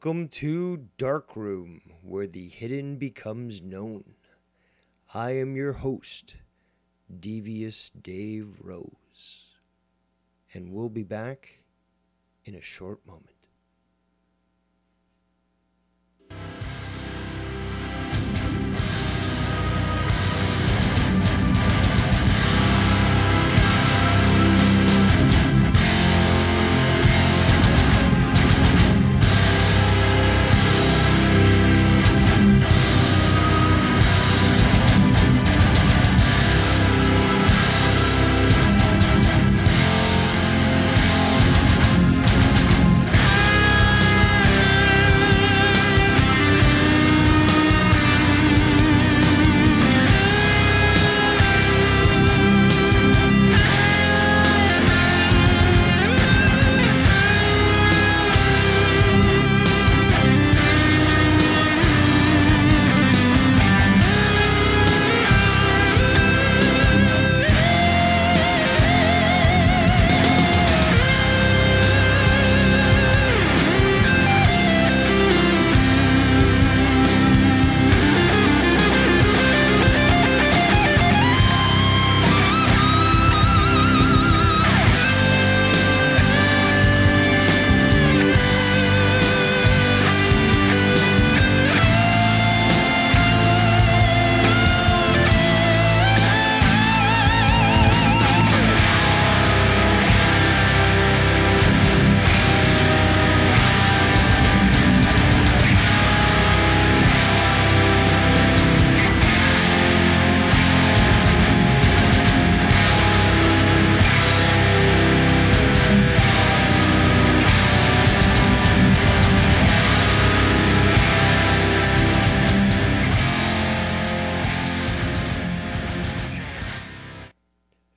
Welcome to Darkroom, where the hidden becomes known. I am your host, Devious Dave Rose, and we'll be back in a short moment.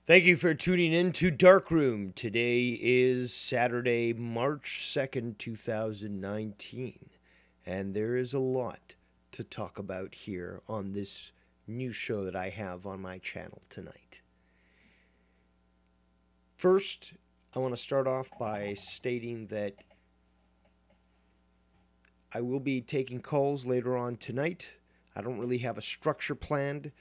Thank you for tuning in to Darkroom. Today is Saturday, March 2nd, 2019, and there is a lot to talk about here on this new show that I have on my channel tonight. First, I want to start off by stating that I will be taking calls later on tonight. I don't really have a structure planned.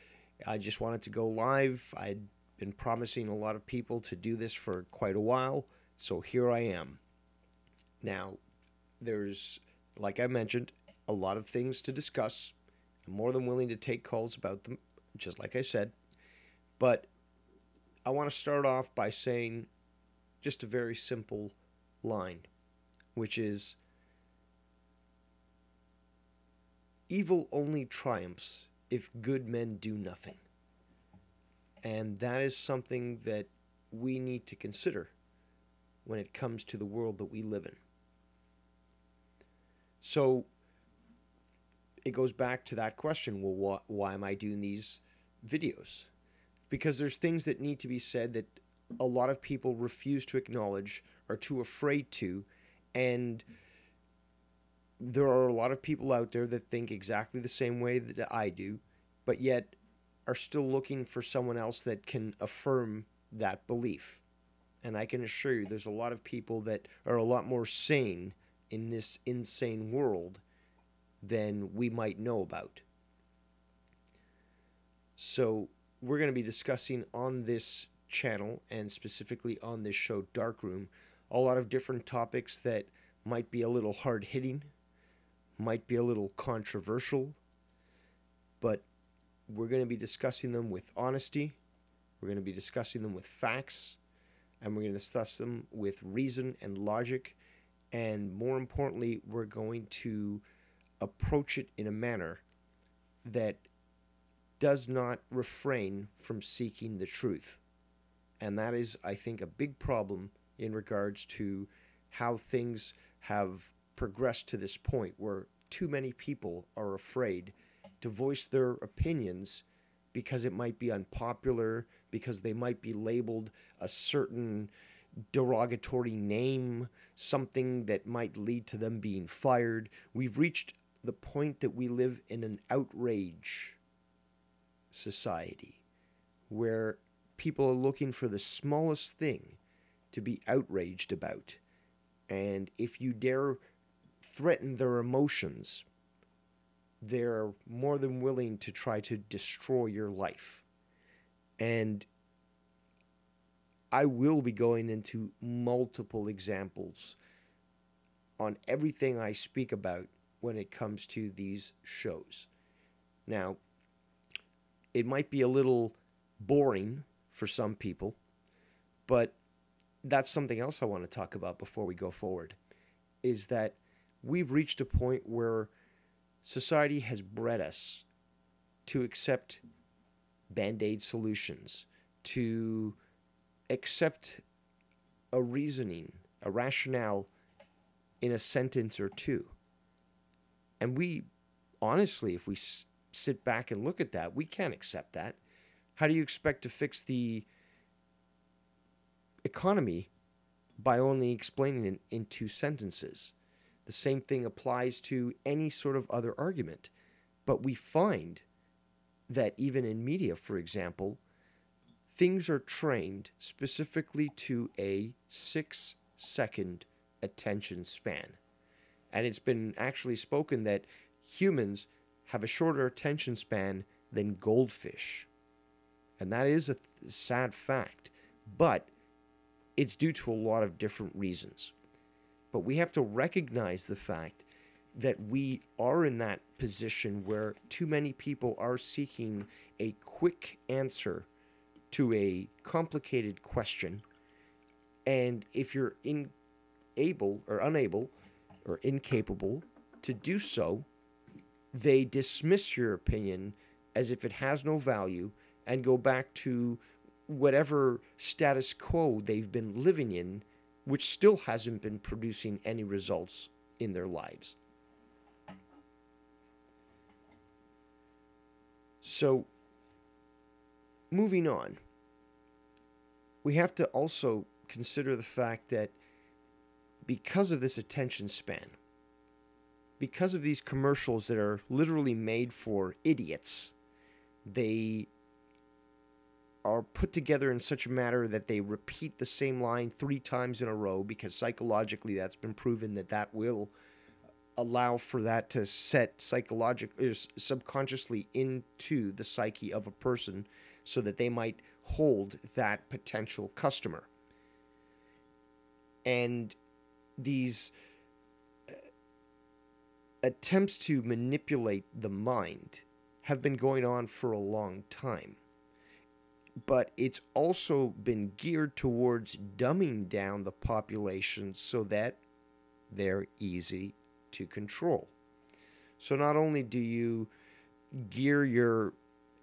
I just wanted to go live. I'd been promising a lot of people to do this for quite a while, so here I am. Now, there's, like I mentioned, a lot of things to discuss. I'm more than willing to take calls about them, just like I said. But I want to start off by saying just a very simple line, which is, evil only triumphs if good men do nothing. And that is something that we need to consider when it comes to the world that we live in. So it goes back to that question, well, why am I doing these videos? Because there's things that need to be said that a lot of people refuse to acknowledge, are too afraid to, and there are a lot of people out there that think exactly the same way that I do, but yet are still looking for someone else that can affirm that belief. And I can assure you there's a lot of people that are a lot more sane in this insane world than we might know about. So we're going to be discussing on this channel, and specifically on this show Darkroom, a lot of different topics that might be a little hard-hitting, might be a little controversial, but we're going to be discussing them with honesty, we're going to be discussing them with facts, and we're going to discuss them with reason and logic, and more importantly, we're going to approach it in a manner that does not refrain from seeking the truth. And that is, I think, a big problem in regards to how things have progressed to this point where too many people are afraid to voice their opinions because it might be unpopular, because they might be labeled a certain derogatory name, something that might lead to them being fired. We've reached the point that we live in an outrage society where people are looking for the smallest thing to be outraged about. And if you dare threaten their emotions, they're more than willing to try to destroy your life. And I will be going into multiple examples on everything I speak about when it comes to these shows. Now, it might be a little boring for some people, but that's something else I want to talk about before we go forward, is that we've reached a point where society has bred us to accept band-aid solutions, to accept a reasoning, a rationale in a sentence or two. And we, honestly, if we sit back and look at that, we can't accept that. How do you expect to fix the economy by only explaining it in two sentences? The same thing applies to any sort of other argument. But we find that even in media, for example, things are trained specifically to a 6-second attention span. And it's been actually spoken that humans have a shorter attention span than goldfish. And that is a sad fact. But it's due to a lot of different reasons. But we have to recognize the fact that we are in that position where too many people are seeking a quick answer to a complicated question. And if you're unable or incapable to do so, they dismiss your opinion as if it has no value and go back to whatever status quo they've been living in, which still hasn't been producing any results in their lives. So, moving on, we have to also consider the fact that because of this attention span, because of these commercials that are literally made for idiots, they are put together in such a manner that they repeat the same line 3 times in a row, because psychologically that's been proven that that will allow for that to set psychologically or subconsciously into the psyche of a person so that they might hold that potential customer. And these attempts to manipulate the mind have been going on for a long time. But it's also been geared towards dumbing down the population so that they're easy to control. So not only do you gear your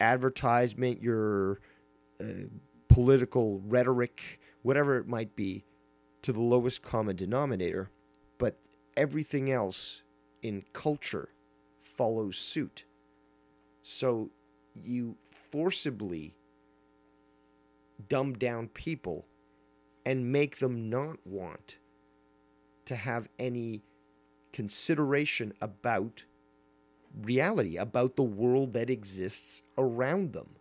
advertisement, your political rhetoric, whatever it might be, to the lowest common denominator, but everything else in culture follows suit. So you forcibly dumb down people and make them not want to have any consideration about reality, about the world that exists around them.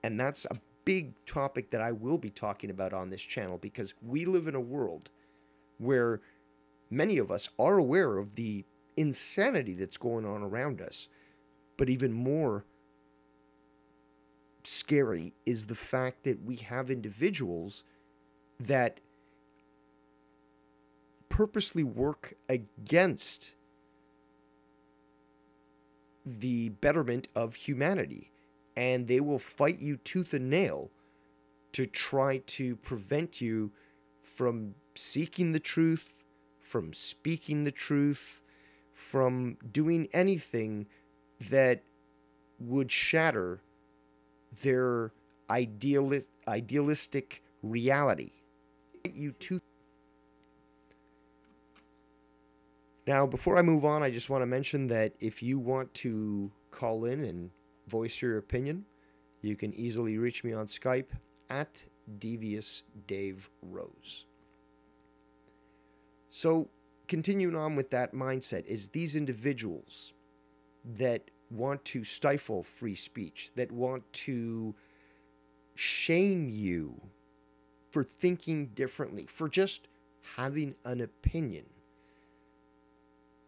And that's a big topic that I will be talking about on this channel, because we live in a world where many of us are aware of the insanity that's going on around us. But even more scary is the fact that we have individuals that purposely work against the betterment of humanity, and they will fight you tooth and nail to try to prevent you from seeking the truth, from speaking the truth, from doing anything that would shatter their idealistic reality. Now, before I move on, I just want to mention that if you want to call in and voice your opinion, you can easily reach me on Skype at Devious Dave Rose. So, continuing on with that mindset, is these individuals that want to stifle free speech, that want to shame you for thinking differently, for just having an opinion.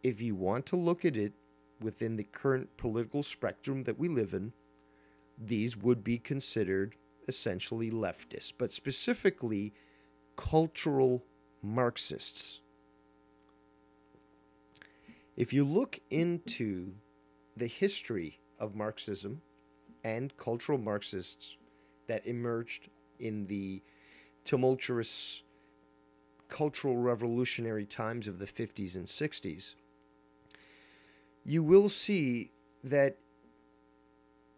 if you want to look at it within the current political spectrum that we live in, these would be considered essentially leftists, but specifically cultural Marxists. If you look into the history of Marxism and cultural Marxists that emerged in the tumultuous cultural revolutionary times of the 50s and 60s, you will see that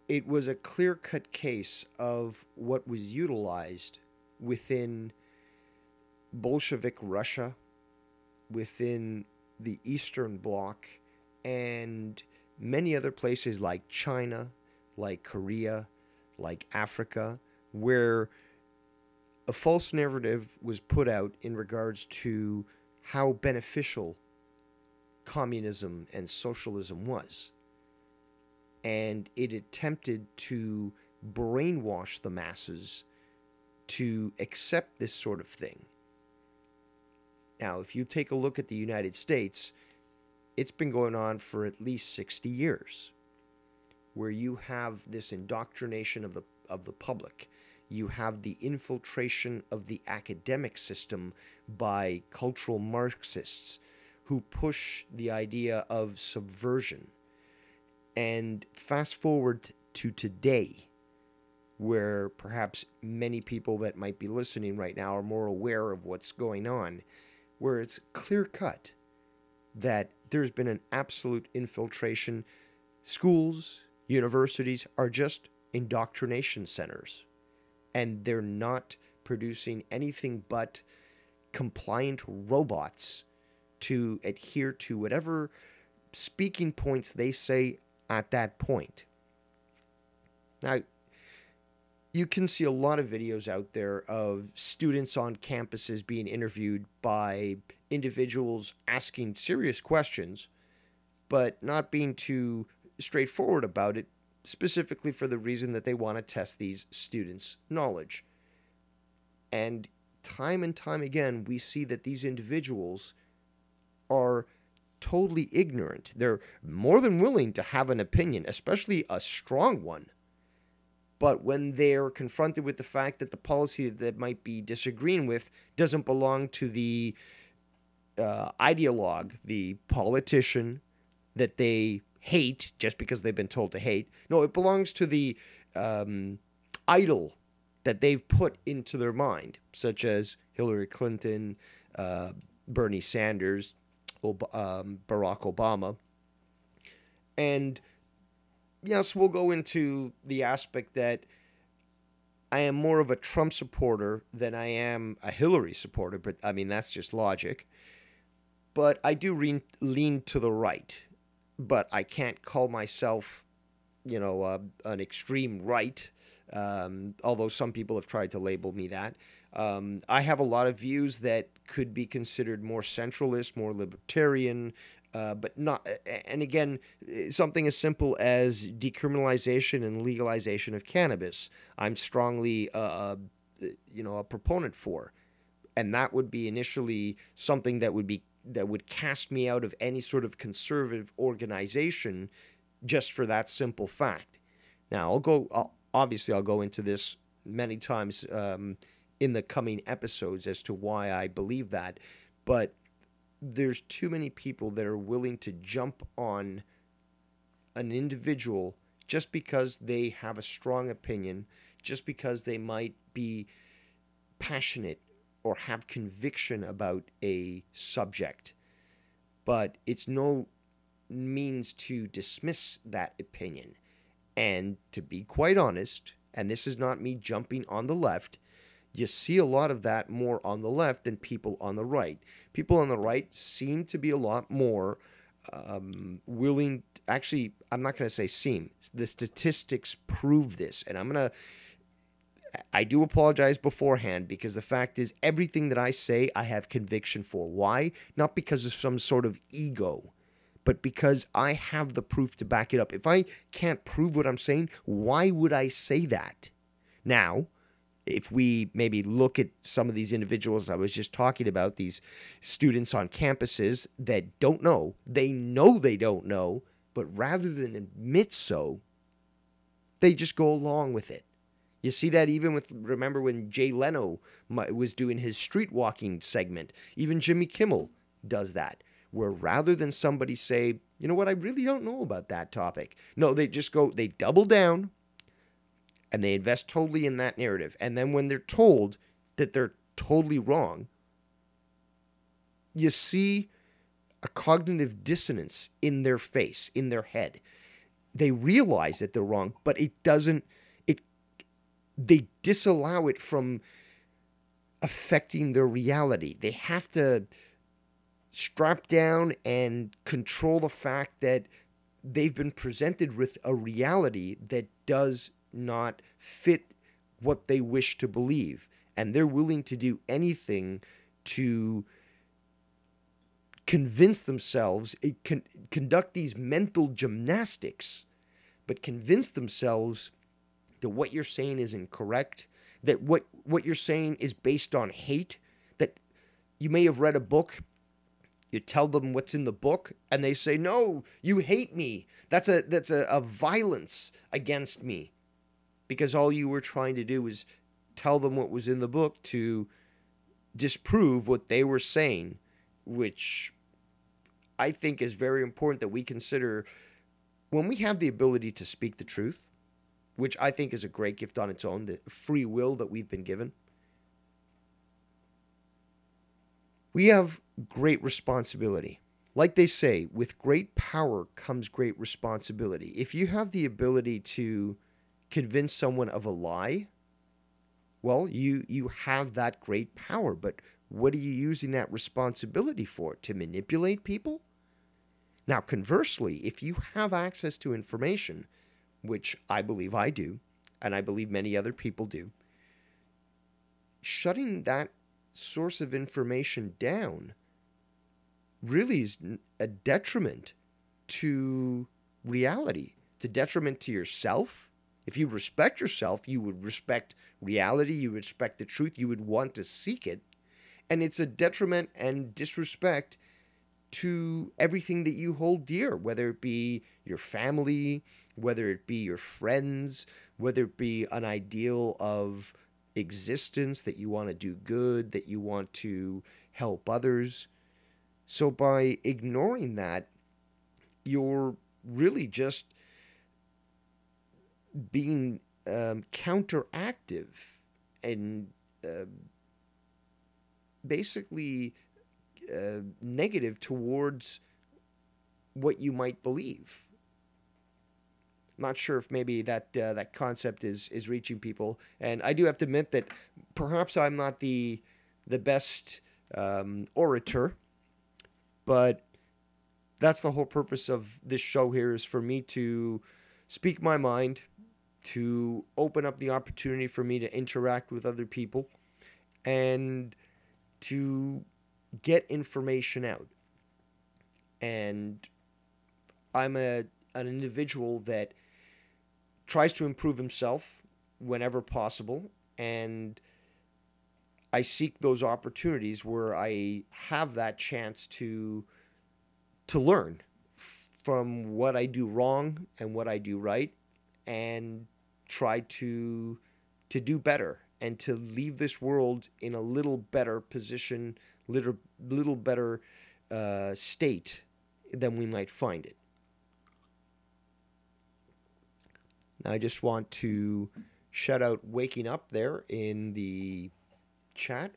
it was a clear-cut case of what was utilized within Bolshevik Russia, within the Eastern Bloc, and many other places like China, like Korea, like Africa, where a false narrative was put out in regards to how beneficial communism and socialism was. And it attempted to brainwash the masses to accept this sort of thing. Now, if you take a look at the United States, it's been going on for at least 60 years, where you have this indoctrination of the public. You have the infiltration of the academic system by cultural Marxists who push the idea of subversion. And fast forward to today, where perhaps many people that might be listening right now are more aware of what's going on, where it's clear cut that there's been an absolute infiltration. Schools, universities are just indoctrination centers, and they're not producing anything but compliant robots to adhere to whatever speaking points they say at that point. Now, you can see a lot of videos out there of students on campuses being interviewed by individuals asking serious questions, but not being too straightforward about it, specifically for the reason that they want to test these students' knowledge. And time again, we see that these individuals are totally ignorant. They're more than willing to have an opinion, especially a strong one. But when they're confronted with the fact that the policy that they might be disagreeing with doesn't belong to the ideologue, the politician that they hate just because they've been told to hate. No, it belongs to the idol that they've put into their mind, such as Hillary Clinton, Bernie Sanders, Barack Obama. And yes, we'll go into the aspect that I am more of a Trump supporter than I am a Hillary supporter, but I mean, that's just logic. But I do lean to the right, but I can't call myself, an extreme right, although some people have tried to label me that. I have a lot of views that could be considered more centralist, more libertarian, but not, and again, something as simple as decriminalization and legalization of cannabis, I'm strongly, a proponent for. And that would be initially something that would cast me out of any sort of conservative organization just for that simple fact. Now, I'll go into this many times in the coming episodes as to why I believe that, but there's too many people that are willing to jump on an individual just because they have a strong opinion, just because they might be passionate or have conviction about a subject. But it's no means to dismiss that opinion. And to be quite honest, and this is not me jumping on the left, you see a lot of that more on the left than people on the right. People on the right seem to be a lot more willing. Actually, I'm not going to say seem. The statistics prove this. And I do apologize beforehand, because the fact is, everything that I say, I have conviction for. Why? Not because of some sort of ego, but because I have the proof to back it up. If I can't prove what I'm saying, why would I say that? Now, If we maybe look at some of these individuals I was just talking about, these students on campuses that don't know they don't know, but rather than admit so, they just go along with it. You see that even with, remember when Jay Leno was doing his street walking segment, even Jimmy Kimmel does that, where rather than somebody say, you know what, I really don't know about that topic. No, they just go, they double down and they invest totally in that narrative. And then when they're told that they're totally wrong, you see a cognitive dissonance in their face, in their head. They realize that they're wrong, but they disallow it from affecting their reality. They have to strap down and control the fact that they've been presented with a reality that does not fit what they wish to believe. And they're willing to do anything to convince themselves, conduct these mental gymnastics, but convince themselves that what you're saying is incorrect, that what you're saying is based on hate, that you may have read a book, you tell them what's in the book, and they say, no, you hate me. That's a violence against me. Because all you were trying to do was tell them what was in the book to disprove what they were saying, which I think is very important that we consider when we have the ability to speak the truth, which I think is a great gift on its own, the free will that we've been given. We have great responsibility. Like they say, with great power comes great responsibility. If you have the ability to convince someone of a lie, well, you have that great power. But what are you using that responsibility for? To manipulate people? Now, conversely, if you have access to information, which I believe I do, and I believe many other people do, shutting that source of information down really is a detriment to reality. It's a detriment to yourself. If you respect yourself, you would respect reality, you would respect the truth, you would want to seek it. And it's a detriment and disrespect to everything that you hold dear, whether it be your family, whether it be your friends, whether it be an ideal of existence that you want to do good, that you want to help others. So by ignoring that, you're really just being counteractive and basically negative towards what you might believe. I'm not sure if maybe that concept is reaching people, and I do have to admit that perhaps I'm not the best orator, but that's the whole purpose of this show here, is for me to speak my mind, to open up the opportunity for me to interact with other people, and to get information out. And I'm an individual that tries to improve himself whenever possible, and I seek those opportunities where I have that chance to learn from what I do wrong and what I do right, and try to do better and to leave this world in a little better position, little better state than we might find it. Now, I just want to shout out Waking Up there in the chat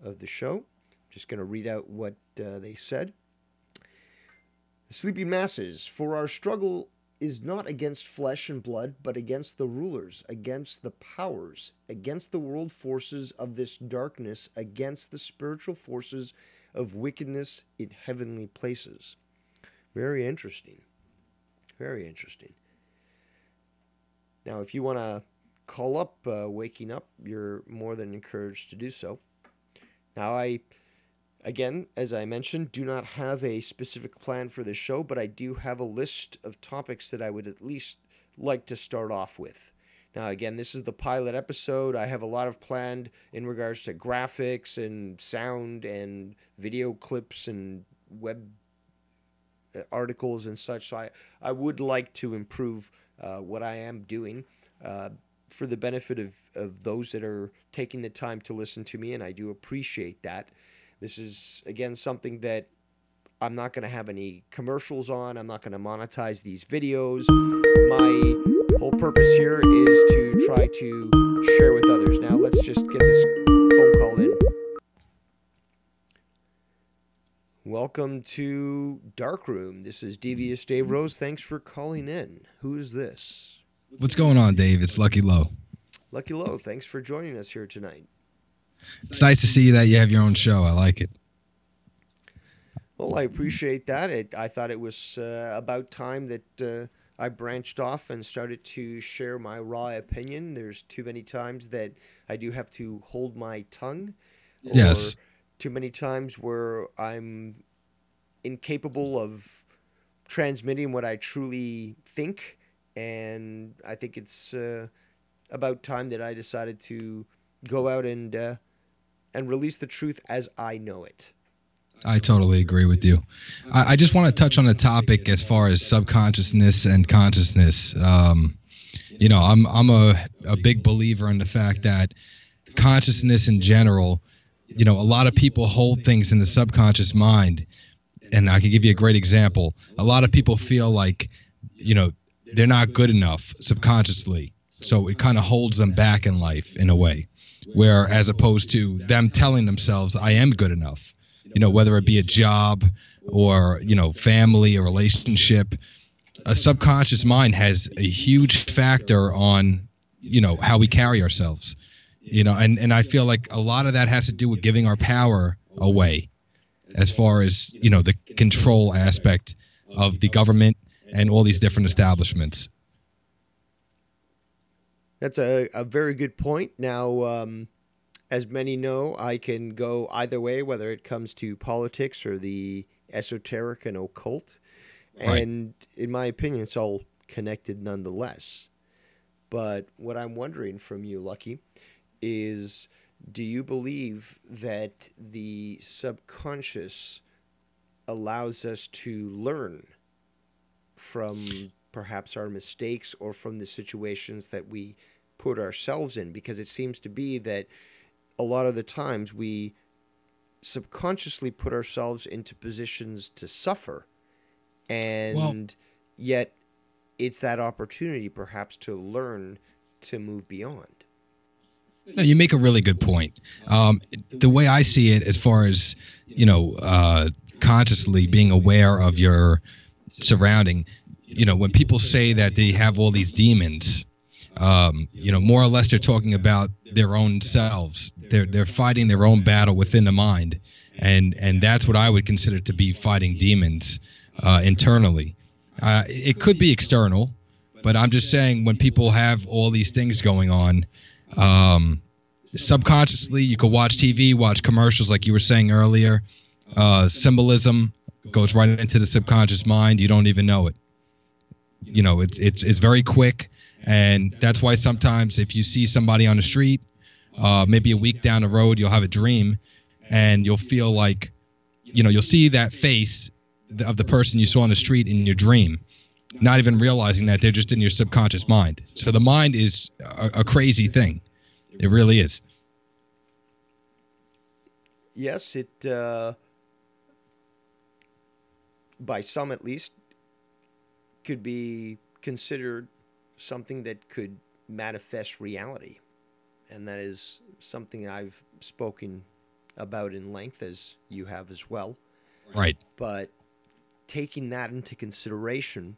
of the show. Just going to read out what they said. The sleeping masses, for our struggle is not against flesh and blood, but against the rulers, against the powers, against the world forces of this darkness, against the spiritual forces of wickedness in heavenly places. Very interesting. Very interesting. Now, if you want to call up Waking Up, you're more than encouraged to do so. Now, again, as I mentioned, do not have a specific plan for this show, but I do have a list of topics that I would at least like to start off with. Now, again, this is the pilot episode. I have a lot of planned in regards to graphics and sound and video clips and web articles and such. So I would like to improve what I am doing for the benefit of those that are taking the time to listen to me, and I do appreciate that. This is, again, something that I'm not going to have any commercials on. I'm not going to monetize these videos. My whole purpose here is to try to share with others. Now, let's just get this phone call in. Welcome to Darkroom. This is Devious Dave Rose. Thanks for calling in. Who is this? What's going on, Dave? It's Lucky Low. Lucky Low, thanks for joining us here tonight. It's nice to see that you have your own show. I like it. Well, I appreciate that. I thought it was about time that I branched off and started to share my raw opinion. There's too many times that I do have to hold my tongue. Yes. Or too many times where I'm incapable of transmitting what I truly think. And I think it's about time that I decided to go out and release the truth as I know it. I totally agree with you. I just want to touch on a topic as far as subconsciousness and consciousness. I'm a big believer in the fact that consciousness in general, a lot of people hold things in the subconscious mind. And I can give you a great example. A lot of people feel like, they're not good enough subconsciously. So it kind of holds them back in life in a way, where as opposed to them telling themselves, I am good enough. Whether it be a job or, family, a relationship, a subconscious mind has a huge factor on, how we carry ourselves, and I feel like a lot of that has to do with giving our power away as far as, the control aspect of the government and all these different establishments. That's a very good point. Now, as many know, I can go either way, whether it comes to politics or the esoteric and occult. Right. And in my opinion, it's all connected nonetheless. But what I'm wondering from you, Lucky, is do you believe that the subconscious allows us to learn from perhaps our mistakes or from the situations that we put ourselves in? Because it seems to be that a lot of the times we subconsciously put ourselves into positions to suffer, and yet it's that opportunity perhaps to learn to move beyond. No, you make a really good point. The way I see it, as far as, consciously being aware of your surrounding, when people say that they have all these demons, more or less they're talking about their own selves. They're fighting their own battle within the mind, and that's what I would consider to be fighting demons internally. It could be external, but I'm just saying when people have all these things going on, subconsciously you could watch TV, watch commercials like you were saying earlier. Symbolism goes right into the subconscious mind. You don't even know it. It's very quick. And that's why sometimes if you see somebody on the street, maybe a week down the road, you'll have a dream and you'll feel like, you'll see that face of the person you saw on the street in your dream, not even realizing that they're just in your subconscious mind. So the mind is a crazy thing. It really is. Yes, it, by some at least, could be considered something that could manifest reality. And that is something I've spoken about in length, as you have as well. Right. But taking that into consideration,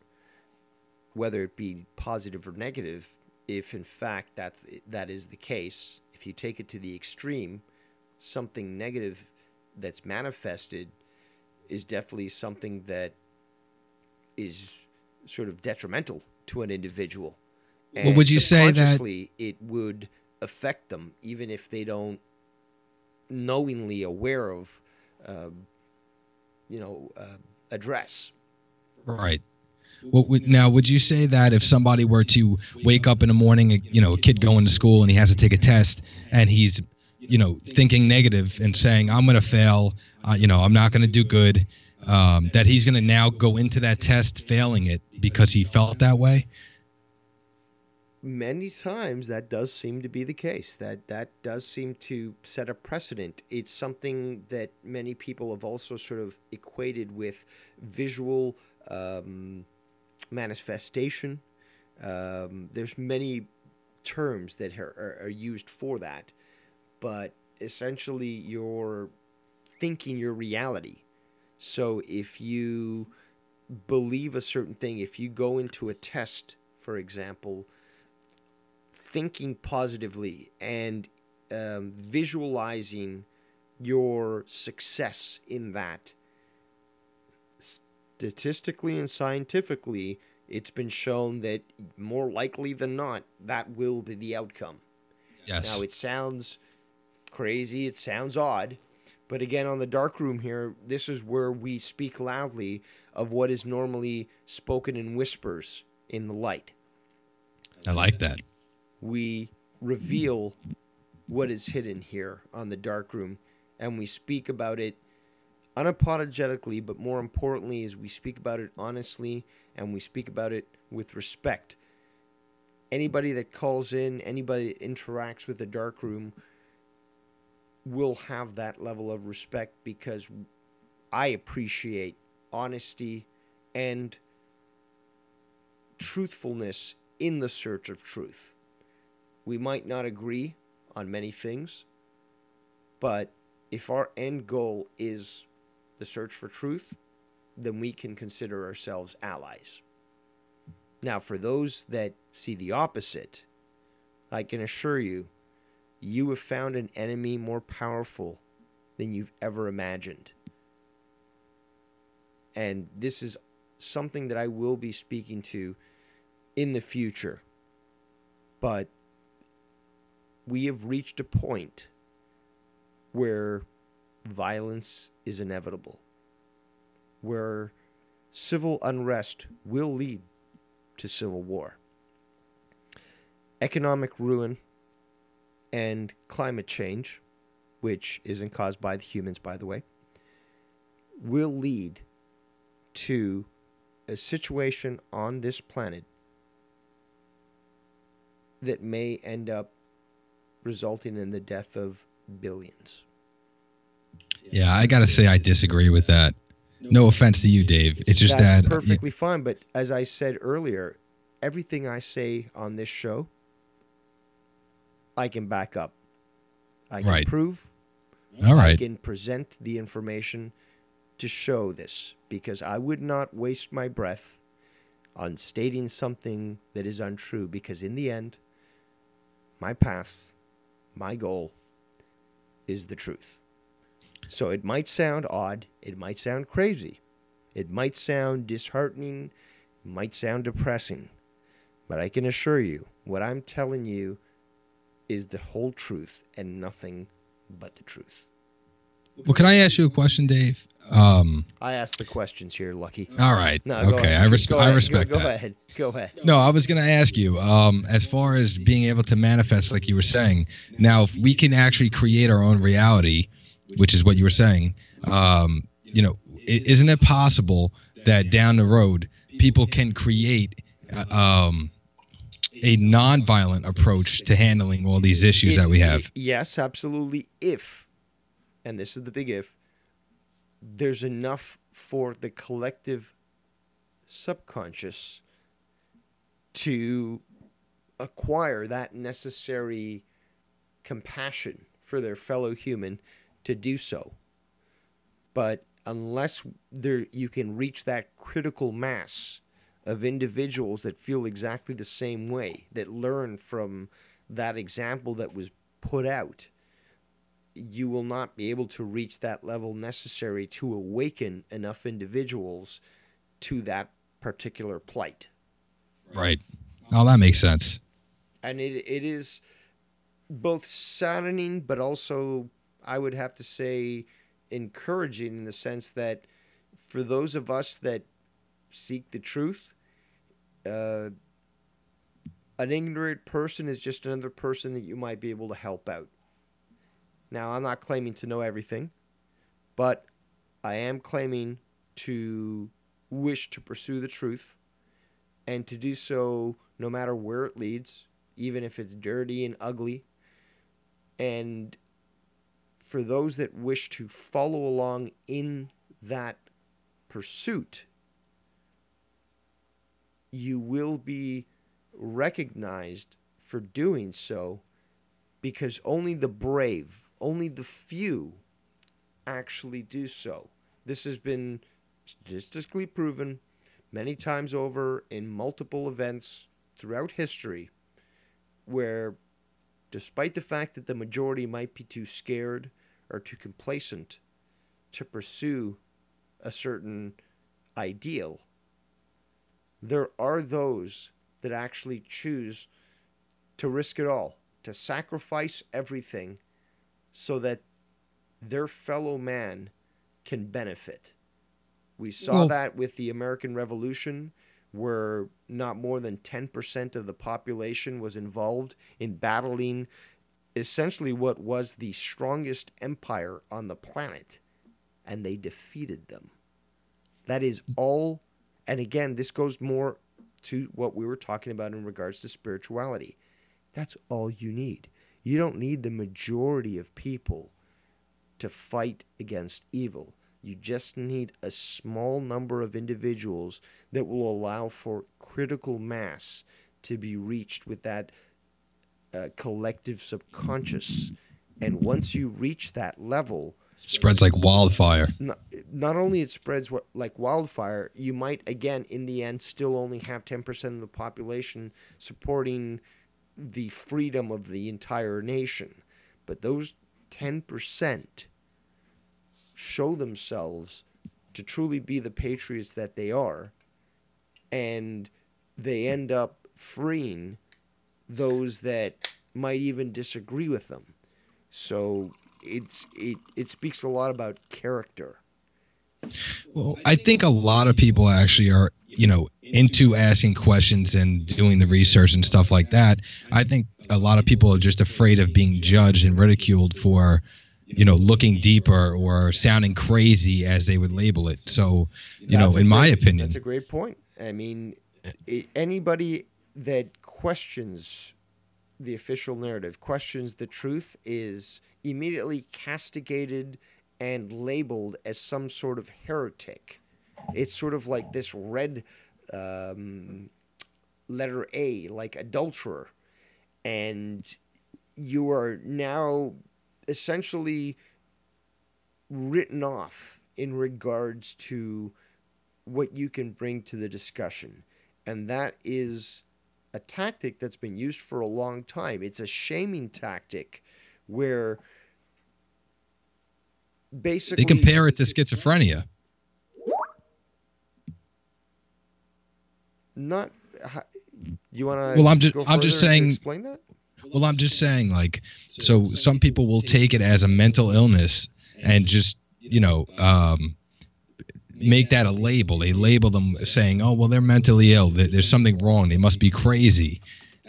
whether it be positive or negative, if in fact that is the case, if you take it to the extreme, something negative that's manifested is definitely something that is sort of detrimental to an individual. And well, would you say that subconsciously it would affect them, even if they don't knowingly aware of, address? Right. Now, would you say that if somebody were to wake up in the morning, a kid going to school and he has to take a test and he's, thinking negative and saying, I'm going to fail, I'm not going to do good, that he's going to now go into that test failing it because he felt that way? Many times that does seem to be the case. That does seem to set a precedent. It's something that many people have also sort of equated with visual manifestation. There's many terms that are used for that, but essentially you're thinking your reality. So if you believe a certain thing, if you go into a test, for example, thinking positively and visualizing your success in that, statistically and scientifically, it's been shown that more likely than not, that will be the outcome. Yes. Now, it sounds crazy, it sounds odd, but again, on the Darkroom here, this is where we speak loudly of what is normally spoken in whispers in the light. I like that. We reveal what is hidden here on the Darkroom, and we speak about it unapologetically, but more importantly is we speak about it honestly, and we speak about it with respect. Anybody that calls in, anybody that interacts with the Darkroom will have that level of respect, because I appreciate honesty and truthfulness in the search of truth. We might not agree on many things, but if our end goal is the search for truth, then we can consider ourselves allies. Now, for those that see the opposite, I can assure you, you have found an enemy more powerful than you've ever imagined. And this is something that I will be speaking to in the future. But we have reached a point where violence is inevitable, where civil unrest will lead to civil war. Economic ruin and climate change, which isn't caused by the humans, by the way, will lead to a situation on this planet that may end up resulting in the death of billions. Yeah, I got to say I disagree with that. No offense to you, Dave. It's just That's that perfectly fine, but as I said earlier, everything I say on this show, I can back up. I can prove. All right. I can present the information to show this, because I would not waste my breath on stating something that is untrue, because in the end, my path, my goal is the truth. So it might sound odd, it might sound crazy, it might sound disheartening, it might sound depressing, but I can assure you, what I'm telling you is the whole truth and nothing but the truth. Well, can I ask you a question, Dave? I ask the questions here, Lucky. All right. No, okay. I respect that. Go ahead. Go ahead. No, I was going to ask you, as far as being able to manifest, like you were saying, now, if we can actually create our own reality, which is what you were saying, isn't it possible that down the road, people can create a nonviolent approach to handling all these issues that we have? Yes, absolutely. If, and this is the big if, there's enough for the collective subconscious to acquire that necessary compassion for their fellow human to do so. But unless you can reach that critical mass of individuals that feel exactly the same way, that learn from that example that was put out, you will not be able to reach that level necessary to awaken enough individuals to that particular plight. Right. Oh, that makes sense. And it is both saddening, but also, I would have to say, encouraging, in the sense that for those of us that seek the truth, uh, an ignorant person is just another person that you might be able to help out. Now, I'm not claiming to know everything, but I am claiming to wish to pursue the truth and to do so no matter where it leads, even if it's dirty and ugly. And for those that wish to follow along in that pursuit, you will be recognized for doing so, because only the brave, only the few actually do so. This has been statistically proven many times over in multiple events throughout history, where despite the fact that the majority might be too scared or too complacent to pursue a certain ideal, there are those that actually choose to risk it all, to sacrifice everything so that their fellow man can benefit. We saw that with the American Revolution, where not more than 10% of the population was involved in battling essentially what was the strongest empire on the planet, and they defeated them. That is all. And again, this goes more to what we were talking about in regards to spirituality. That's all you need. You don't need the majority of people to fight against evil. You just need a small number of individuals that will allow for critical mass to be reached with that collective subconscious. And once you reach that level, it spreads like wildfire. Not only it spreads like wildfire, you might, again, in the end, still only have 10% of the population supporting the freedom of the entire nation. But those 10% show themselves to truly be the patriots that they are, and they end up freeing those that might even disagree with them. So it speaks a lot about character. Well, I think a lot of people actually are, into asking questions and doing the research and stuff like that. I think a lot of people are just afraid of being judged and ridiculed for, looking deeper or sounding crazy, as they would label it. So, in my opinion, that's a great point. I mean, anybody that questions the official narrative, questions the truth, is immediately castigated and labeled as some sort of heretic. It's sort of like this red letter A, like adulterer. And you are now essentially written off in regards to what you can bring to the discussion. And that is a tactic that's been used for a long time. It's a shaming tactic where basically they compare it to schizophrenia. Not you want to Well, I'm just saying, explain that? Well, I'm just saying, like, so some people will take it as a mental illness and just, make that a label. They label them saying, oh, well, they're mentally ill. There's something wrong. They must be crazy,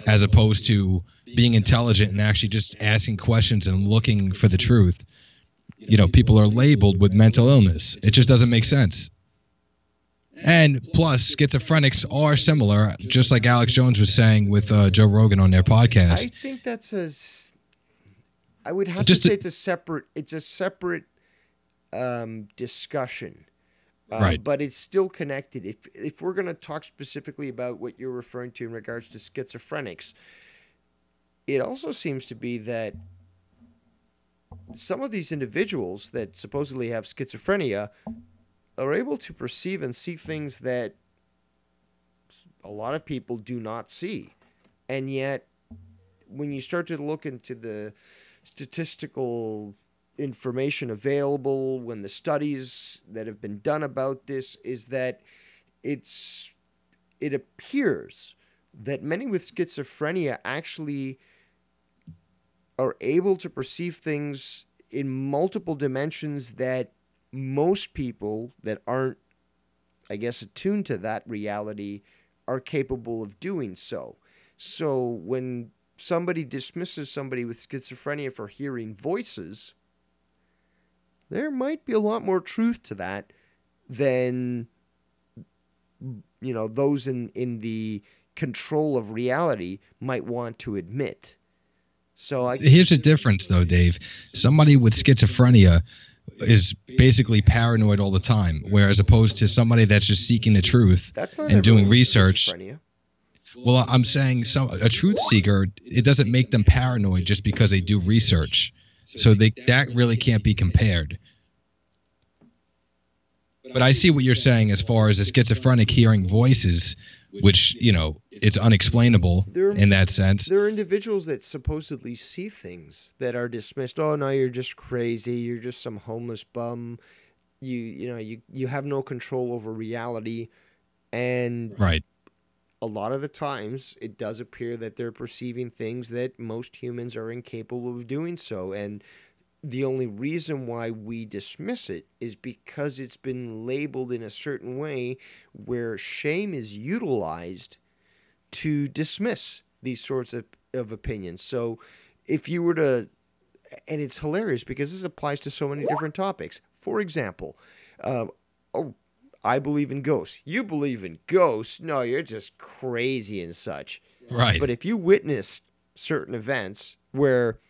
as opposed to being intelligent and actually just asking questions and looking for the truth. People are labeled with mental illness. It just doesn't make sense. And plus, schizophrenics are similar, just like Alex Jones was saying with Joe Rogan on their podcast. I think that's I would have to say it's a separate discussion. Right. But it's still connected. If we're going to talk specifically about what you're referring to in regards to schizophrenics, it also seems to be that some of these individuals that supposedly have schizophrenia are able to perceive and see things that a lot of people do not see. And yet, when you start to look into the statistical information available, when the studies that have been done about this, is that it appears that many with schizophrenia actually are able to perceive things in multiple dimensions that most people that aren't, I guess, attuned to that reality are capable of doing so. So when somebody dismisses somebody with schizophrenia for hearing voices, there might be a lot more truth to that than, you know, those in the control of reality might want to admit. So here's the difference, though, Dave. Somebody with schizophrenia is basically paranoid all the time, whereas opposed to somebody that's just seeking the truth and doing research. Well, I'm saying a truth seeker, it doesn't make them paranoid just because they do research. So that really can't be compared. But I see what you're saying as far as a schizophrenic hearing voices, which, you know, it's unexplainable in that sense. There are individuals that supposedly see things that are dismissed. Oh, no, you're just crazy. You're just some homeless bum. You have no control over reality. And right. A lot of the times it does appear that they're perceiving things that most humans are incapable of doing so. And the only reason why we dismiss it is because it's been labeled in a certain way where shame is utilized to dismiss these sorts of opinions. So if you were to, and it's hilarious because this applies to so many different topics. For example, I believe in ghosts. You believe in ghosts? No, you're just crazy and such. Right. But if you witnessed certain events where,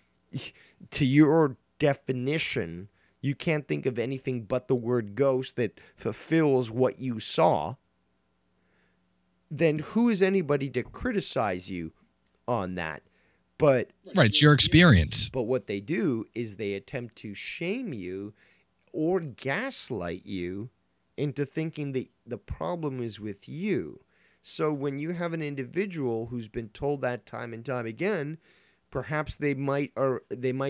to your definition, you can't think of anything but the word ghost that fulfills what you saw, then who is anybody to criticize you on that? But right, it's your experience. But what they do is they attempt to shame you or gaslight you into thinking that the problem is with you. So when you have an individual who's been told that time and time again, perhaps they might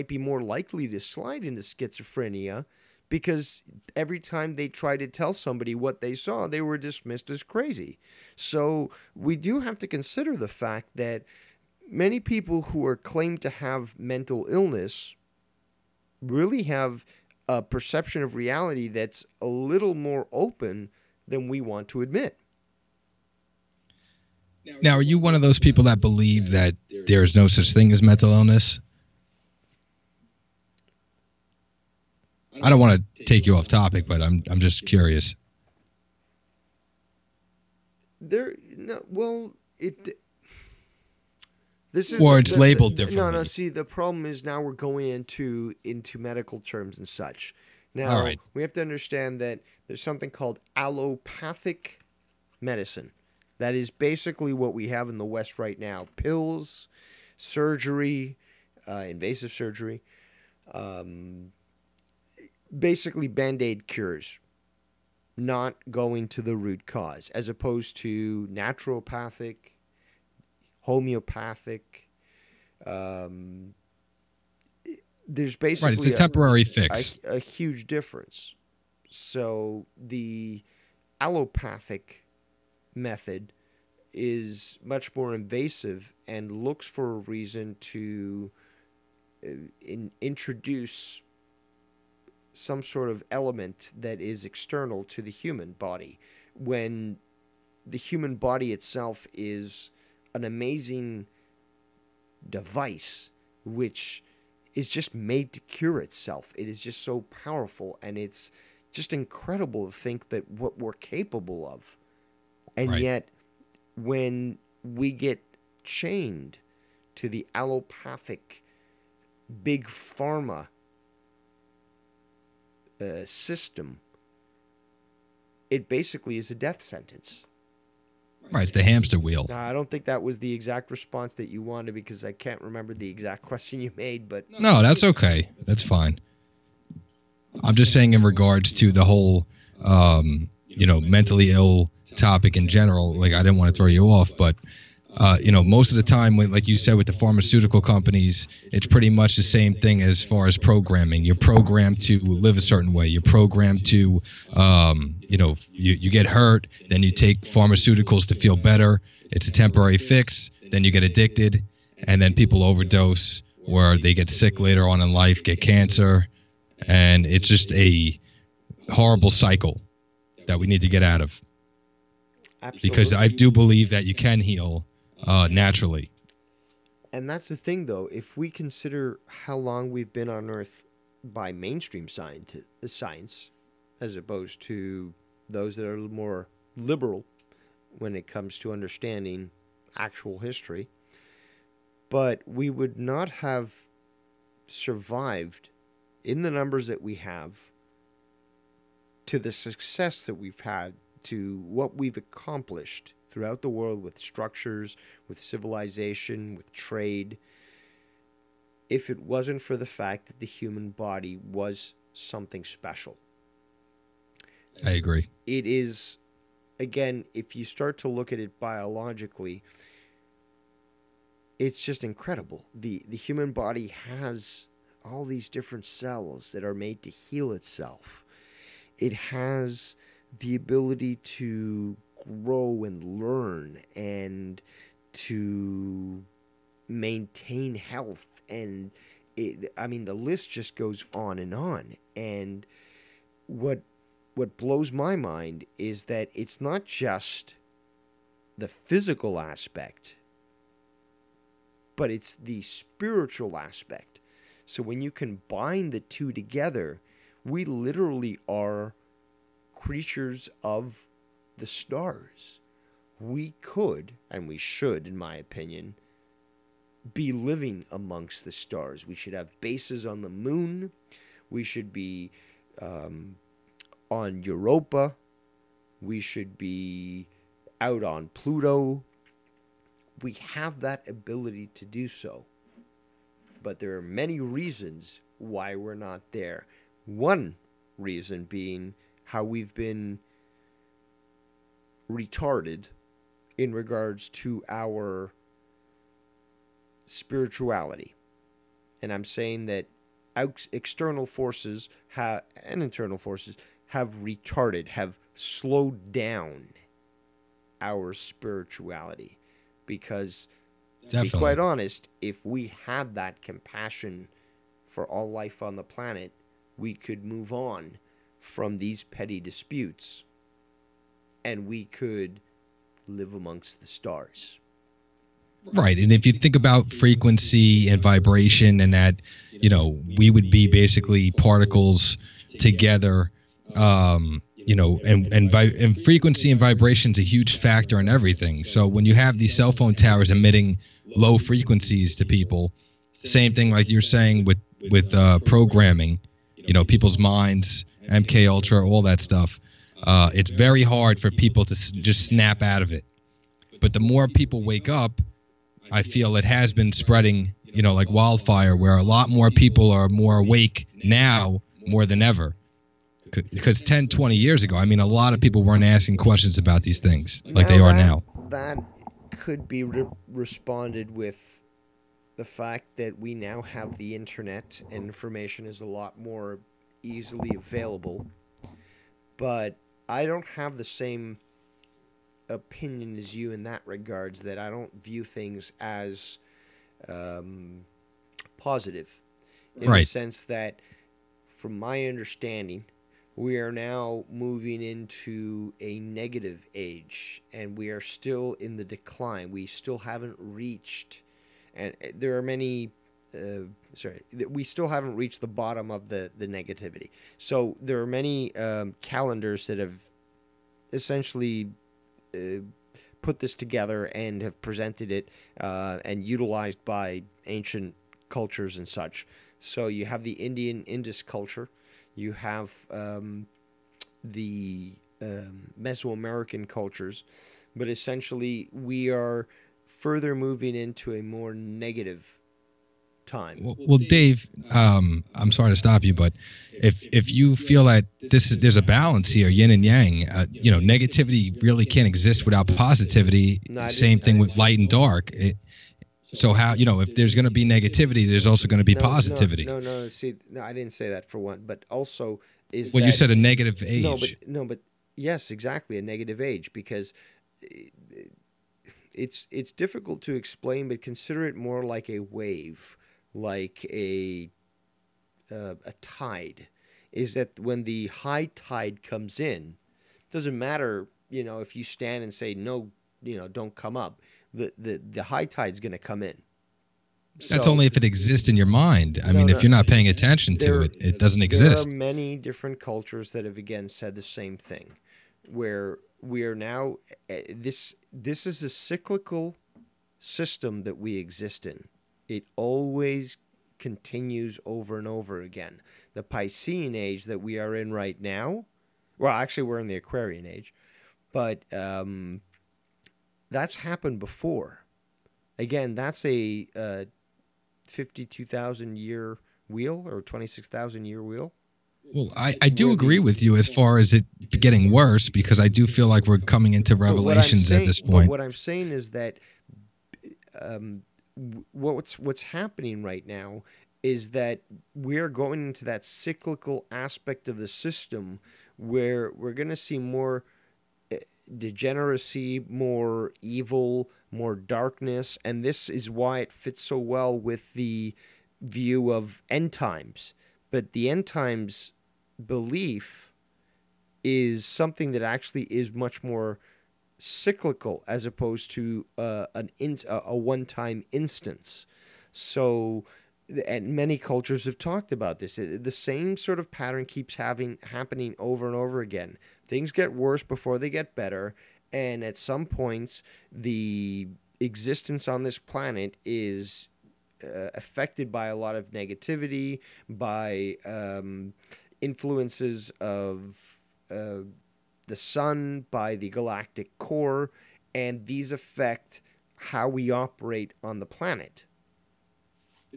be more likely to slide into schizophrenia because every time they try to tell somebody what they saw, they were dismissed as crazy. So we do have to consider the fact that many people who are claimed to have mental illness really have a perception of reality that's a little more open than we want to admit. Now, are you one of those people that believe that there is no such thing as mental illness? I don't want to take you off topic, but I'm just curious. This is it's labeled differently. No. See, the problem is now we're going into medical terms and such. Now, all right. We have to understand that there's something called allopathic medicine. That is basically what we have in the West right now. Pills, surgery, invasive surgery, basically Band-Aid cures, not going to the root cause, as opposed to naturopathic, homeopathic. There's basically it's a temporary fix. A huge difference. So the allopathic method is much more invasive and looks for a reason to introduce some sort of element that is external to the human body, when the human body itself is an amazing device which is just made to cure itself. It is just so powerful, and it's just incredible to think that what we're capable of. And right. Yet, when we get chained to the allopathic big pharma system, it basically is a death sentence. Right, it's the hamster wheel. Now, I don't think that was the exact response that you wanted because I can't remember the exact question you made, but... No, that's okay. That's fine. I'm just saying in regards to the whole, mentally ill topic in general, like I didn't want to throw you off, but most of the time, like you said, with the pharmaceutical companies, it's pretty much the same thing as far as programming. You're programmed to live a certain way. You're programmed to, you get hurt, then you take pharmaceuticals to feel better. It's a temporary fix. Then you get addicted, and then people overdose, where they get sick later on in life, get cancer, and it's just a horrible cycle that we need to get out of. because I Absolutely. do believe that you can heal naturally. And that's the thing, though. If we consider how long we've been on Earth by mainstream science, as opposed to those that are more liberal when it comes to understanding actual history, but we would not have survived in the numbers that we have to the success that we've had, to what we've accomplished throughout the world with structures, with civilization, with trade, if it wasn't for the fact that the human body was something special. I agree. It is, again, if you start to look at it biologically, it's just incredible. The human body has all these different cells that are made to heal itself. It has the ability to grow and learn and to maintain health, and the list just goes on and on. And what blows my mind is that it's not just the physical aspect, but it's the spiritual aspect. So when you combine the two together, we literally are creatures of the stars. We could, and we should, in my opinion, be living amongst the stars. We should have bases on the moon. We should be on Europa. We should be out on Pluto. We have that ability to do so. But there are many reasons why we're not there. One reason being how we've been retarded in regards to our spirituality. And I'm saying that external forces and internal forces have retarded, have slowed down our spirituality. Because, to be quite honest, if we had that compassion for all life on the planet, we could move on from these petty disputes and we could live amongst the stars. Right. And if you think about frequency and vibration, and that, we would be basically particles together, and frequency and vibration is a huge factor in everything. So when you have these cell phone towers emitting low frequencies to people, same thing like you're saying with programming, people's minds, MK Ultra, all that stuff. It's very hard for people to just snap out of it. But the more people wake up, I feel it has been spreading, like wildfire, where a lot more people are more awake now more than ever. Because 10, 20 years ago, a lot of people weren't asking questions about these things like they are now. That could be responded with the fact that we now have the internet and information is a lot more easily available. But I don't have the same opinion as you in that regards, that I don't view things as positive in the sense that, from my understanding, we are now moving into a negative age and we are still in the decline. We still haven't reached, and there are many we still haven't reached the bottom of the negativity. So there are many calendars that have essentially put this together and have presented it and utilized by ancient cultures and such. So you have the Indus culture, you have the Mesoamerican cultures, but essentially we are further moving into a more negative time. Well, Dave, I'm sorry to stop you, but if you feel that there's a balance here, yin and yang, negativity really can't exist without positivity. Same thing with light and dark. So how, if there's going to be negativity, there's also going to be positivity. No. See, I didn't say that for one, but also is you said a negative age. But yes, exactly, a negative age, because it's difficult to explain, but consider it more like a wave, like a tide. Is that when the high tide comes in, doesn't matter if you stand and say no, don't come up, the high tide's going to come in. That's So, only if it exists in your mind. I No, mean, no, if you're not paying attention to there it, it doesn't there are exist. many different cultures that have again said the same thing, where we are now this is a cyclical system that we exist in. It always continues over and over again. The Piscean age that we are in right now, well, actually, we're in the Aquarian age, but that's happened before. Again, that's a 52,000 year wheel or 26,000 year wheel. Well, I do agree with you as far as it getting worse, because I do feel like we're coming into revelations at this But point. what I'm saying is that what's happening right now is that we're going into that cyclical aspect of the system where we're going to see more degeneracy, more evil, more darkness, and this is why it fits so well with the view of end times. But the end times belief is something that actually is much more cyclical as opposed to a one-time instance. So, and many cultures have talked about this. The same sort of pattern keeps happening over and over again. Things get worse before they get better, and at some points, the existence on this planet is affected by a lot of negativity, by influences of the sun, by the galactic core, and these affect how we operate on the planet.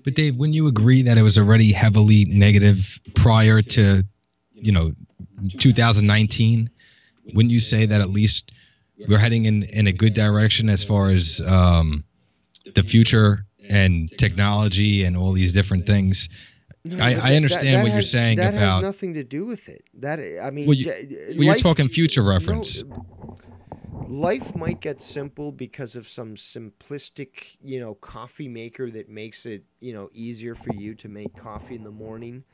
But Dave, wouldn't you agree that it was already heavily negative prior to, 2019? Wouldn't you say that at least we're heading in a good direction as far as the future and technology and all these different things? No, I understand what you're saying that about. has nothing to do with it. Well, you're talking future reference. No, life might get simple because of some simplistic, coffee maker that makes it, easier for you to make coffee in the morning,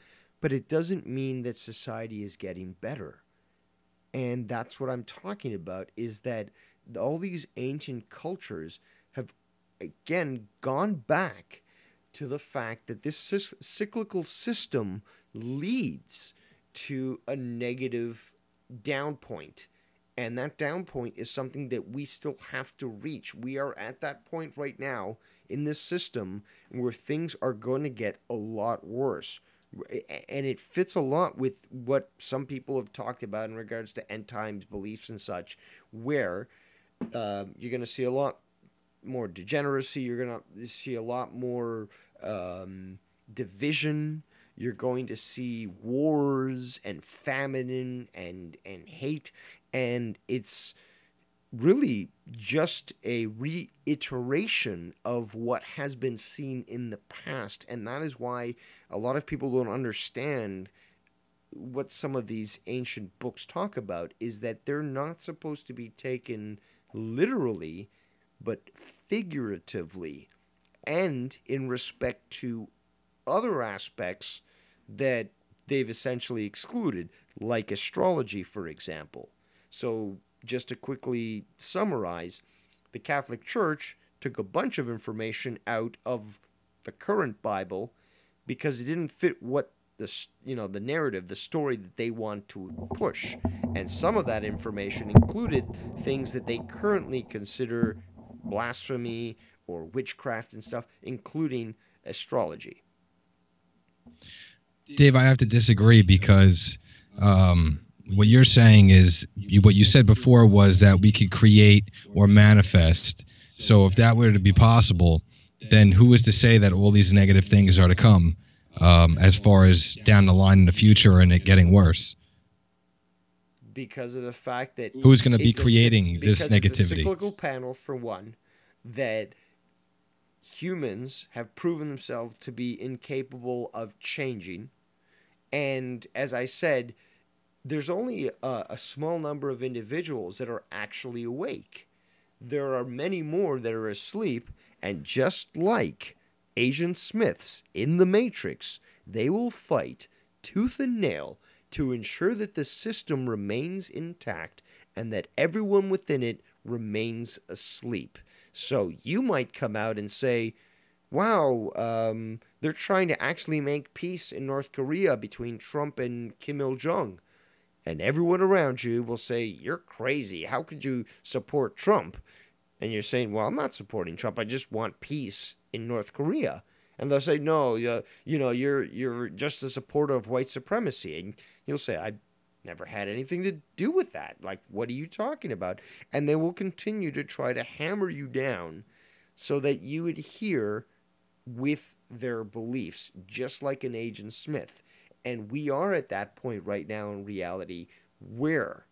but it doesn't mean that society is getting better. And that's what I'm talking about, is that all these ancient cultures have, again, gone back to the fact that this cyclical system leads to a negative down point. And that down point is something that we still have to reach. We are at that point right now in this system where things are going to get a lot worse. And it fits a lot with what some people have talked about in regards to end times beliefs and such, where you're going to see a lot more degeneracy. You're going to see a lot more division. You're going to see wars and famine and hate. And it's really just a reiteration of what has been seen in the past. And that is why a lot of people don't understand what some of these ancient books talk about, is that they're not supposed to be taken literally, but figuratively, and in respect to other aspects that they've essentially excluded, like astrology, for example. So just to quickly summarize, the Catholic Church took a bunch of information out of the current Bible because it didn't fit what the narrative, the story that they want to push. And some of that information included things that they currently consider blasphemy or witchcraft and stuff, including astrology. Dave, I have to disagree because what you're saying is what you said before was that we could create or manifest. So if that were to be possible, then who is to say that all these negative things are to come as far as down the line in the future and it getting worse? Because of the fact that who's going to be creating this negativity? It's a cyclical panel, for one, that humans have proven themselves to be incapable of changing. And as I said, there's only a small number of individuals that are actually awake. There are many more that are asleep, and just like Agent Smiths in the Matrix, they will fight tooth and nail to ensure that the system remains intact and that everyone within it remains asleep. So you might come out and say, wow, they're trying to actually make peace in North Korea between Trump and Kim Il-jung. And everyone around you will say, you're crazy. How could you support Trump? And you're saying, well, I'm not supporting Trump. I just want peace in North Korea. And they'll say, no, you're just a supporter of white supremacy. And you'll say, I never had anything to do with that. Like, what are you talking about? And they will continue to try to hammer you down so that you adhere with their beliefs, just like an Agent Smith. And we are at that point right now in reality where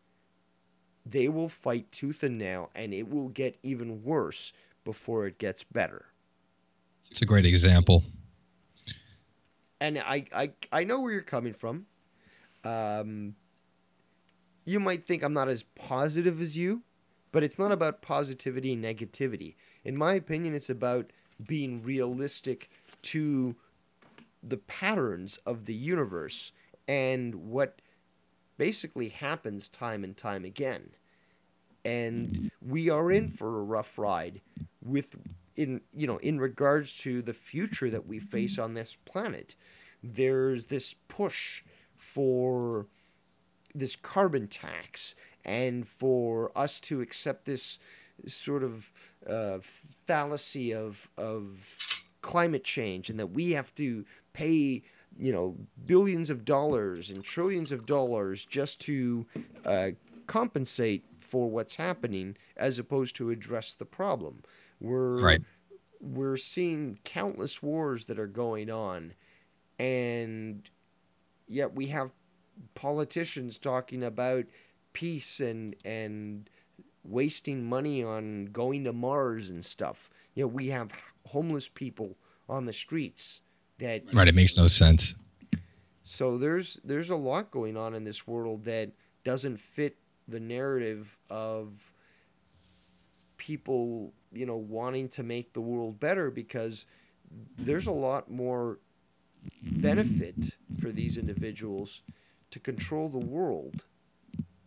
they will fight tooth and nail, and it will get even worse before it gets better. It's a great example. And I know where you're coming from. You might think I'm not as positive as you, but it's not about positivity and negativity. In my opinion, it's about being realistic to the patterns of the universe and what basically happens time and time again. And we are in for a rough ride in regards to the future that we face on this planet. There's this push for this carbon tax and for us to accept this sort of fallacy of climate change, and that we have to pay billions of dollars and trillions of dollars just to compensate for what's happening, as opposed to address the problem. We're seeing countless wars that are going on, and yet we have politicians talking about peace and wasting money on going to Mars and stuff. We have homeless people on the streets that... Right, it makes no sense. So there's a lot going on in this world that doesn't fit the narrative of people, wanting to make the world better, because there's a lot more benefit for these individuals to control the world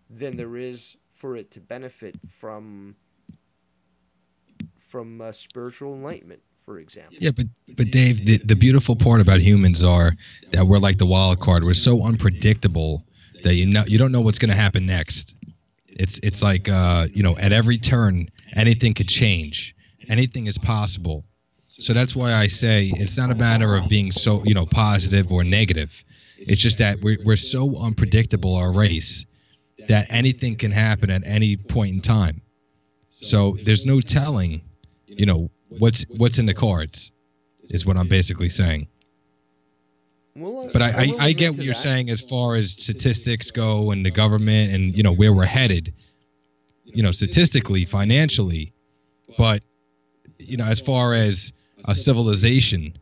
than there is for it to benefit from spiritual enlightenment, for example. Yeah, but Dave, the beautiful part about humans are that we're like the wild card. We're so unpredictable that you don't know what's going to happen next. It's like at every turn anything could change. Anything is possible. So that's why I say it's not a matter of being so positive or negative. It's just that we're so unpredictable, our race, that anything can happen at any point in time. So there's no telling, what's in the cards, is what I'm basically saying. Well, but I get what you're saying as far as statistics go and the government and, where we're headed, statistically, financially. But, as far as a civilization,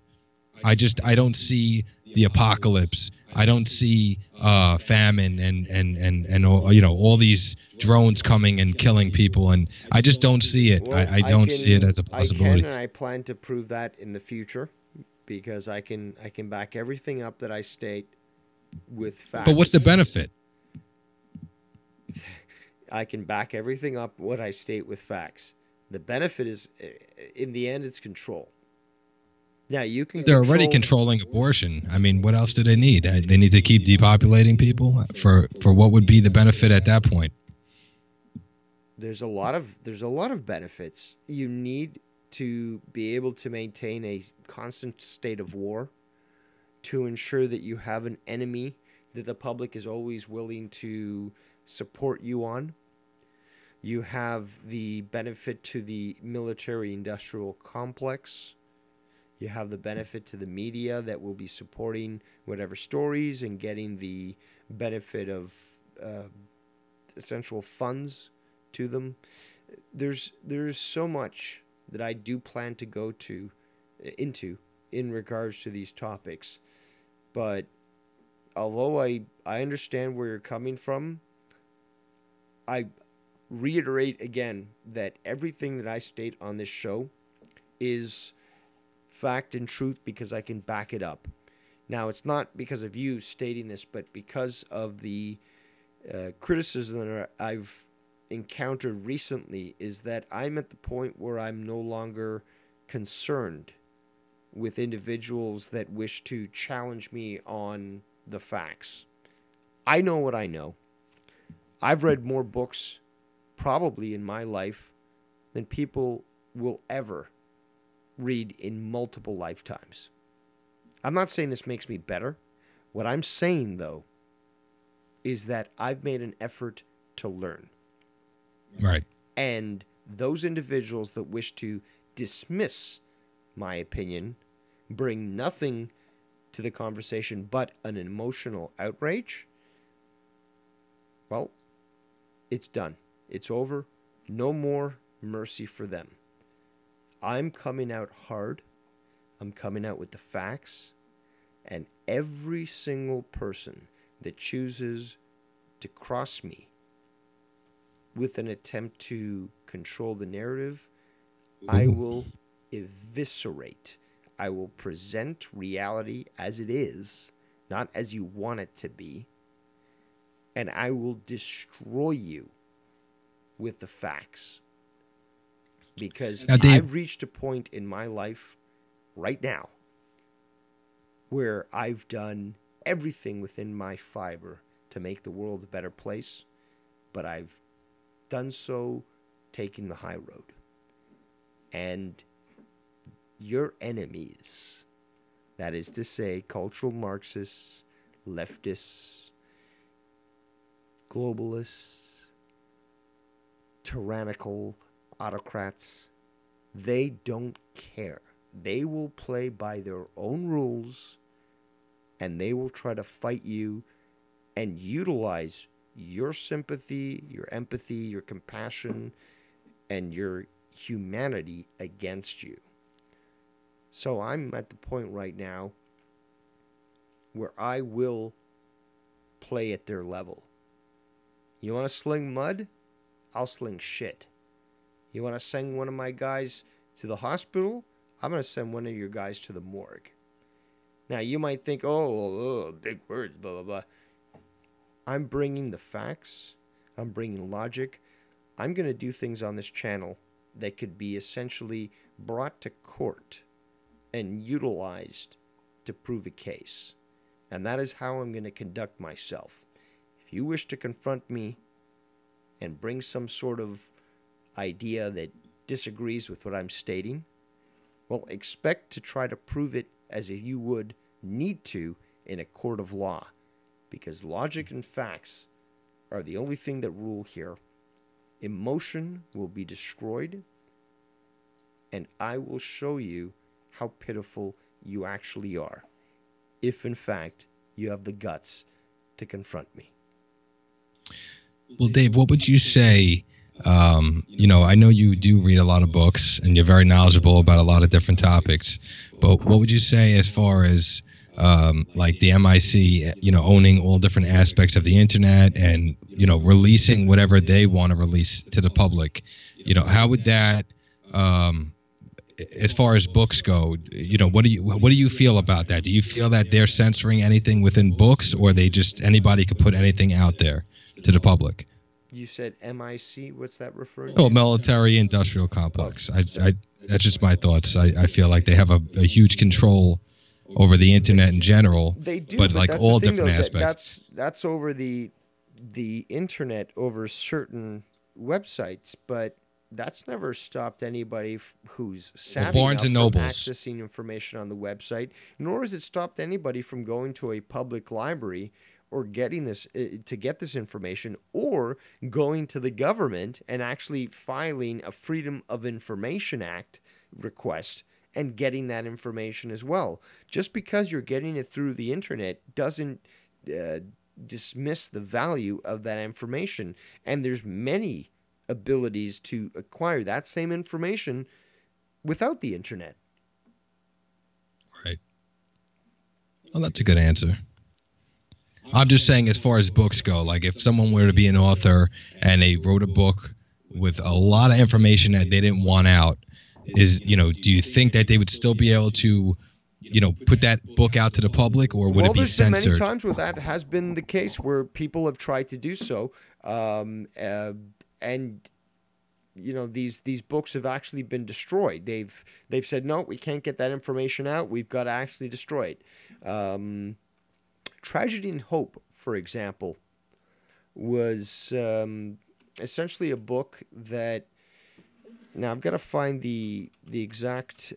I don't see the apocalypse. I don't see famine and all these drones coming and killing people, and I just don't see it. Well, I don't see it as a possibility. I can, and I plan to prove that in the future, because I can back everything up that I state with facts. But what's the benefit? I can back everything up what I state with facts. The benefit is, in the end, it's control. Yeah, you can. They're already controlling abortion. I mean, what else do they need? They need to keep depopulating people for what would be the benefit at that point? There's a lot of benefits. You need to be able to maintain a constant state of war to ensure that you have an enemy that the public is always willing to support you on. You have the benefit to the military-industrial complex. You have the benefit to the media that will be supporting whatever stories and getting the benefit of essential funds to them. There's so much that I do plan to go into in regards to these topics. But although I understand where you're coming from, I reiterate again that everything that I state on this show is fact and truth, because I can back it up. Now, it's not because of you stating this, but because of the criticism that I've encountered recently is that I'm at the point where I'm no longer concerned with individuals that wish to challenge me on the facts. I know what I know. I've read more books probably in my life than people will ever read in multiple lifetimes. I'm not saying this makes me better. What I'm saying, though, is that I've made an effort to learn. Right. And those individuals that wish to dismiss my opinion bring nothing to the conversation but an emotional outrage. Well, it's done. It's over. No more mercy for them. I'm coming out hard. I'm coming out with the facts. And every single person that chooses to cross me with an attempt to control the narrative, I will eviscerate. I will present reality as it is, not as you want it to be. And I will destroy you with the facts. Because Now, Dave, I've reached a point in my life right now where I've done everything within my fiber to make the world a better place, but I've done so taking the high road. And your enemies, that is to say, cultural Marxists, leftists, globalists, tyrannical autocrats, they don't care. They will play by their own rules, and they will try to fight you and utilize your sympathy, your empathy, your compassion, and your humanity against you. So I'm at the point right now where I will play at their level. You want to sling mud? I'll sling shit. You want to send one of my guys to the hospital? I'm going to send one of your guys to the morgue. Now, you might think, oh, big words, blah, blah, blah. I'm bringing the facts. I'm bringing logic. I'm going to do things on this channel that could be essentially brought to court and utilized to prove a case. And that is how I'm going to conduct myself. If you wish to confront me and bring some sort of idea that disagrees with what I'm stating, well, expect to try to prove it as if you would need to in a court of law. Because logic and facts are the only thing that rule here. Emotion will be destroyed, and I will show you how pitiful you actually are, if in fact you have the guts to confront me. Well, Dave, what would you say? I know you do read a lot of books and you're very knowledgeable about a lot of different topics, but what would you say as far as like the MIC, owning all different aspects of the internet and, releasing whatever they want to release to the public? How would that, as far as books go, what do you feel about that? Do you feel that they're censoring anything within books, or they just anybody could put anything out there to the public? You said MIC? What's that referring to? Oh, military industrial complex. That's just my thoughts. I feel like they have a huge control over the internet in general. They do, but like that's all the thing, different though, aspects. That's over the internet, over certain websites, but that's never stopped anybody who's savvy Barnes enough and from Nobles. accessing information on the website, nor has it stopped anybody from going to a public library or getting this to get this information, or going to the government and actually filing a Freedom of Information Act request and getting that information as well. Just because you're getting it through the internet doesn't dismiss the value of that information. And there's many abilities to acquire that same information without the internet. Right. Well, that's a good answer. I'm just saying, as far as books go, like if someone were to be an author and they wrote a book with a lot of information that they didn't want out, do you think that they would still be able to, put that book out to the public, or would it be censored? There's been many times where that has been the case, where people have tried to do so, and and these books have actually been destroyed. They've said, no, we can't get that information out. We've got to actually destroy it. Tragedy and Hope, for example, was essentially a book that, now I've got to find the exact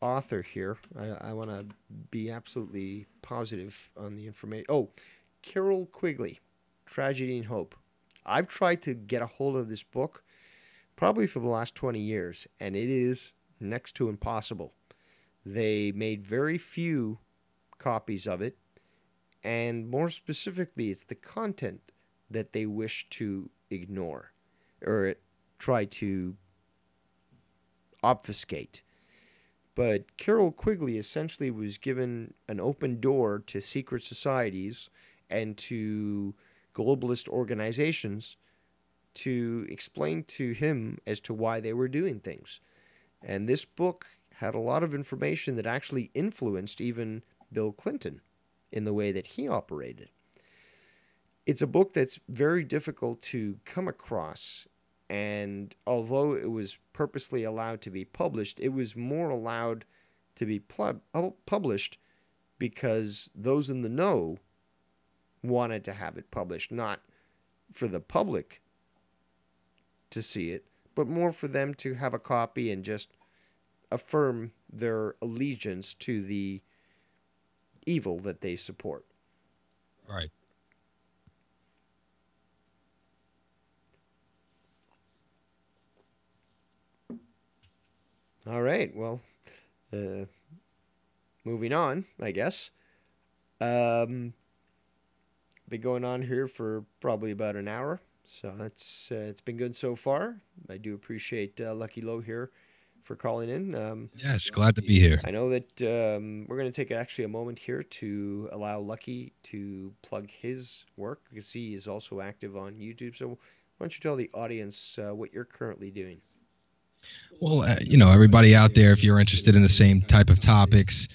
author here. I want to be absolutely positive on the information. Oh, Carol Quigley, Tragedy and Hope. I've tried to get a hold of this book probably for the last 20 years, and it is next to impossible. They made very few copies of it, and more specifically, it's the content that they wish to ignore or try to obfuscate. But Carol Quigley essentially was given an open door to secret societies and to globalist organizations to explain to him as to why they were doing things. And this book had a lot of information that actually influenced even Bill Clinton in the way that he operated. It's a book that's very difficult to come across, and although it was purposely allowed to be published, it was more allowed to be published because those in the know wanted to have it published, not for the public to see it, but more for them to have a copy and just affirm their allegiance to the evil that they support. Right. All right. Well, moving on, I guess. Been going on here for probably about an hour, so it's been good so far. I do appreciate Lucky Low here for calling in. Yes, glad to be here. I know that we're going to take actually a moment here to allow Lucky to plug his work, because he is also active on YouTube. So why don't you tell the audience what you're currently doing? Well, everybody out there, if you're interested in the same type of topics,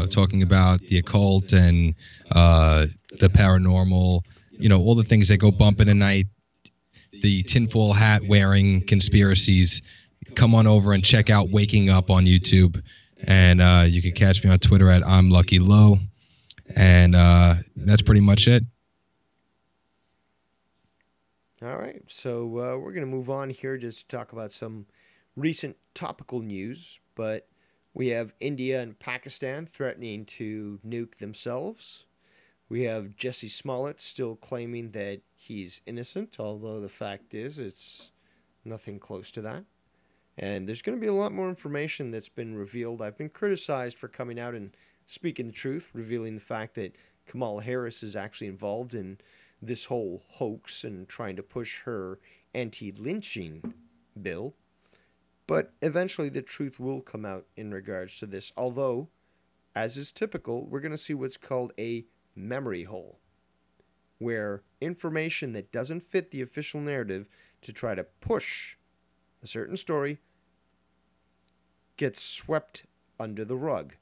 talking about the occult and the paranormal, all the things that go bump in the night, the tinfoil hat wearing conspiracies, come on over and check out Waking Up on YouTube. And you can catch me on Twitter at I'm Lucky Low. And that's pretty much it. All right. So we're going to move on here just to talk about some recent topical news. But we have India and Pakistan threatening to nuke themselves. We have Jussie Smollett still claiming that he's innocent, although the fact is it's nothing close to that. And there's going to be a lot more information that's been revealed. I've been criticized for coming out and speaking the truth, revealing the fact that Kamala Harris is actually involved in this whole hoax and trying to push her anti-lynching bill. But eventually the truth will come out in regards to this. Although, as is typical, we're going to see what's called a memory hole, where information that doesn't fit the official narrative to try to push a certain story gets swept under the rug.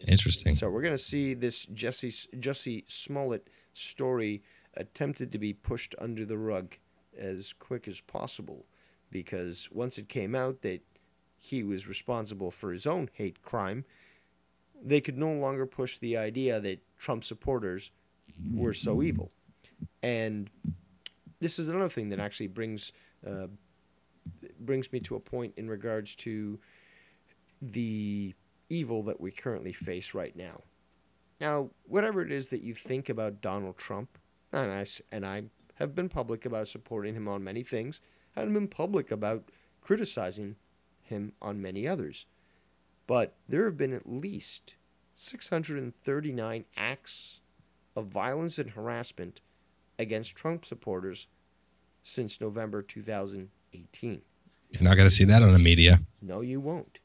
Interesting. So we're going to see this Jussie Smollett story attempted to be pushed under the rug as quick as possible, because once it came out that he was responsible for his own hate crime, they could no longer push the idea that Trump supporters were so evil. And this is another thing that actually brings me to a point in regards to the evil that we currently face right now. Now, whatever it is that you think about Donald Trump, and I have been public about supporting him on many things, and been public about criticizing him on many others. But there have been at least 639 acts of violence and harassment against Trump supporters since November 2018. You're not going to see that on the media. No, you won't.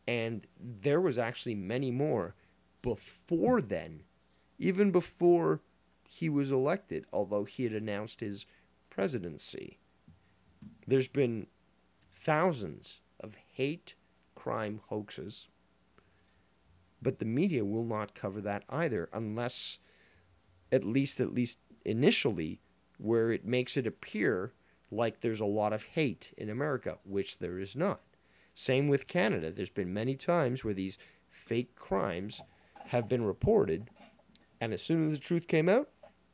And there was actually many more before then, even before he was elected, although he had announced his presidency. There's been thousands of hate crime hoaxes, but the media will not cover that either, unless at least initially where it makes it appear like there's a lot of hate in America, which there is not. Same with Canada. There's been many times where these fake crimes have been reported, and as soon as the truth came out,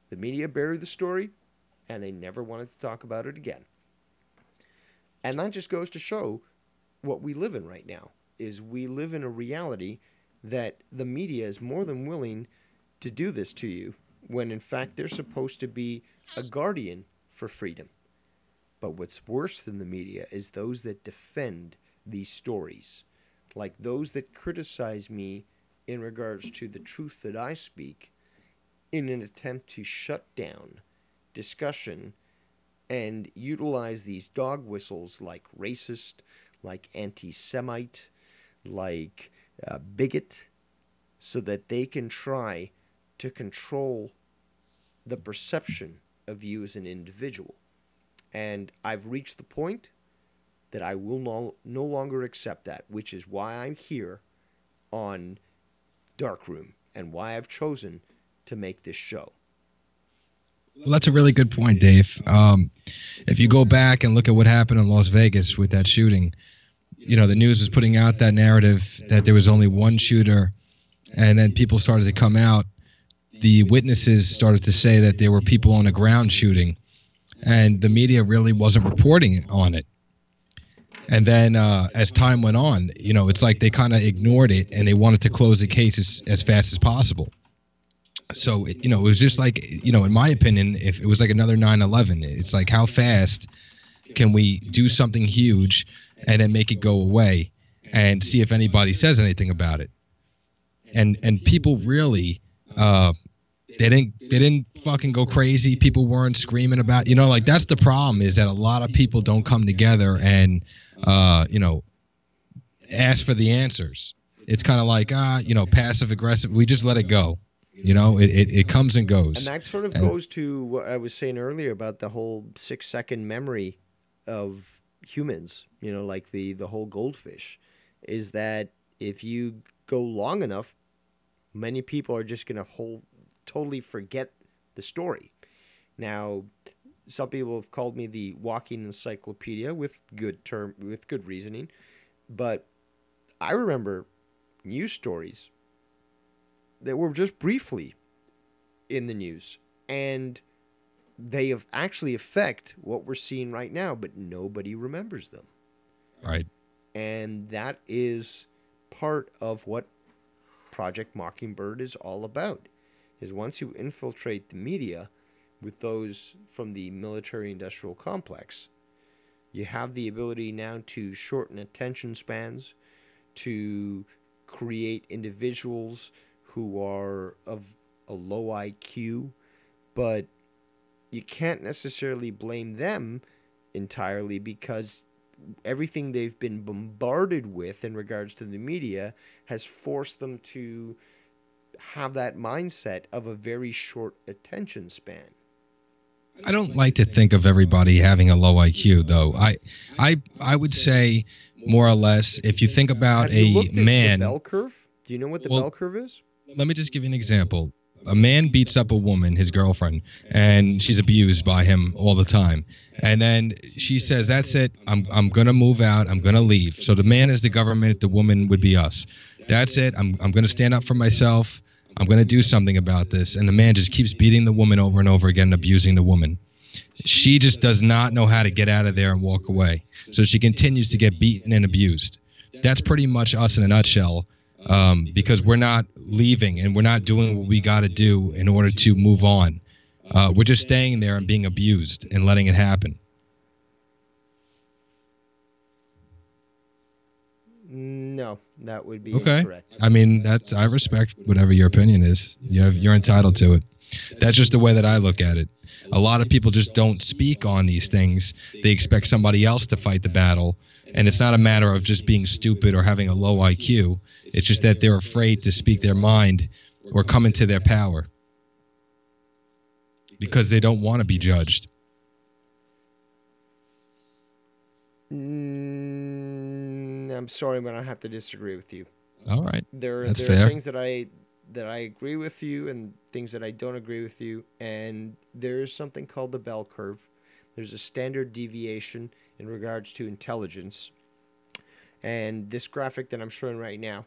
the media buried the story, and they never wanted to talk about it again. And that just goes to show what we live in right now, is we live in a reality that the media is more than willing to do this to you, when in fact they're supposed to be a guardian for freedom. But what's worse than the media is those that defend these stories, like those that criticize me in regards to the truth that I speak, in an attempt to shut down discussion and utilize these dog whistles like racist, like anti-Semite, like bigot, so that they can try to control the perception of you as an individual. And I've reached the point that I will no longer accept that, which is why I'm here on Darkroom and why I've chosen to make this show. Well, that's a really good point, Dave. If you go back and look at what happened in Las Vegas with that shooting, you know, the news was putting out that narrative that there was only one shooter, and then people started to come out. The witnesses started to say that there were people on the ground shooting, and the media really wasn't reporting on it. And then as time went on, you know, it's like they kind of ignored it, and they wanted to close the case as fast as possible. So, you know, it was just like, you know, in my opinion, if it was like another 9/11, it's like, how fast can we do something huge and then make it go away and see if anybody says anything about it? And people really, they didn't fucking go crazy. People weren't screaming about, you know, like that's the problem, is that a lot of people don't come together and, you know, ask for the answers. It's kind of like, you know, passive aggressive. We just let it go. You know, it comes and goes. And that sort of goes to what I was saying earlier about the whole 6-second memory of humans, you know, like the whole goldfish, is that if you go long enough, many people are just going to totally forget the story. Now, some people have called me the walking encyclopedia with good reasoning, but I remember news stories that were just briefly in the news, and they have actually affect what we're seeing right now, but nobody remembers them. Right. And that is part of what Project Mockingbird is all about, is once you infiltrate the media with those from the military-industrial complex, you have the ability now to shorten attention spans, to create individuals who are of a low IQ, but you can't necessarily blame them entirely, because everything they've been bombarded with in regards to the media has forced them to have that mindset of a very short attention span. I don't like to think of everybody having a low IQ, though. I would say more or less, if you think about a man. The bell curve? Do you know what the bell curve is? Let me just give you an example. A man beats up a woman, his girlfriend, and she's abused by him all the time. And then she says, that's it. I'm going to move out. I'm going to leave. So the man is the government. The woman would be us. That's it. I'm going to stand up for myself. I'm going to do something about this. And the man just keeps beating the woman over and over again, abusing the woman. She just does not know how to get out of there and walk away. So she continues to get beaten and abused. That's pretty much us in a nutshell. Because we're not leaving and we're not doing what we got to do in order to move on. We're just staying there and being abused and letting it happen. No, that would be incorrect. I mean, I respect whatever your opinion is. You're entitled to it. That's just the way that I look at it. A lot of people just don't speak on these things. They expect somebody else to fight the battle. And it's not a matter of just being stupid or having a low IQ. It's just that they're afraid to speak their mind or come into their power because they don't want to be judged. I'm sorry, but I have to disagree with you. All right. There are fair. things that I that I agree with you and things that I don't agree with you. And there's something called the bell curve. There's a standard deviation in regards to intelligence. And this graphic that I'm showing right now,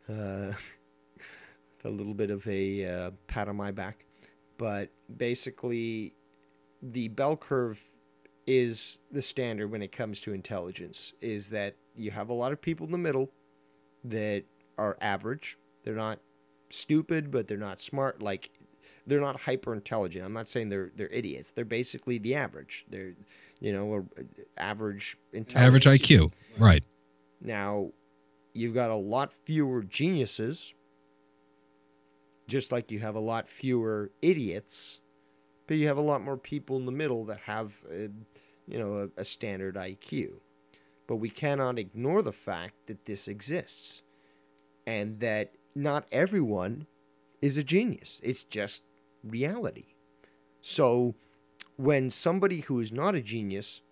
a little bit of a pat on my back, but basically the bell curve is the standard when it comes to intelligence, is that you have a lot of people in the middle that are average. They're not stupid, but they're not smart. Like, they're not hyper intelligent. I'm not saying they're idiots. They're basically the average. They're, average intelligence. Average IQ, right. Now, you've got a lot fewer geniuses, just like you have a lot fewer idiots, but you have a lot more people in the middle that have, a standard IQ. But we cannot ignore the fact that this exists and that not everyone is a genius. It's just reality. So when somebody who is not a genius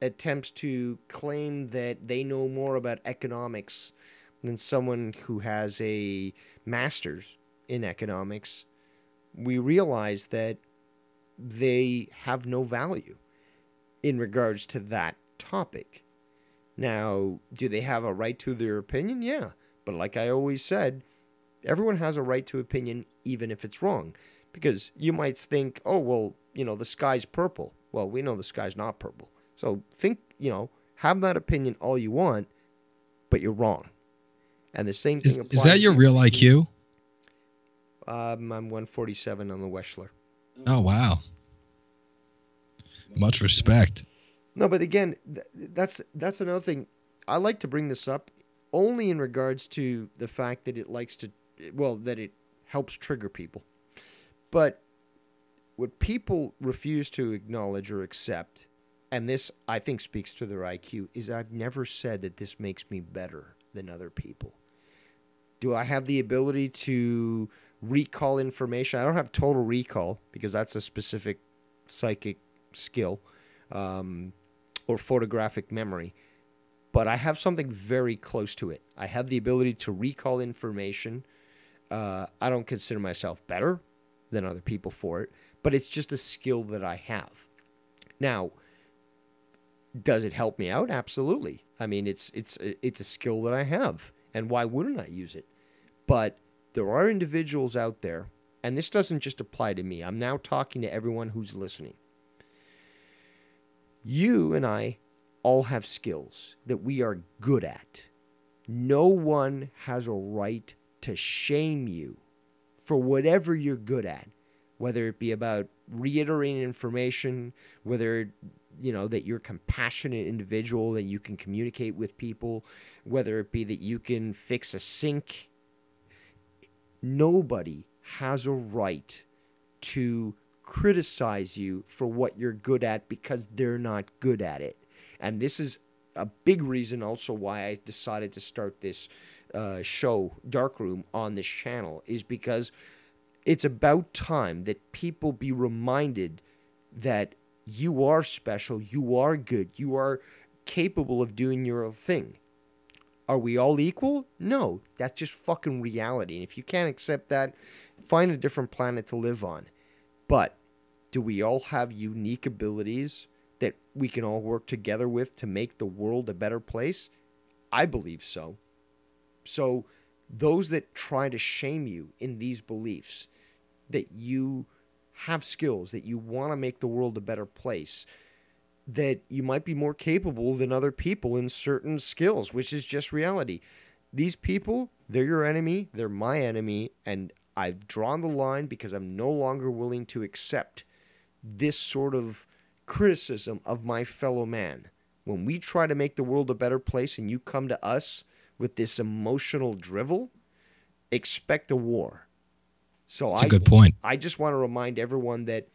attempts to claim that they know more about economics than someone who has a master's in economics, we realize that they have no value in regards to that topic. Now, do they have a right to their opinion? Yeah. But like I always said, everyone has a right to opinion, even if it's wrong. Because you might think, oh, well, the sky's purple. Well, we know the sky's not purple. So think, have that opinion all you want, but you're wrong. And the same thing applies. Is that your real IQ? I'm 147 on the Wechsler. Oh, wow. Much respect. No, but again, that's another thing. I like to bring this up only in regards to the fact that that it helps trigger people. But what people refuse to acknowledge or accept, and this I think speaks to their IQ, is I've never said that this makes me better than other people. Do I have the ability to recall information? I don't have total recall because that's a specific psychic skill. Or photographic memory, but I have something very close to it. I have the ability to recall information. I don't consider myself better than other people for it, but it's just a skill that I have. Now, does it help me out? Absolutely. I mean, it's a skill that I have, and why wouldn't I use it? But there are individuals out there, and this doesn't just apply to me. I'm now talking to everyone who's listening. You and I all have skills that we are good at. No one has a right to shame you for whatever you're good at, whether it be about reiterating information, whether, that you're a compassionate individual, that you can communicate with people, whether it be that you can fix a sink. Nobody has a right to criticize you for what you're good at because they're not good at it. And this is a big reason also why I decided to start this show, Darkroom, on this channel, is because it's about time that people be reminded that you are special, you are good, you are capable of doing your own thing. Are we all equal? No, that's just fucking reality. And if you can't accept that, find a different planet to live on. But do we all have unique abilities that we can all work together with to make the world a better place? I believe so. So those that try to shame you in these beliefs, that you have skills, that you want to make the world a better place, that you might be more capable than other people in certain skills, which is just reality. These people, they're your enemy, they're my enemy, and I've drawn the line because I'm no longer willing to accept this sort of criticism of my fellow man. When we try to make the world a better place and you come to us with this emotional drivel, expect a war. So that's a good point. I just want to remind everyone that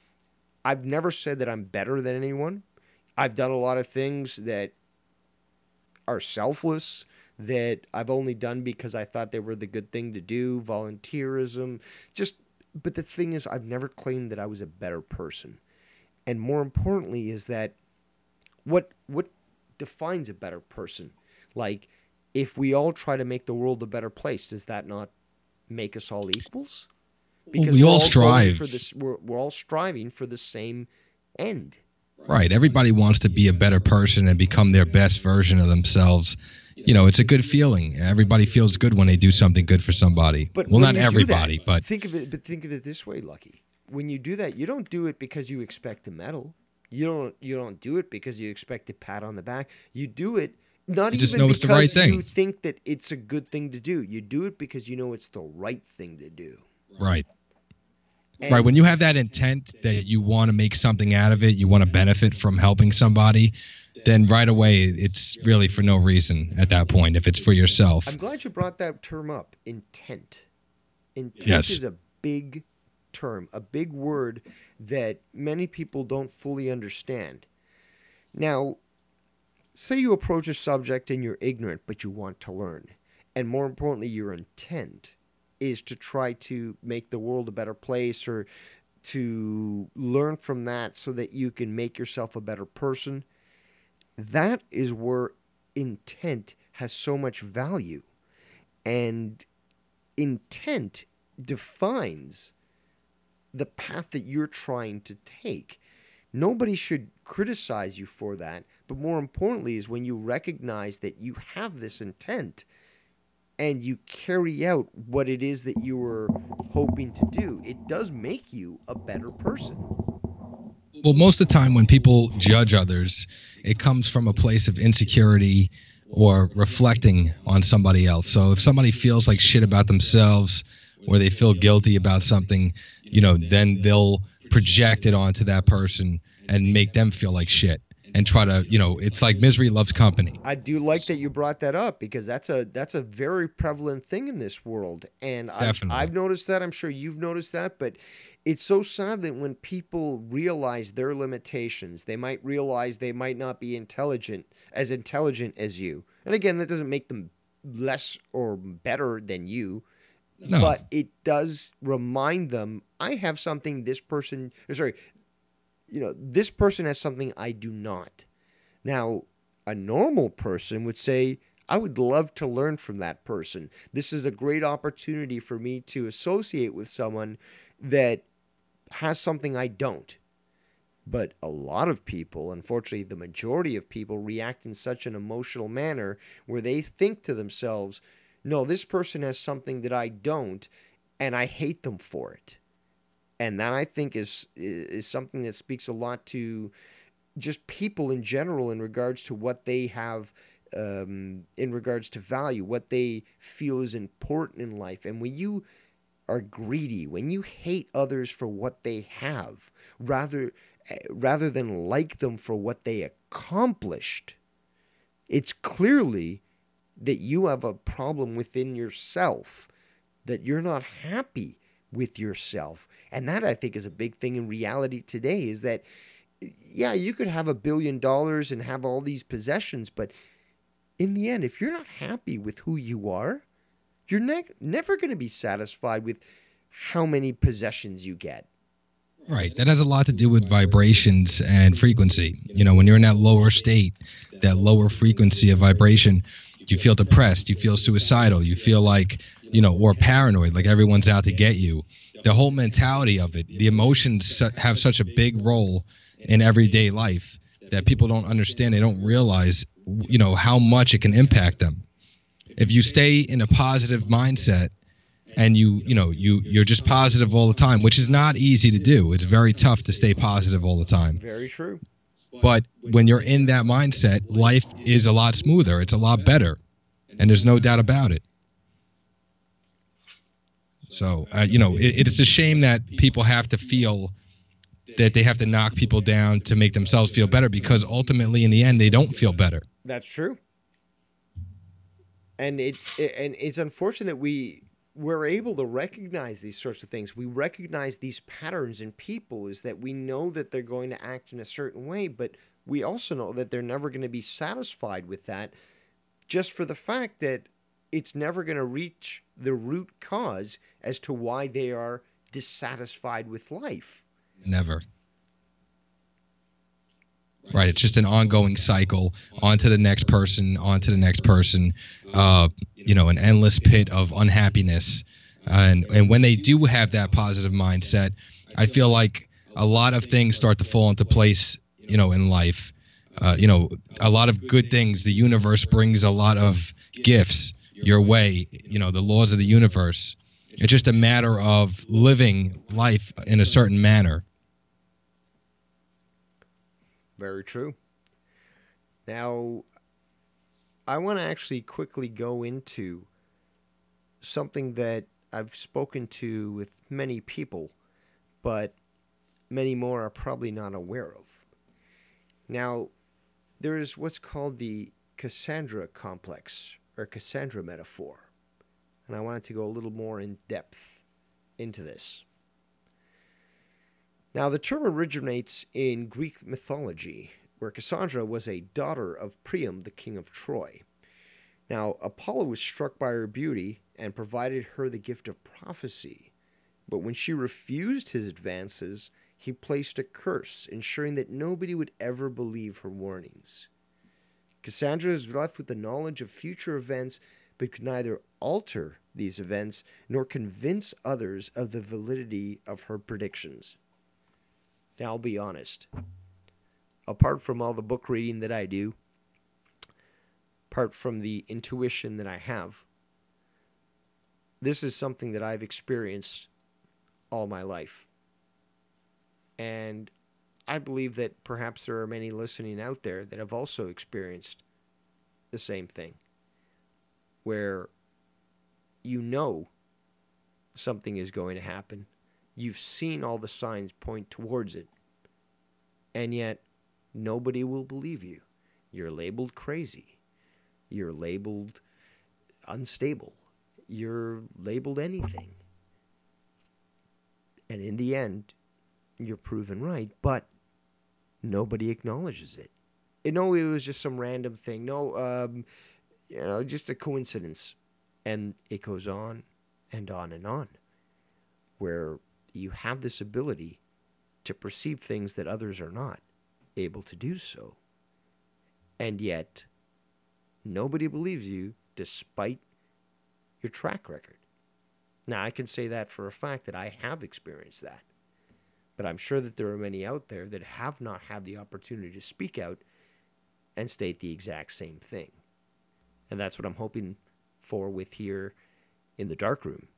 I've never said that I'm better than anyone. I've done a lot of things that are selfless, that I've only done because I thought they were the good thing to do, volunteerism, but the thing is, I've never claimed that I was a better person. And more importantly is that what defines a better person? Like, if we all try to make the world a better place, does that not make us all equals? Well, we all strive for this. We're all striving for the same end. Right. Everybody wants to be a better person and become their best version of themselves. You know, it's a good feeling. Everybody feels good when they do something good for somebody. But well, not everybody, but think of it this way, Lucky. When you do that, you don't do it because you expect a medal. You don't do it because you expect a pat on the back. You do it not even because the right thing. You think that it's a good thing to do. You do it because you know it's the right thing to do. Right. Right. When you have that intent that you want to make something out of it, you want to benefit from helping somebody, then right away it's really for no reason at that point if it's for yourself. I'm glad you brought that term up, intent. Intent is a big term, a big word that many people don't fully understand. Now, say you approach a subject and you're ignorant, but you want to learn. And more importantly, your intent is to try to make the world a better place or to learn from that so that you can make yourself a better person. That is where intent has so much value. And intent defines the path that you're trying to take. Nobody should criticize you for that, but more importantly is when you recognize that you have this intent and you carry out what it is that you were hoping to do, it does make you a better person. Well, most of the time when people judge others, it comes from a place of insecurity or reflecting on somebody else. So if somebody feels like shit about themselves or they feel guilty about something, you know, then they'll project it onto that person and make them feel like shit and try to, you know, it's like misery loves company. I do like that you brought that up because that's a very prevalent thing in this world. And I've noticed that. I'm sure you've noticed that. But it's so sad that when people realize their limitations, they might realize they might not be intelligent as you. And again, that doesn't make them less or better than you. No. But it does remind them, I have something this person has something I do not. Now, a normal person would say, I would love to learn from that person. This is a great opportunity for me to associate with someone that has something I don't. But a lot of people, unfortunately, the majority of people react in such an emotional manner where they think to themselves, no, this person has something that I don't, and I hate them for it. And that, I think, is something that speaks a lot to just people in general in regards to what they have, in regards to value, what they feel is important in life. And when you are greedy, when you hate others for what they have, rather than like them for what they accomplished, it's clearly that you have a problem within yourself, that you're not happy with yourself. And that, I think, is a big thing in reality today, is that, yeah, you could have $1 billion and have all these possessions, but in the end, if you're not happy with who you are, you're never going to be satisfied with how many possessions you get. Right. That has a lot to do with vibrations and frequency. You know, when you're in that lower state, that lower frequency of vibration, you feel depressed, you feel suicidal, you feel like, you know, or paranoid, like everyone's out to get you. The whole mentality of it, the emotions have such a big role in everyday life that people don't understand. They don't realize, you know, how much it can impact them. If you stay in a positive mindset and you're just positive all the time, which is not easy to do. It's very tough to stay positive all the time. Very true. But when you're in that mindset, life is a lot smoother. It's a lot better. And there's no doubt about it. So, it's a shame that people have to feel that they have to knock people down to make themselves feel better, because ultimately, in the end, they don't feel better. That's true. And it's unfortunate that we're able to recognize these sorts of things. We recognize these patterns in people, is that we know that they're going to act in a certain way, but we also know that they're never going to be satisfied with that, just for the fact that it's never going to reach the root cause as to why they are dissatisfied with life. Never. Right. It's just an ongoing cycle, on to the next person, an endless pit of unhappiness. And when they do have that positive mindset, I feel like a lot of things start to fall into place, in life. A lot of good things. The universe brings a lot of gifts your way, the laws of the universe. It's just a matter of living life in a certain manner. Very true. Now, I want to actually quickly go into something that I've spoken to with many people, but many more are probably not aware of. Now, there is what's called the Cassandra complex or Cassandra metaphor, and I wanted to go a little more in depth into this. Now, the term originates in Greek mythology, where Cassandra was a daughter of Priam, the king of Troy. Now, Apollo was struck by her beauty and provided her the gift of prophecy. But when she refused his advances, he placed a curse, ensuring that nobody would ever believe her warnings. Cassandra is left with the knowledge of future events, but could neither alter these events nor convince others of the validity of her predictions. Now, I'll be honest. Apart from all the book reading that I do, apart from the intuition that I have, this is something that I've experienced all my life. And I believe that perhaps there are many listening out there that have also experienced the same thing, where you know something is going to happen. You've seen all the signs point towards it, and yet nobody will believe you. You're labeled crazy. You're labeled unstable. You're labeled anything. And in the end, you're proven right, but nobody acknowledges it. It was just some random thing. Just a coincidence. And it goes on and on and on, where you have this ability to perceive things that others are not able to do so. And yet, nobody believes you despite your track record. Now, I can say that for a fact that I have experienced that. But I'm sure that there are many out there that have not had the opportunity to speak out and state the exact same thing. And that's what I'm hoping for with here in the Darkroom,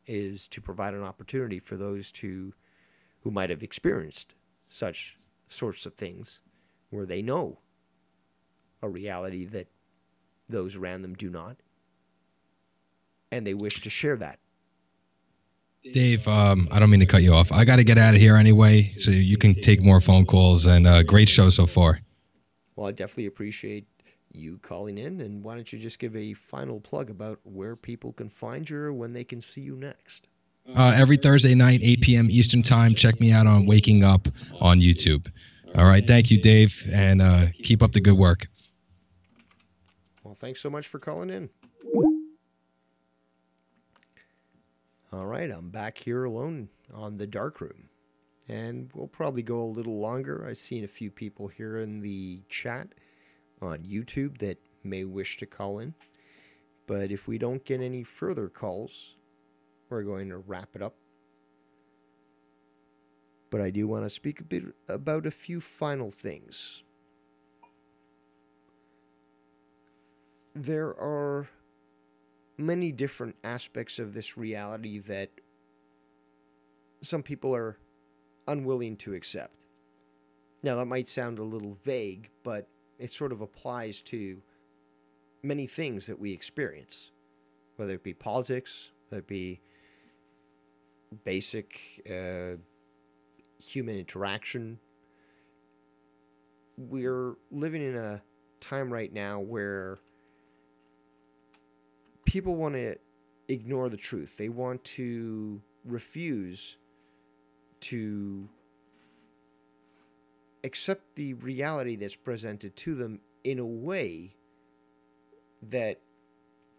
is to provide an opportunity for those who might have experienced such sorts of things, where they know a reality that those around them do not, and they wish to share that. Dave, I don't mean to cut you off. I got to get out of here anyway, so you can take more phone calls, and great show so far. Well, I definitely appreciate you calling in, and why don't you just give a final plug about where people can find you or when they can see you next? Every Thursday night, 8 p.m. Eastern Time. Check me out on Waking Up on YouTube. All right. Thank you, Dave, and keep up the good work. Well, thanks so much for calling in. All right. I'm back here alone on the Darkroom, and we'll probably go a little longer. I've seen a few people here in the chat on YouTube that may wish to call in. But if we don't get any further calls, we're going to wrap it up. But I do want to speak a bit about a few final things. There are many different aspects of this reality that some people are unwilling to accept. Now, that might sound a little vague, but it sort of applies to many things that we experience, whether it be politics, whether it be basic human interaction. We're living in a time right now where people want to ignore the truth. They want to refuse to accept the reality that's presented to them in a way that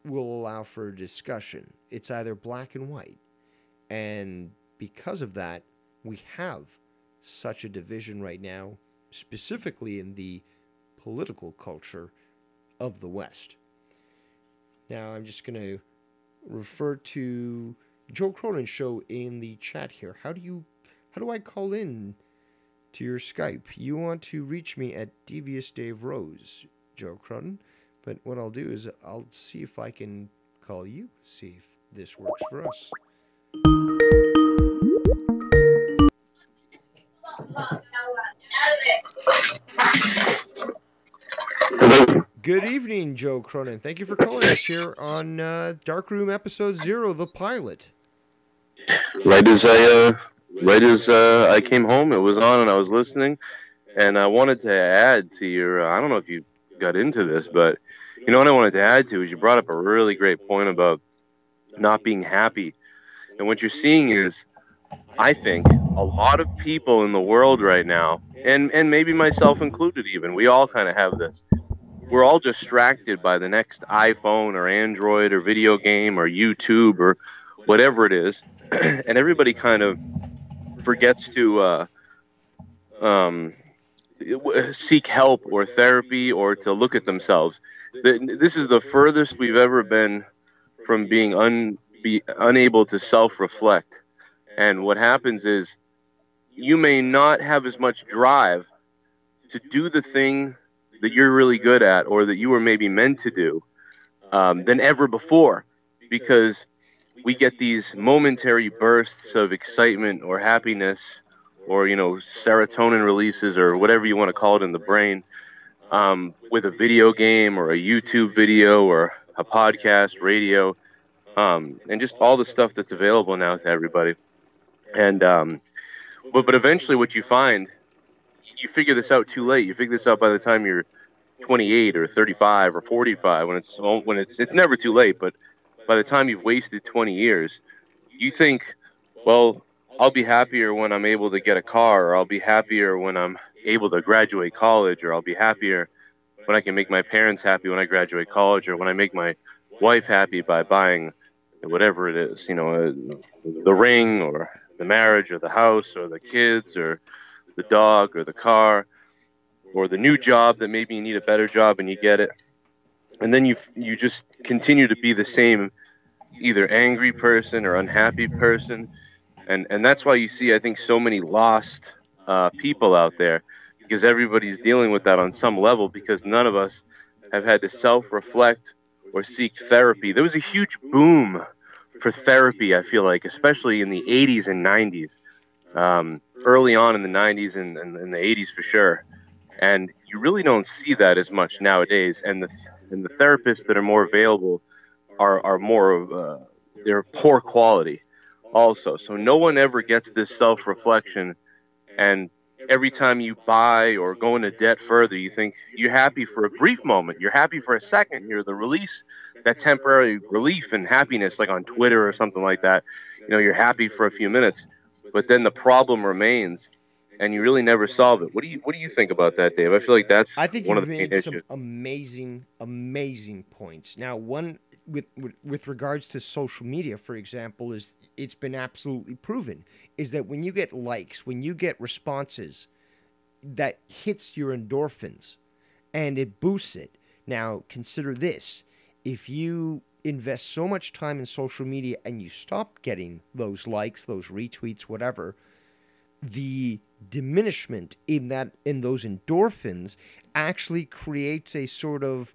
will allow for discussion. It's either black and white. And because of that, we have such a division right now, specifically in the political culture of the West. Now, I'm just going to refer to Joe Cronin Show in the chat here. How do I call in to your Skype? You want to reach me at Devious Dave Rose, Joe Cronin. But what I'll do is I'll see if I can call you, see if this works for us. Good evening, Joe Cronin. Thank you for calling us here on Darkroom Episode 0, The Pilot. Right as I came home, it was on and I was listening, and I wanted to add to your. I don't know if you got into this, but you know what I wanted to add to is you brought up a really great point about not being happy, and what you're seeing is, I think, a lot of people in the world right now, and maybe myself included, even we all kind of have this. We're all distracted by the next iPhone or Android or video game or YouTube or whatever it is, and everybody kind of forgets to seek help or therapy or to look at themselves. This is the furthest we've ever been from being unable to self-reflect. And what happens is you may not have as much drive to do the thing that you're really good at or that you were maybe meant to do than ever before, because we get these momentary bursts of excitement or happiness or, serotonin releases or whatever you want to call it in the brain with a video game or a YouTube video or a podcast, radio, and just all the stuff that's available now to everybody. And but eventually what you find, you figure this out too late. You figure this out by the time you're 28 or 35 or 45, when it's never too late. But by the time you've wasted 20 years, you think, well, I'll be happier when I'm able to get a car, or I'll be happier when I'm able to graduate college, or I'll be happier when I can make my parents happy when I graduate college, or when I make my wife happy by buying whatever it is, the ring or the marriage or the house or the kids or the dog or the car or the new job that maybe you need a better job and you get it. And then you just continue to be the same, either angry person or unhappy person. And that's why you see, I think, so many lost people out there, because everybody's dealing with that on some level, because none of us have had to self-reflect or seek therapy. There was a huge boom for therapy, I feel like, especially in the 80s and 90s, early on in the 90s and in the 80s for sure. And you really don't see that as much nowadays. And the therapists that are more available are more they're poor quality also. So no one ever gets this self-reflection. And every time you buy or go into debt further, you think you're happy for a brief moment. You're happy for a second. You're the release, that temporary relief and happiness, like on Twitter or something like that. You're happy for a few minutes, but then the problem remains, and you really never solve it. What do you think about that, Dave? I feel like that's one of the main issues. I think you've made some amazing points. Now, one with regards to social media, for example, is it's been absolutely proven is that when you get likes, when you get responses, that hits your endorphins and it boosts it. Now, consider this. If you invest so much time in social media and you stop getting those likes, those retweets, whatever, the diminishment in those endorphins actually creates a sort of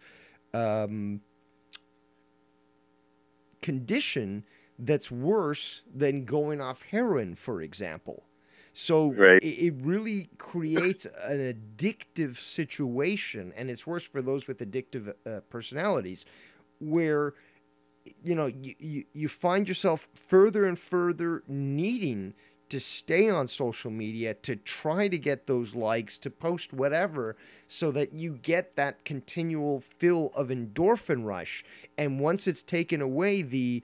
condition that's worse than going off heroin, for example. So it really creates an addictive situation, and it's worse for those with addictive personalities, where you find yourself further and further needing to stay on social media, to try to get those likes, to post whatever, so that you get that continual fill of endorphin rush. And once it's taken away, the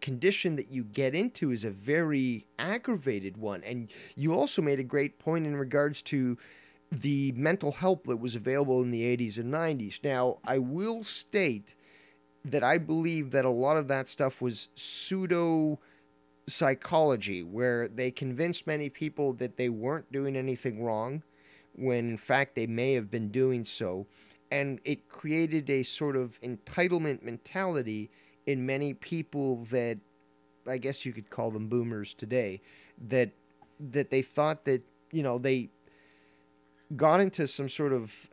condition that you get into is a very aggravated one. And you also made a great point in regards to the mental help that was available in the 80s and 90s. Now, I will state that I believe that a lot of that stuff was pseudo psychology, where they convinced many people that they weren't doing anything wrong, when in fact they may have been doing so. And it created a sort of entitlement mentality in many people that I guess you could call them boomers today, that they thought that, you know, they got into some sort of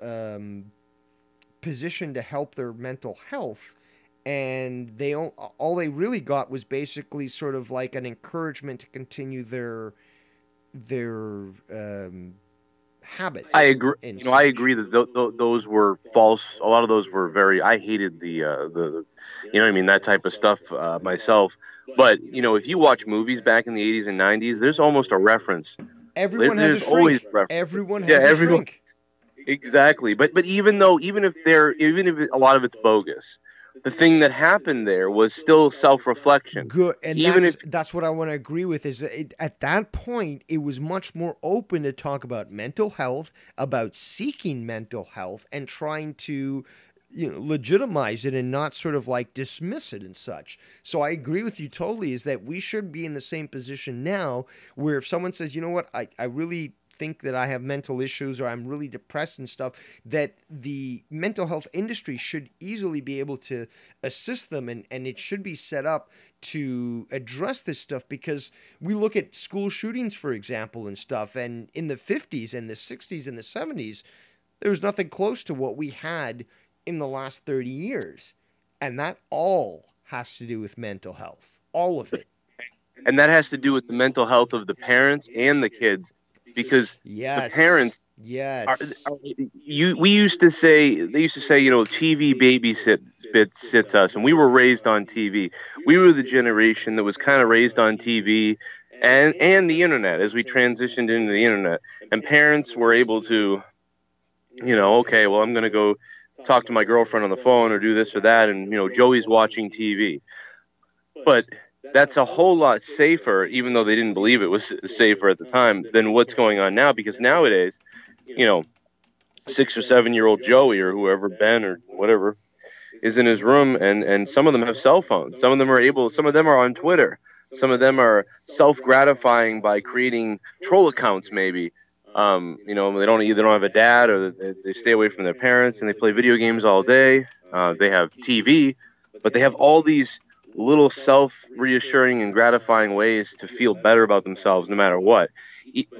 position to help their mental health, and all they really got was basically sort of like an encouragement to continue their habits. I agree. I agree that those were false. A lot of those were very. I hated you know what I mean, that type of stuff myself. But if you watch movies back in the 80s and 90s, there's almost a reference. Everyone has a shrink. Always a reference. Everyone has a shrink. Exactly. But even if a lot of it's bogus, the thing that happened there was still self-reflection. Good, and that's what I want to agree with. Is that at that point, it was much more open to talk about mental health, about seeking mental health, and trying to, legitimize it and not sort of like dismiss it and such. So I agree with you totally. Is that we should be in the same position now, where if someone says, you know what, I really think that I have mental issues or I'm really depressed and stuff, that the mental health industry should easily be able to assist them, and it should be set up to address this stuff, because we look at school shootings, for example, and stuff, and in the 50s and the 60s and the 70s, there was nothing close to what we had in the last 30 years. And that all has to do with mental health. All of it. And that has to do with the mental health of the parents and the kids. Because the parents, we used to say, TV babysits us, and we were raised on TV. We were the generation that was kind of raised on TV and the internet as we transitioned into the internet. And parents were able to, okay, well, I'm going to go talk to my girlfriend on the phone or do this or that, and Joey's watching TV. But that's a whole lot safer, even though they didn't believe it was safer at the time, than what's going on now. Because nowadays, 6 or 7 year old Joey or whoever, Ben or whatever, is in his room, and some of them have cell phones. Some of them are on Twitter. Some of them are self-gratifying by creating troll accounts, maybe. They don't have a dad, or they stay away from their parents, and they play video games all day. They have TV, but they have all these little self-reassuring and gratifying ways to feel better about themselves no matter what.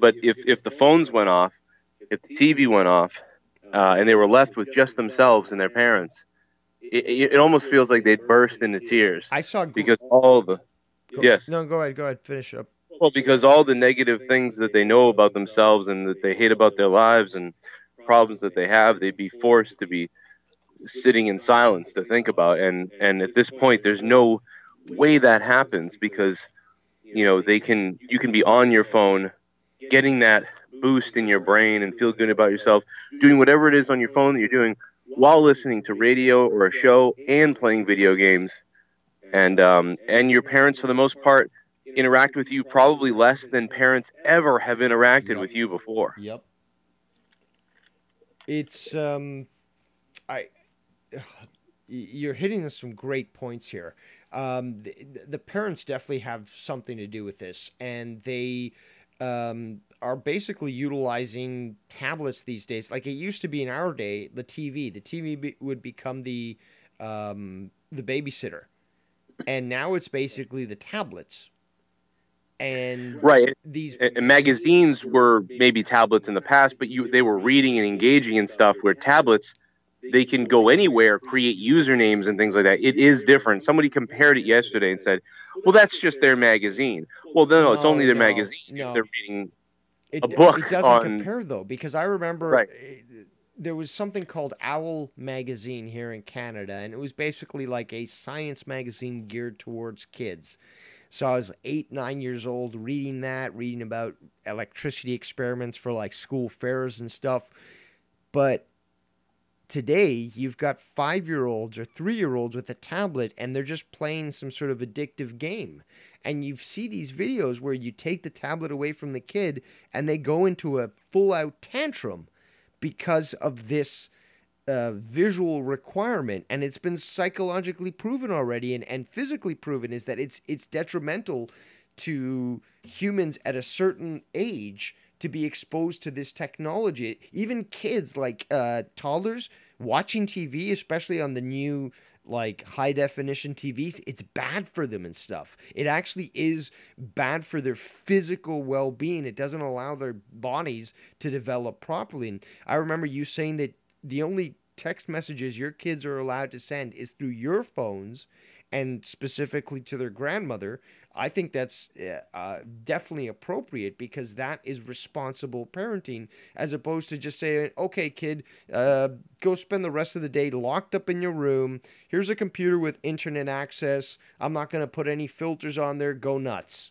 But if the phones went off, if the TV went off, and they were left with just themselves and their parents, it almost feels like they'd burst into tears. Because all the... Yes. No, go ahead, finish up. Well, because all the negative things that they know about themselves and that they hate about their lives and problems that they have, they'd be forced to be sitting in silence to think about. And at this point, there's no way that happens, because you can be on your phone getting that boost in your brain and feel good about yourself, doing whatever it is on your phone that you're doing while listening to radio or a show and playing video games. And your parents, for the most part, interact with you probably less than parents ever have interacted with you before. Yep. It's you're hitting on some great points here. The parents definitely have something to do with this, and they are basically utilizing tablets these days. Like it used to be in our day, the TV would become the babysitter, and now it's basically the tablets. And right, and magazines were maybe tablets in the past, but they were reading and engaging in stuff, where tablets, they can go anywhere, create usernames and things like that. It is different. Somebody compared it yesterday and said, well, that's just their magazine. Well, no, it's only their magazine. No. They're reading a book. It doesn't compare, though, because I remember there was something called Owl magazine here in Canada, and it was basically like a science magazine geared towards kids. So I was 8, 9 years old reading about electricity experiments for like school fairs and stuff. But today you've got 5-year-olds or 3-year-olds with a tablet, and they're just playing some sort of addictive game. And you see these videos where you take the tablet away from the kid and they go into a full-out tantrum because of this visual requirement. And it's been psychologically proven already and physically proven is that it's detrimental to humans at a certain age to be exposed to this technology. Even kids like toddlers watching TV, especially on the new like high definition TVs, it's bad for them and stuff. It actually is bad for their physical well being. It doesn't allow their bodies to develop properly. And I remember you saying that the only text messages your kids are allowed to send is through your phones and specifically to their grandmother. I think that's definitely appropriate because that is responsible parenting as opposed to just saying, okay, kid, go spend the rest of the day locked up in your room. Here's a computer with internet access. I'm not going to put any filters on there. Go nuts.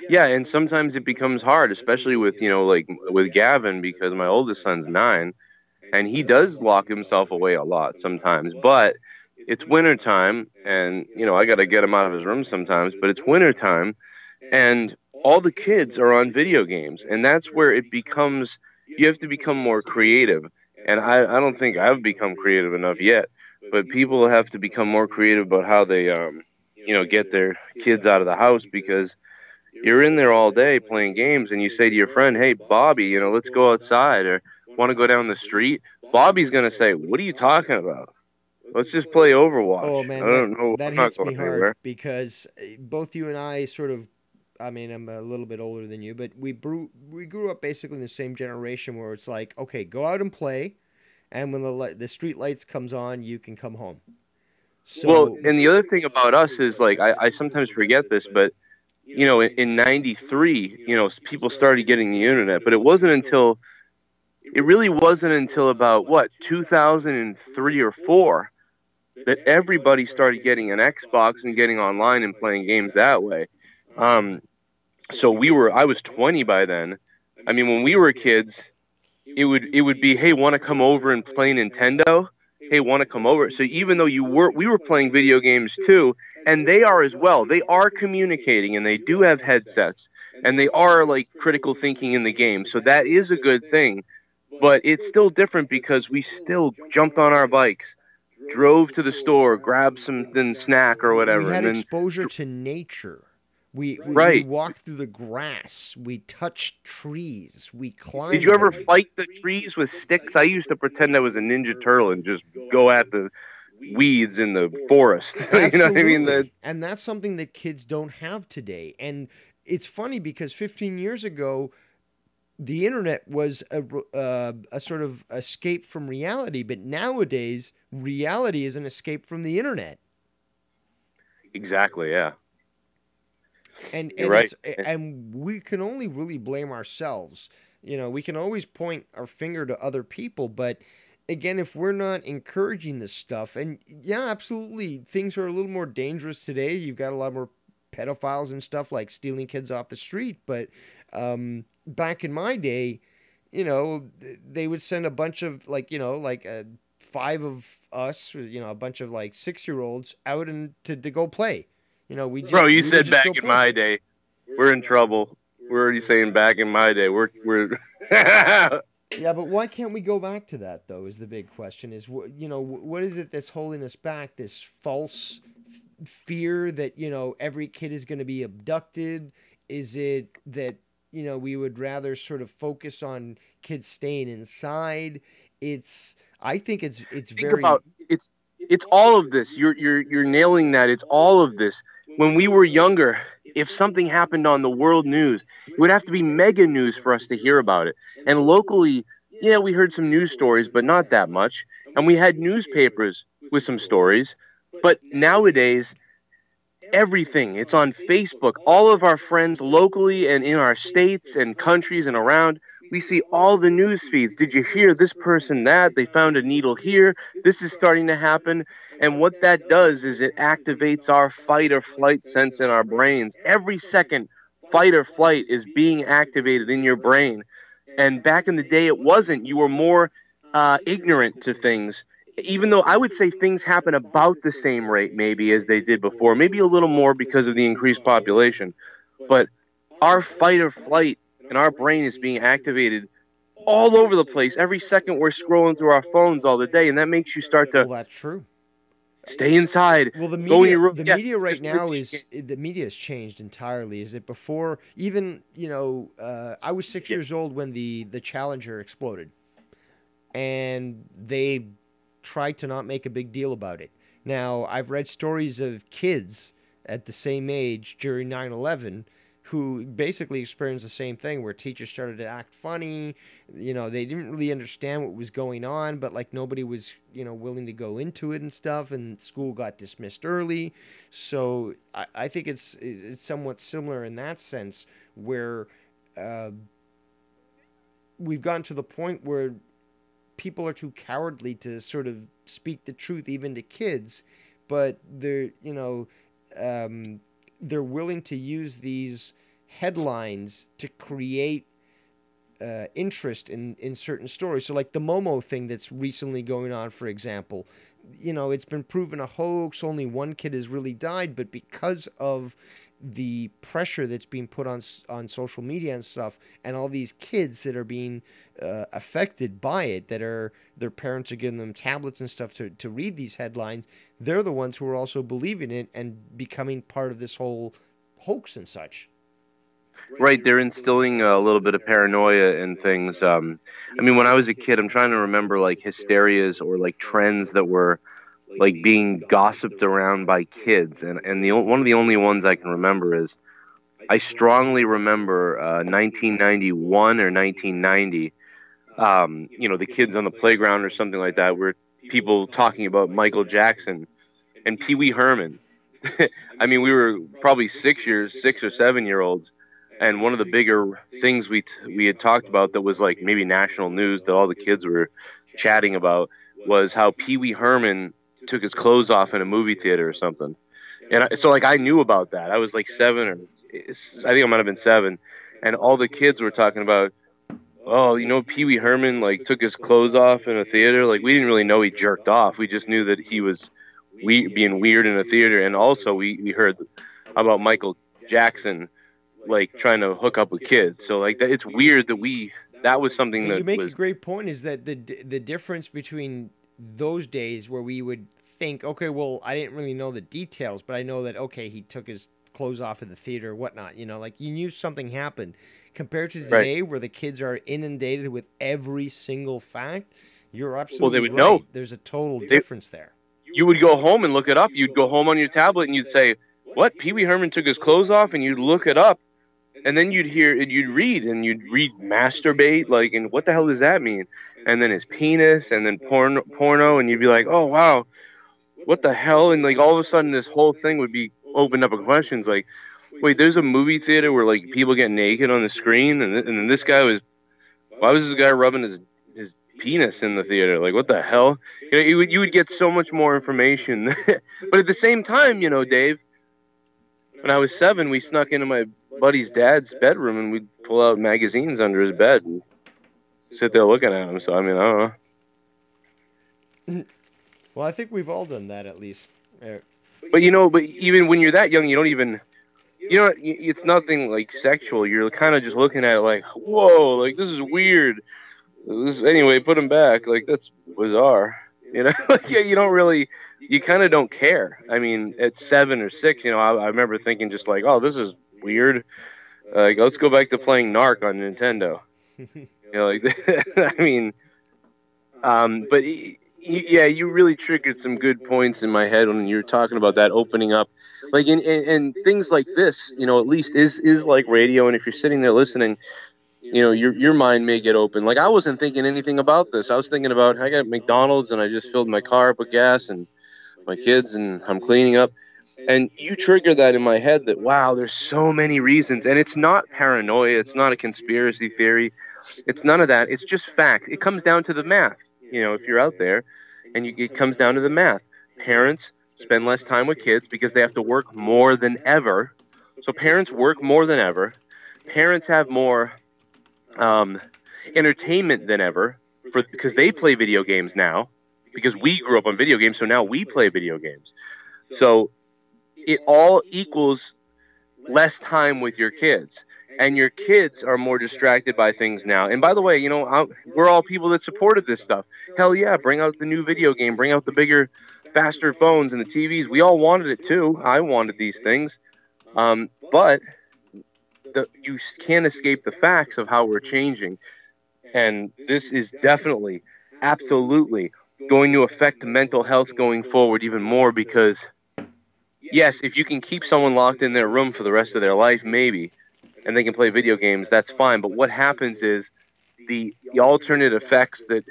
Yeah, and sometimes it becomes hard, especially with, like with Gavin, because my oldest son's 9, and he does lock himself away a lot sometimes, but it's wintertime, and, I got to get him out of his room sometimes, but it's wintertime, and all the kids are on video games, and that's where it becomes, you have to become more creative, and I don't think I've become creative enough yet, but people have to become more creative about how they, get their kids out of the house, because you're in there all day playing games, and you say to your friend, hey, Bobby, let's go outside, or want to go down the street. Bobby's going to say, what are you talking about? Let's just play Overwatch. Oh man, I don't know. that I'm not hits me going hard anywhere. because both you and I sort of, I mean, I'm a little bit older than you, but we grew up basically in the same generation where it's like, okay, go out and play, and when the street lights comes on, you can come home. So Well, and the other thing about us is, like, I sometimes forget this, but, in 93, people started getting the internet, but it really wasn't until about, 2003 or 4 that everybody started getting an Xbox and getting online and playing games that way. So I was 20 by then. I mean, when we were kids, it would be, hey, want to come over and play Nintendo? Hey, want to come over? So even though we were playing video games too, and they are as well. They are communicating, and they do have headsets, and they are like critical thinking in the game. So that is a good thing. But it's still different because we still jumped on our bikes, drove to the store, grabbed something snack or we whatever, had and then exposure to nature. We right. walked through the grass. We touched trees. We climbed. Did you ever them. fight the trees with sticks? I used to pretend I was a Ninja Turtle and just go at the weeds in the forest. You know what I mean? Absolutely. And that's something that kids don't have today. And it's funny because 15 years ago, the internet was a sort of escape from reality, but nowadays reality is an escape from the internet. Exactly. Yeah. And right. And we can only really blame ourselves. We can always point our finger to other people, but again, if we're not encouraging this stuff, and yeah, absolutely, things are a little more dangerous today. You've got a lot more pedophiles and stuff like stealing kids off the street, but back in my day, they would send a bunch of five of us, a bunch of like 6-year-olds out and to go play. Bro, you said back in my day. We're in trouble. We're already saying back in my day. We're Yeah, but why can't we go back to that though? Is the big question. Is what is it that's holding us back? This false fear that every kid is going to be abducted. Is it that we would rather sort of focus on kids staying inside? I think it's Think about it's all of this. You're nailing that. It's all of this. When we were younger, if something happened on the world news, it would have to be mega news for us to hear about it. And locally, yeah, we heard some news stories, but not that much. And we had newspapers with some stories. But nowadays, everything, it's on Facebook. All of our friends locally and in our states and countries and around, we see all the news feeds. Did you hear this person that? They found a needle here. This is starting to happen. And what that does is it activates our fight or flight sense in our brains. Every second, fight or flight is being activated in your brain. And back in the day, it wasn't. You were more ignorant to things. Even though I would say things happen about the same rate maybe as they did before, maybe a little more because of the increased population. But our fight or flight and our brain is being activated all over the place. Every second we're scrolling through our phones all the day, and that makes you start to that's true. Stay inside. Well, the go in your room. media right now the media has changed entirely. Is it before even I was 6 years old when the Challenger exploded, and they try to not make a big deal about it. Now, I've read stories of kids at the same age during 9/11 who basically experienced the same thing, where teachers started to act funny. You know, they didn't really understand what was going on, but like nobody was, you know, willing to go into it and stuff, and school got dismissed early. So I think it's somewhat similar in that sense, where we've gotten to the point where people are too cowardly to sort of speak the truth even to kids, but they're, you know, they're willing to use these headlines to create interest in certain stories. So like the Momo thing that's recently going on, for example, you know, it's been proven a hoax. Only one kid has really died, but because of the pressure that's being put on social media and stuff, and all these kids that are being affected by it, that are, their parents are giving them tablets and stuff to read these headlines, they're the ones who are also believing it and becoming part of this whole hoax and such. Right, they're instilling a little bit of paranoia and things. I mean, when I was a kid, I'm trying to remember like hysterias or like trends that were like being gossiped around by kids, and one of the only ones I can remember is, I strongly remember 1991 or 1990. You know, the kids on the playground or something like that, where people talking about Michael Jackson and Pee Wee Herman. I mean, we were probably 6 or 7-year-olds, and one of the bigger things we had talked about that was like maybe national news that all the kids were chatting about was how Pee Wee Herman took his clothes off in a movie theater or something. And so like I knew about that. I was like 7, or I think I might have been 7, and all the kids were talking about, oh, you know, Pee Wee Herman like took his clothes off in a theater. Like we didn't really know he jerked off. We just knew that he was being weird in a theater. And also we heard about Michael Jackson like trying to hook up with kids. So like that, it's weird that that was something that you make was a great point, is that the difference between those days where we would think, okay, well, I didn't really know the details, but I know that, okay, he took his clothes off in the theater or whatnot, you know, like you knew something happened, compared to today, right, where the kids are inundated with every single fact. You're absolutely well, they would right. know. There's a total difference there. You would go home and look it up. You'd go home on your tablet and you'd say, what, Pee Wee Herman took his clothes off? And you'd look it up. And then you'd read masturbate, like, and what the hell does that mean? And then his penis, and then porno, and you'd be like, oh, wow, what the hell? And, like, all of a sudden, this whole thing would be opened up with questions, like, wait, there's a movie theater where, like, people get naked on the screen, and then this guy why was this guy rubbing his penis in the theater? Like, what the hell? You know, you would get so much more information. But at the same time, you know, Dave, when I was 7, we snuck into my buddy's dad's bedroom and we'd pull out magazines under his bed and sit there looking at them. So I mean, I don't know. Well, I think we've all done that, at least. But you know, but even when you're that young, you don't even, you know, it's nothing like sexual. You're kind of just looking at it like, whoa, like this is weird. Anyway, put him back. Like that's bizarre. You know, like, yeah, you don't really, you kind of don't care. I mean, at 7 or 6, you know, I remember thinking just like, oh, this is weird. Like, let's go back to playing Narc on Nintendo. You know, like, I mean, but yeah, you really triggered some good points in my head when you were talking about that opening up, like, and things like this, you know, at least is like radio. And if you're sitting there listening, you know, your mind may get open. Like, I wasn't thinking anything about this. I was thinking about, I got McDonald's and I just filled my car, put gas, and my kids, and I'm cleaning up. And you trigger that in my head that, wow, there's so many reasons. And it's not paranoia. It's not a conspiracy theory. It's none of that. It's just fact. It comes down to the math. You know, if you're out there, and it comes down to the math. Parents spend less time with kids because they have to work more than ever. So parents work more than ever. Parents have more entertainment than ever because they play video games now, because we grew up on video games, so now we play video games. So it all equals less time with your kids, and your kids are more distracted by things now. And by the way, you know, we're all people that supported this stuff. Hell yeah, bring out the new video game, bring out the bigger, faster phones and the TVs. We all wanted it too. I wanted these things, but you can't escape the facts of how we're changing. And this is definitely, absolutely going to affect mental health going forward even more because, yes, if you can keep someone locked in their room for the rest of their life, maybe, and they can play video games, that's fine. But what happens is the alternate effects that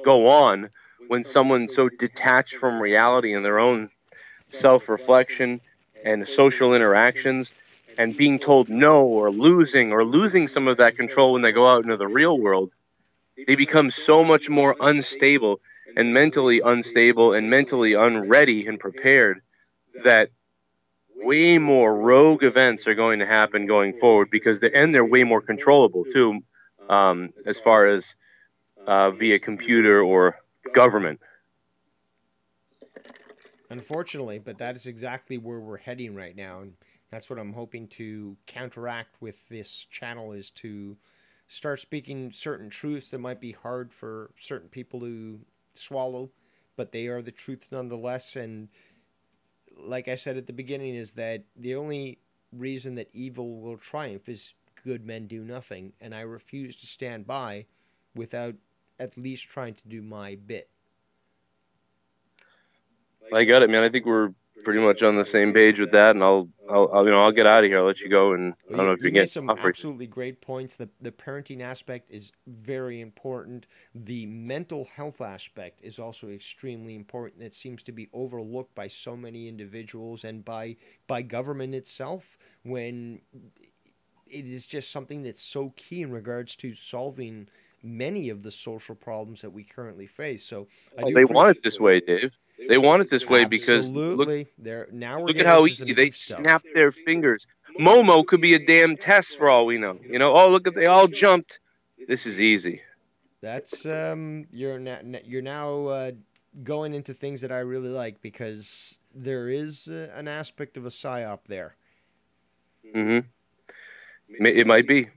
go on when someone's so detached from reality and their own self-reflection and social interactions and being told no or losing some of that control when they go out into the real world, they become so much more unstable and mentally unstable and mentally unready and prepared that way more rogue events are going to happen going forward because they're way more controllable too, as far as via computer or government. Unfortunately, but that is exactly where we're heading right now, and that's what I'm hoping to counteract with this channel is to start speaking certain truths that might be hard for certain people to swallow, but they are the truths nonetheless. And like I said at the beginning, is that the only reason that evil will triumph is good men do nothing, and I refuse to stand by without at least trying to do my bit. I got it, man. I think we're pretty much on the same page with that, and I'll get out of here. I'll let you go, and I don't know if You you made get some absolutely great points. The parenting aspect is very important. The mental health aspect is also extremely important. It seems to be overlooked by so many individuals and by government itself when it is just something that's so key in regards to solving many of the social problems that we currently face. So I do they want appreciate it this way, Dave. They want it this way because absolutely. There now we're look at getting how into easy some they good stuff. snap their fingers. Momo could be a damn test for all we know. You know, oh look at they all jumped. This is easy. That's you're now going into things that I really like because there is an aspect of a psyop there. Mm-hmm. It might be.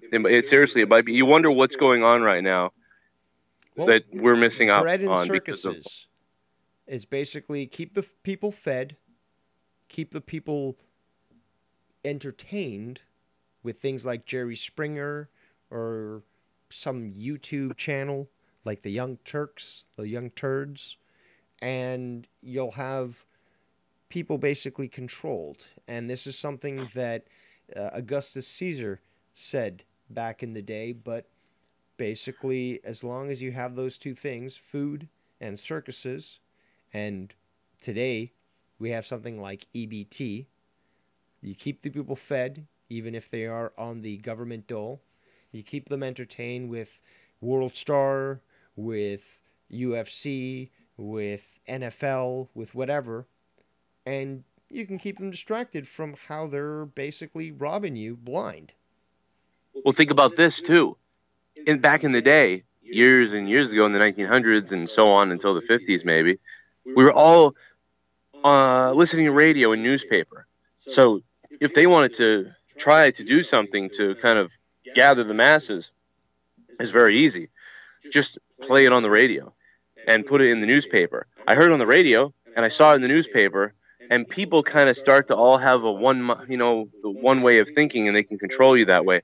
Seriously, it might be. You wonder what's going on right now that we're missing out bread and on because of. circuses is basically keep the people fed, keep the people entertained with things like Jerry Springer or some YouTube channel like the Young Turks, the Young Turds, and you'll have people basically controlled. And this is something that Augustus Caesar said back in the day, but basically, as long as you have those two things, food and circuses, and today we have something like EBT, you keep the people fed, even if they are on the government dole. You keep them entertained with World Star, with UFC, with NFL, with whatever, and you can keep them distracted from how they're basically robbing you blind. Well, think about this too. Back in the day, years and years ago in the 1900s and so on until the 50s, maybe, we were all listening to radio and newspaper. So if they wanted to try to do something to kind of gather the masses, it's very easy. Just play it on the radio and put it in the newspaper. I heard it on the radio and I saw it in the newspaper, and people kind of start to all have the one way of thinking, and they can control you that way.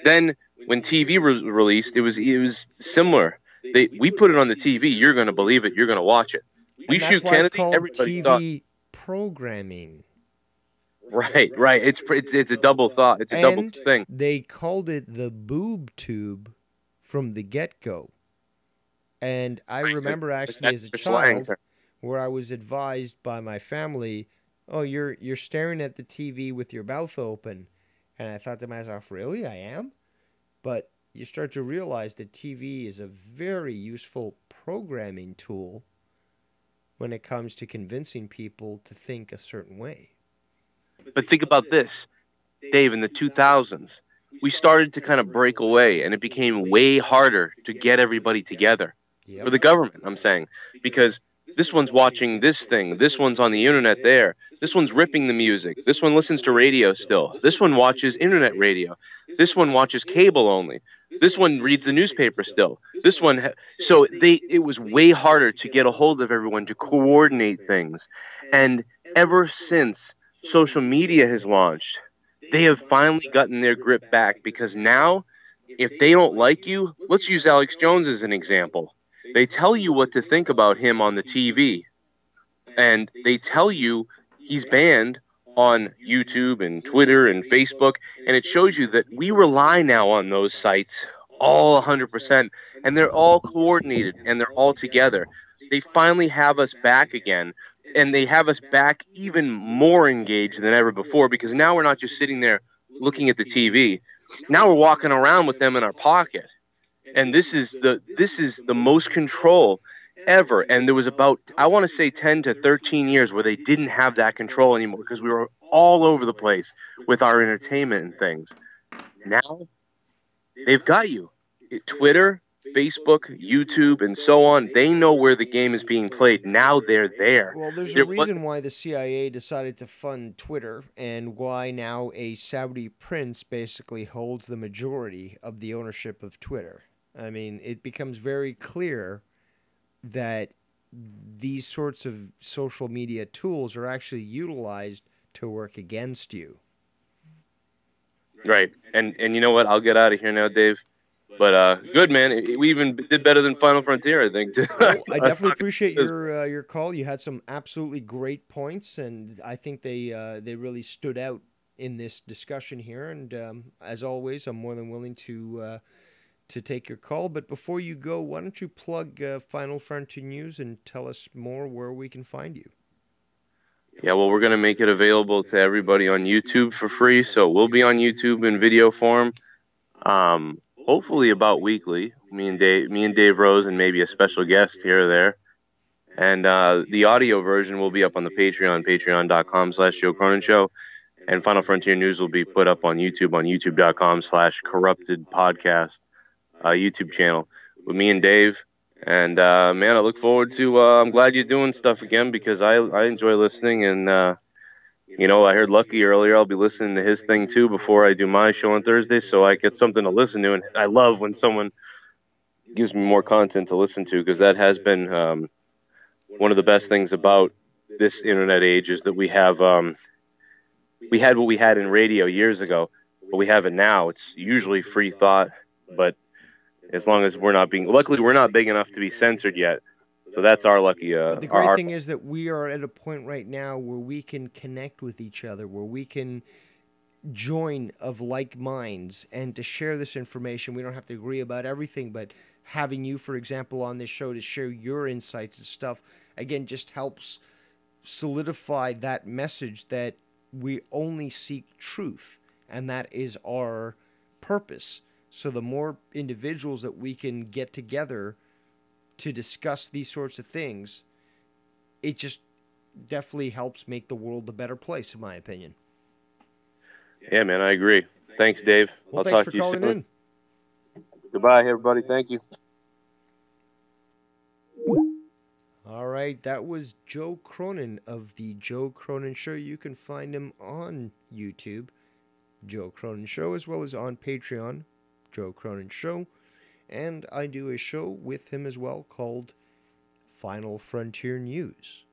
Then when TV was released, it was similar. We put it on the TV. You're going to believe it. You're going to watch it. We shoot Kennedy. Everybody saw TV programming. Right. It's a double thought. It's a double thing. They called it the boob tube from the get-go. And I remember actually as a child where I was advised by my family, "Oh, you're staring at the TV with your mouth open." And I thought to myself, "Really? I am?" But you start to realize that TV is a very useful programming tool when it comes to convincing people to think a certain way. But think about this, Dave, in the 2000s, we started to kind of break away, and it became way harder to get everybody together. Yep. For the government, I'm saying, because this one's watching this thing, this one's on the internet there, this one's ripping the music, this one listens to radio still, this one watches internet radio, this one watches cable only, this one reads the newspaper still, this one it was way harder to get a hold of everyone, to coordinate things. And ever since social media has launched, they have finally gotten their grip back, because now if they don't like you, let's use Alex Jones as an example. They tell you what to think about him on the TV, and they tell you he's banned on YouTube and Twitter and Facebook, and it shows you that we rely now on those sites all 100%, and they're all coordinated and they're all together. They finally have us back again, and they have us back even more engaged than ever before, because now we're not just sitting there looking at the TV. Now we're walking around with them in our pocket. And this is the most control ever. And there was about, I want to say, 10 to 13 years where they didn't have that control anymore, because we were all over the place with our entertainment and things. Now they've got you. Twitter, Facebook, YouTube, and so on. They know where the game is being played. Now they're there. Well, there's a reason why the CIA decided to fund Twitter, and why now a Saudi prince basically holds the majority of the ownership of Twitter. I mean, it becomes very clear that these sorts of social media tools are actually utilized to work against you. Right. And you know what? I'll get out of here now, Dave. But good, man. We even did better than Final Frontier, I think. Well, I definitely appreciate your call. You had some absolutely great points, and I think they really stood out in this discussion here. And as always, I'm more than willing to take your call. But before you go, why don't you plug Final Frontier News and tell us more where we can find you? Yeah, well, we're going to make it available to everybody on YouTube for free. So we'll be on YouTube in video form, hopefully about weekly. Me and Dave Rose, and maybe a special guest here or there. And the audio version will be up on the Patreon, patreon.com/Joe Cronin Show. And Final Frontier News will be put up on youtube.com/Corrupted Podcast YouTube channel with me and Dave. And man, I look forward to. I'm glad you're doing stuff again, because I enjoy listening. And you know, I heard Lucky earlier. I'll be listening to his thing too before I do my show on Thursday, so I get something to listen to. And I love when someone gives me more content to listen to, because that has been one of the best things about this internet age, is that we have we had what we had in radio years ago, but we have it now. It's usually free thought, but as long as luckily we're not big enough to be censored yet. So that's our lucky. But the great thing is that we are at a point right now where we can connect with each other, where we can join of like minds, and to share this information. We don't have to agree about everything, but having you, for example, on this show to share your insights and stuff, again, just helps solidify that message that we only seek truth, and that is our purpose. So the more individuals that we can get together to discuss these sorts of things, it just definitely helps make the world a better place, in my opinion. Yeah, man, I agree. Thanks, Dave. Well, I'll thanks talk for to you calling soon. in. Goodbye, everybody. Thank you. All right, that was Joe Cronin of the Joe Cronin Show. You can find him on YouTube, Joe Cronin Show, as well as on Patreon, Joe Cronin Show. And I do a show with him as well called Final Frontier News.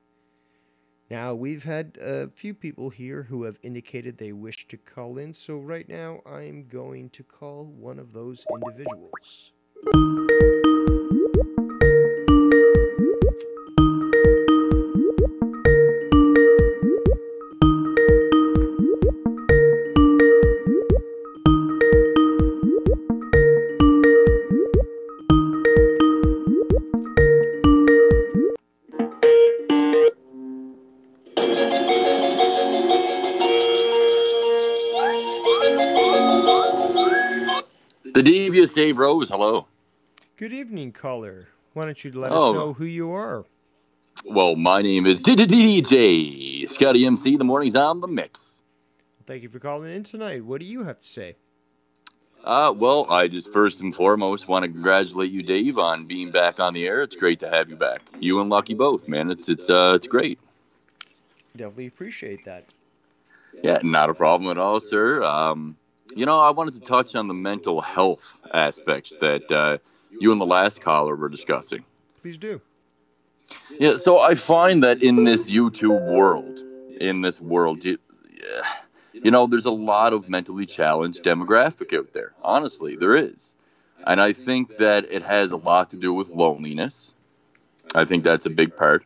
Now, we've had a few people here who have indicated they wish to call in, so right now I'm going to call one of those individuals. The devious Dave Rose, hello. Good evening, caller. Why don't you let us know who you are? Well, my name is DJ Scotty MC. The morning's on the mix. Thank you for calling in tonight. What do you have to say? Well, I just first and foremost want to congratulate you, Dave, on being back on the air. It's great to have you back. You and Lucky both, man. It's great. Definitely appreciate that. Yeah, not a problem at all, sir. You know, I wanted to touch on the mental health aspects that you and the last caller were discussing. Please do. Yeah, so I find that in this YouTube world, you know, there's a lot of mentally challenged demographic out there. Honestly, there is. And I think that it has a lot to do with loneliness. I think that's a big part.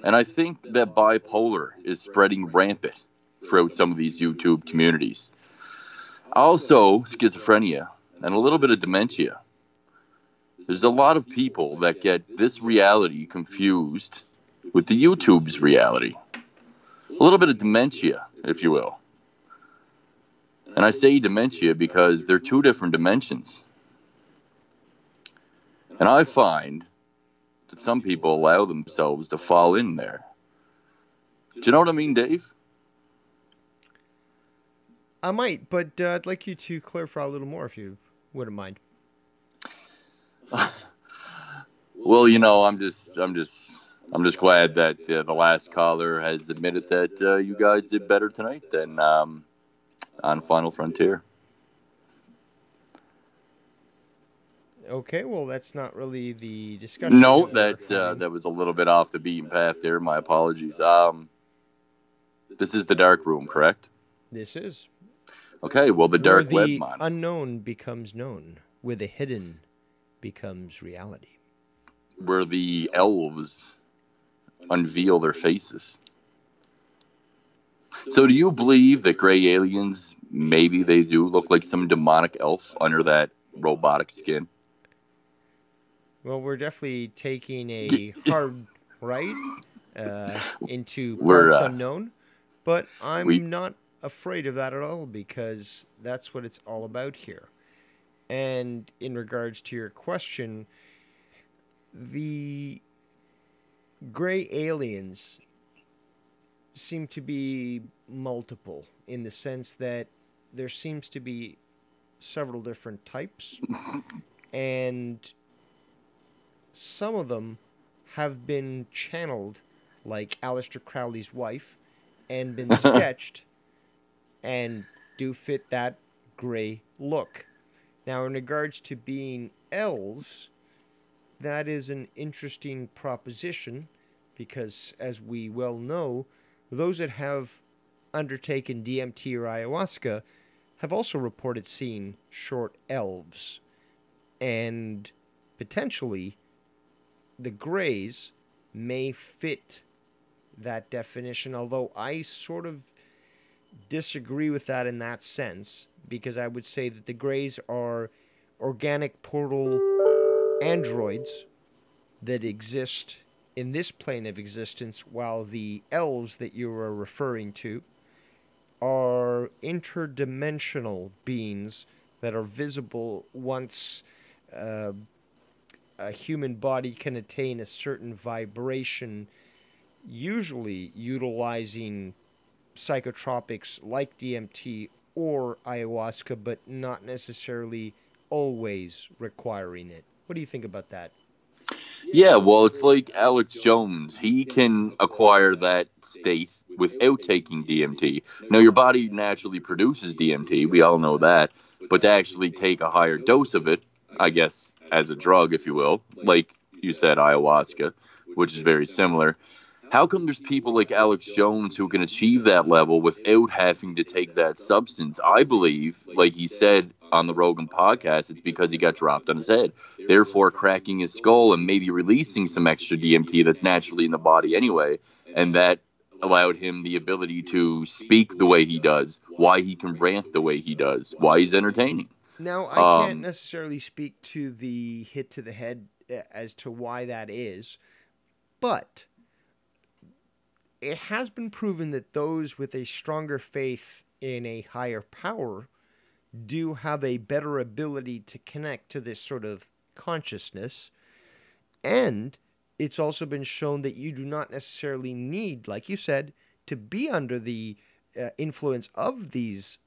And I think that bipolar is spreading rampant throughout some of these YouTube communities. Also, schizophrenia and a little bit of dementia. There's a lot of people that get this reality confused with the YouTube's reality. A little bit of dementia, if you will. And I say dementia because they're two different dimensions. And I find that some people allow themselves to fall in there. Do you know what I mean, Dave? I might, but I'd like you to clarify a little more if you wouldn't mind. Well, you know, I'm just glad that the last caller has admitted that you guys did better tonight than on Final Frontier. Okay, well, that's not really the discussion. No, that was a little bit off the beaten path there. My apologies. This is the Darkroom, correct? This is. Okay, well, the dark where web, the man. unknown becomes known, where the hidden becomes reality. Where the elves unveil their faces. So do you believe that gray aliens, maybe they do look like some demonic elf under that robotic skin? Well, we're definitely taking a hard right into parts unknown, but I'm not afraid of that at all because that's what it's all about here. And in regards to your question, the gray aliens seem to be multiple in the sense that there seems to be several different types, and some of them have been channeled, like Aleister Crowley's wife, and been sketched and do fit that gray look. Now, in regards to being elves, that is an interesting proposition because, as we well know, those that have undertaken DMT or ayahuasca have also reported seeing short elves. And potentially, the grays may fit that definition, although I sort of disagree with that in that sense, because I would say that the grays are organic portal androids that exist in this plane of existence, while the elves that you are referring to are interdimensional beings that are visible once a human body can attain a certain vibration, usually utilizing psychotropics like DMT or ayahuasca, but not necessarily always requiring it. What do you think about that? Yeah, well, it's like Alex Jones. He can acquire that state without taking DMT. Now, your body naturally produces DMT. We all know that. But to actually take a higher dose of it, I guess, as a drug, if you will, like you said, ayahuasca, which is very similar. How come there's people like Alex Jones who can achieve that level without having to take that substance? I believe, like he said on the Rogan podcast, it's because he got dropped on his head, therefore cracking his skull and maybe releasing some extra DMT that's naturally in the body anyway. And that allowed him the ability to speak the way he does, why he can rant the way he does, why he's entertaining. Now, I can't necessarily speak to the hit to the head as to why that is, but it has been proven that those with a stronger faith in a higher power do have a better ability to connect to this sort of consciousness. And it's also been shown that you do not necessarily need, like you said, to be under the influence of these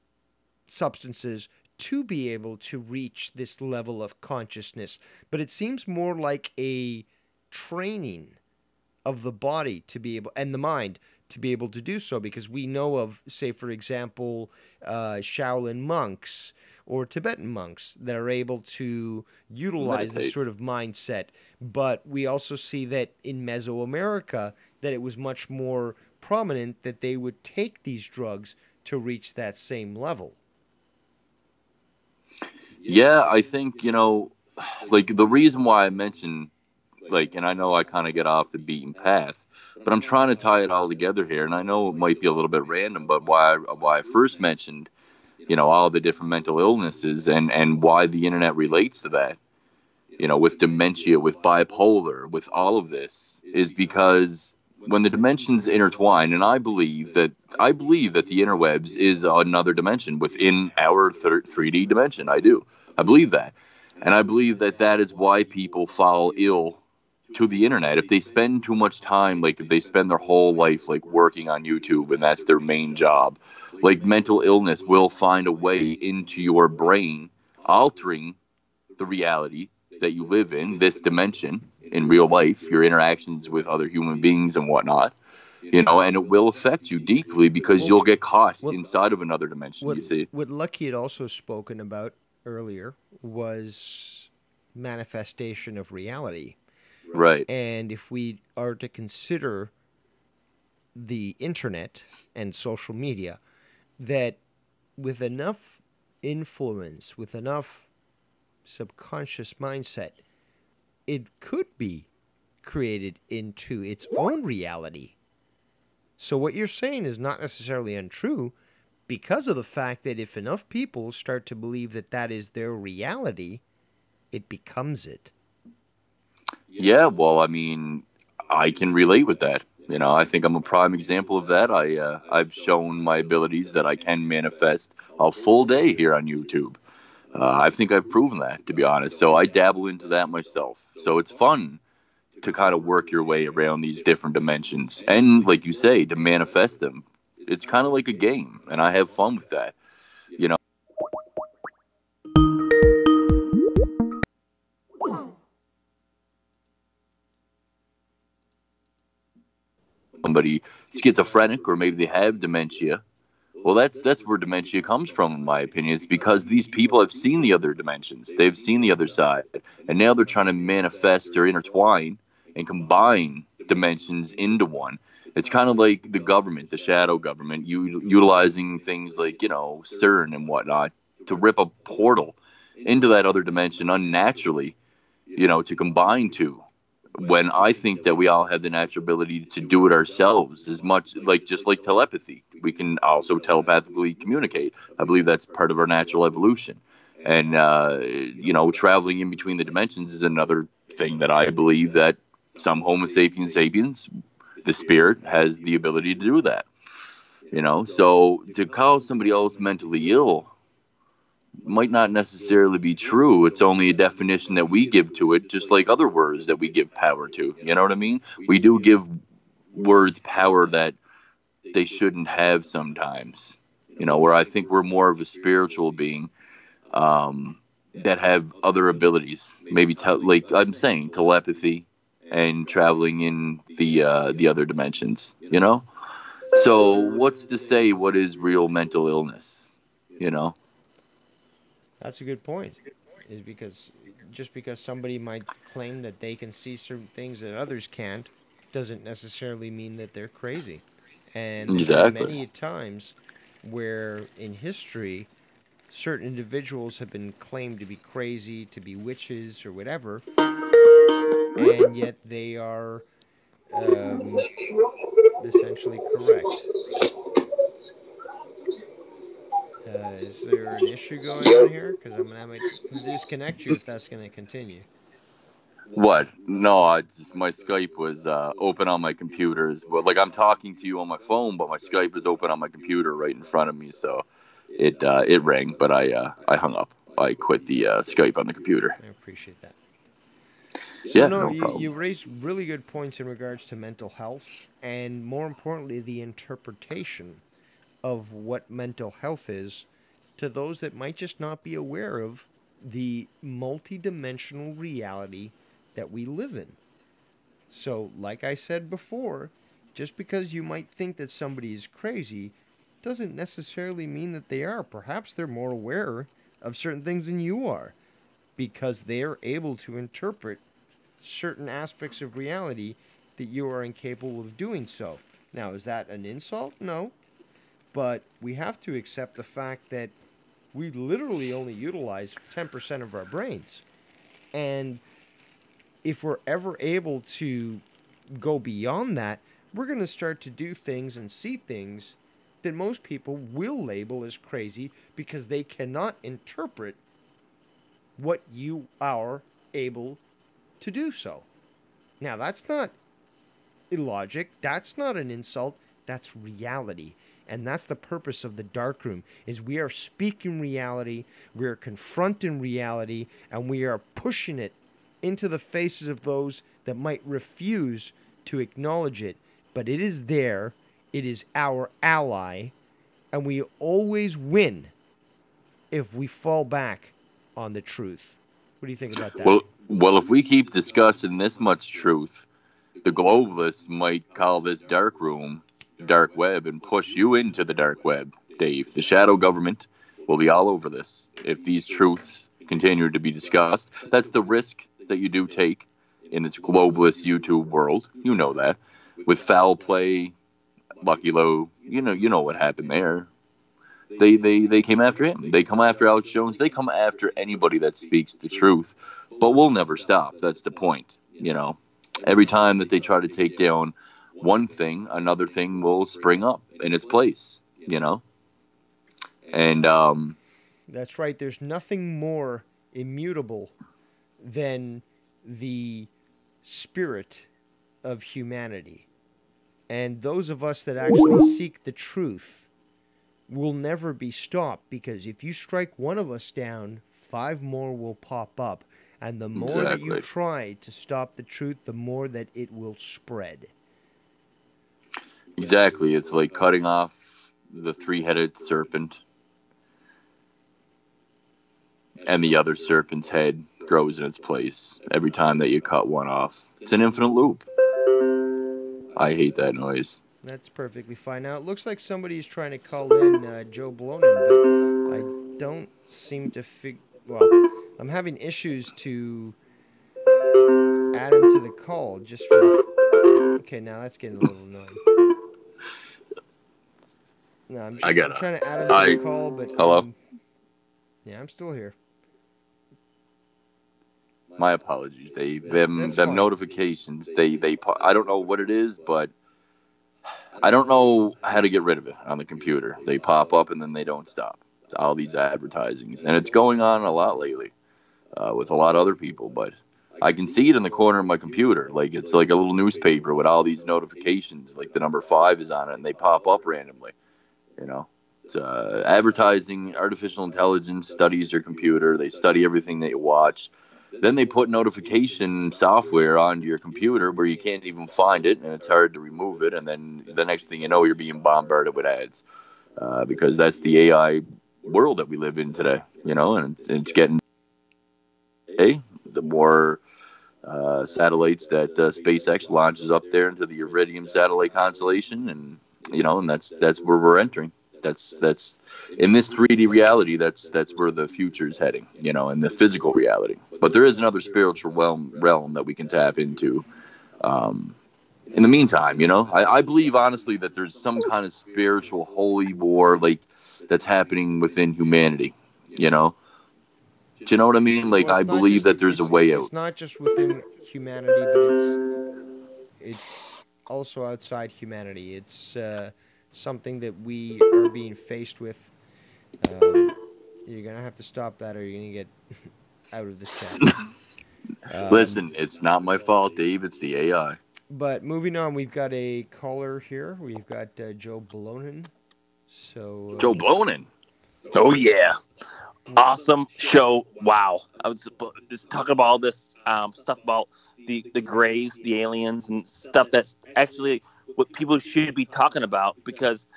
substances to be able to reach this level of consciousness. But it seems more like a training of the body to be able, and the mind to be able to do so, because we know of, say, for example, Shaolin monks or Tibetan monks that are able to utilize this sort of mindset. But we also see that in Mesoamerica that it was much more prominent that they would take these drugs to reach that same level. Yeah, I think, you know, like the reason why I mentioned, like, and I know I kind of get off the beaten path, but I'm trying to tie it all together here, and I know it might be a little bit random, but why I first mentioned, all the different mental illnesses and why the internet relates to that, with dementia, with bipolar, with all of this, is because when the dimensions intertwine, and I believe that the interwebs is another dimension within our 3D dimension. I do. I believe that. And I believe that that is why people fall ill to the internet. If they spend too much time, like if they spend their whole life like working on YouTube and that's their main job, like mental illness will find a way into your brain, altering the reality that you live in, this dimension in real life, your interactions with other human beings and whatnot, and it will affect you deeply because you'll get caught inside of another dimension, you see. What Lucky had also spoken about earlier was manifestation of reality. Right. And if we are to consider the internet and social media, that with enough influence, with enough subconscious mindset, it could be created into its own reality. So what you're saying is not necessarily untrue, because of the fact that if enough people start to believe that that is their reality, it becomes it. Yeah, well, I mean, I can relate with that. I think I'm a prime example of that. I've shown my abilities that I can manifest a full day here on YouTube. I think I've proven that, to be honest. So I dabble into that myself. So it's fun to kind of work your way around these different dimensions. And like you say, to manifest them. It's kind of like a game. And I have fun with that. Somebody schizophrenic, or maybe they have dementia. Well, that's where dementia comes from, in my opinion. It's because these people have seen the other dimensions. They've seen the other side. And now they're trying to manifest or intertwine and combine dimensions into one. It's kind of like the government, the shadow government, utilizing things like, CERN and whatnot to rip a portal into that other dimension unnaturally, to combine two. When I think that we all have the natural ability to do it ourselves, as much just like telepathy. We can also telepathically communicate. I believe that's part of our natural evolution. And, traveling in between the dimensions is another thing that I believe that some Homo sapiens sapiens, the spirit, has the ability to do that. So to call somebody else mentally ill might not necessarily be true. It's only a definition that we give to it, just like other words that we give power to. You know what I mean? We do give words power that they shouldn't have sometimes. Where I think we're more of a spiritual being that have other abilities. Maybe like I'm saying, telepathy and traveling in the other dimensions. So what's to say what is real mental illness? That's a good point. Is because just because somebody might claim that they can see certain things that others can't, doesn't necessarily mean that they're crazy. And there's been Exactly. many times where in history, certain individuals have been claimed to be crazy, to be witches or whatever, and yet they are essentially correct. Is there an issue going on here? Because I'm gonna disconnect you if that's gonna continue. What? No, it's just my Skype was open on my computers. Well, like I'm talking to you on my phone, but my Skype is open on my computer right in front of me. So it rang, but I hung up. I quit the Skype on the computer. I appreciate that. So Yeah, no, no problem. you raised really good points in regards to mental health, and more importantly, the interpretation of what mental health is to those that might just not be aware of the multidimensional reality that we live in. So, like I said before, just because you might think that somebody is crazy doesn't necessarily mean that they are. Perhaps they're more aware of certain things than you are because they are able to interpret certain aspects of reality that you are incapable of doing so. Now, is that an insult? No. But we have to accept the fact that we literally only utilize 10% of our brains. And if we're ever able to go beyond that, we're going to start to do things and see things that most people will label as crazy because they cannot interpret what you are able to do so. Now, that's not illogic. That's not an insult. That's reality. And that's the purpose of the Darkroom, is we are speaking reality, we are confronting reality, and we are pushing it into the faces of those that might refuse to acknowledge it. But it is there, it is our ally, and we always win if we fall back on the truth. What do you think about that? Well, if we keep discussing this much truth, the globalists might call this darkroom dark web and push you into the dark web, Dave. The shadow government will be all over this if these truths continue to be discussed. That's the risk that you do take in this globalist YouTube world. You know that. With foul play, Lucky Low, you know what happened there. They came after him. They come after Alex Jones. They come after anybody that speaks the truth. But we'll never stop. That's the point. Every time that they try to take down one thing, another thing will spring up in its place. And that's right. There's nothing more immutable than the spirit of humanity. And those of us that actually seek the truth will never be stopped, because if you strike one of us down, 5 more will pop up. And the more that you try to stop the truth, the more that it will spread. Exactly. It's like cutting off the 3-headed serpent, and the other serpent's head grows in its place every time that you cut one off. It's an infinite loop. I hate that noise. That's perfectly fine. Now, it looks like somebody's trying to call in Joe Blonin, but I don't seem to well, I'm having issues to add him to the call just for... Okay, now that's getting a little annoying. No, I'm trying to add him to the call, but... Hello? Yeah, I'm still here. My apologies, Dave. Them notifications, they I don't know what it is, but I don't know how to get rid of it on the computer. They pop up and then they don't stop. All these advertisings. And it's going on a lot lately with a lot of other people, but I can see it in the corner of my computer. Like, it's like a little newspaper with all these notifications. Like, the number 5 is on it and they pop up randomly. It's advertising. Artificial intelligence studies your computer. They study everything that you watch. Then they put notification software onto your computer where you can't even find it, and it's hard to remove it. And then the next thing you know, you're being bombarded with ads because that's the AI world that we live in today, and it's getting the more satellites that SpaceX launches up there into the Iridium satellite constellation, and that's where we're entering. That's in this 3D reality. That's where the future is heading, in the physical reality. But there is another spiritual realm that we can tap into. In the meantime, I believe honestly that there's some kind of spiritual holy war that's happening within humanity. Do you know what I mean? I believe that there's a way out. It's not just within humanity, but it's also outside humanity. It's something that we are being faced with. You're gonna have to stop that, or you're gonna get out of this chat. Listen, it's not my fault, Dave. It's the AI. But moving on, we've got a caller here. We've got Joe Blonin. So Joe Blonin. Oh yeah, awesome show! Wow, I was just talking about all this stuff about the Greys, the aliens, and stuff that's actually what people should be talking about, because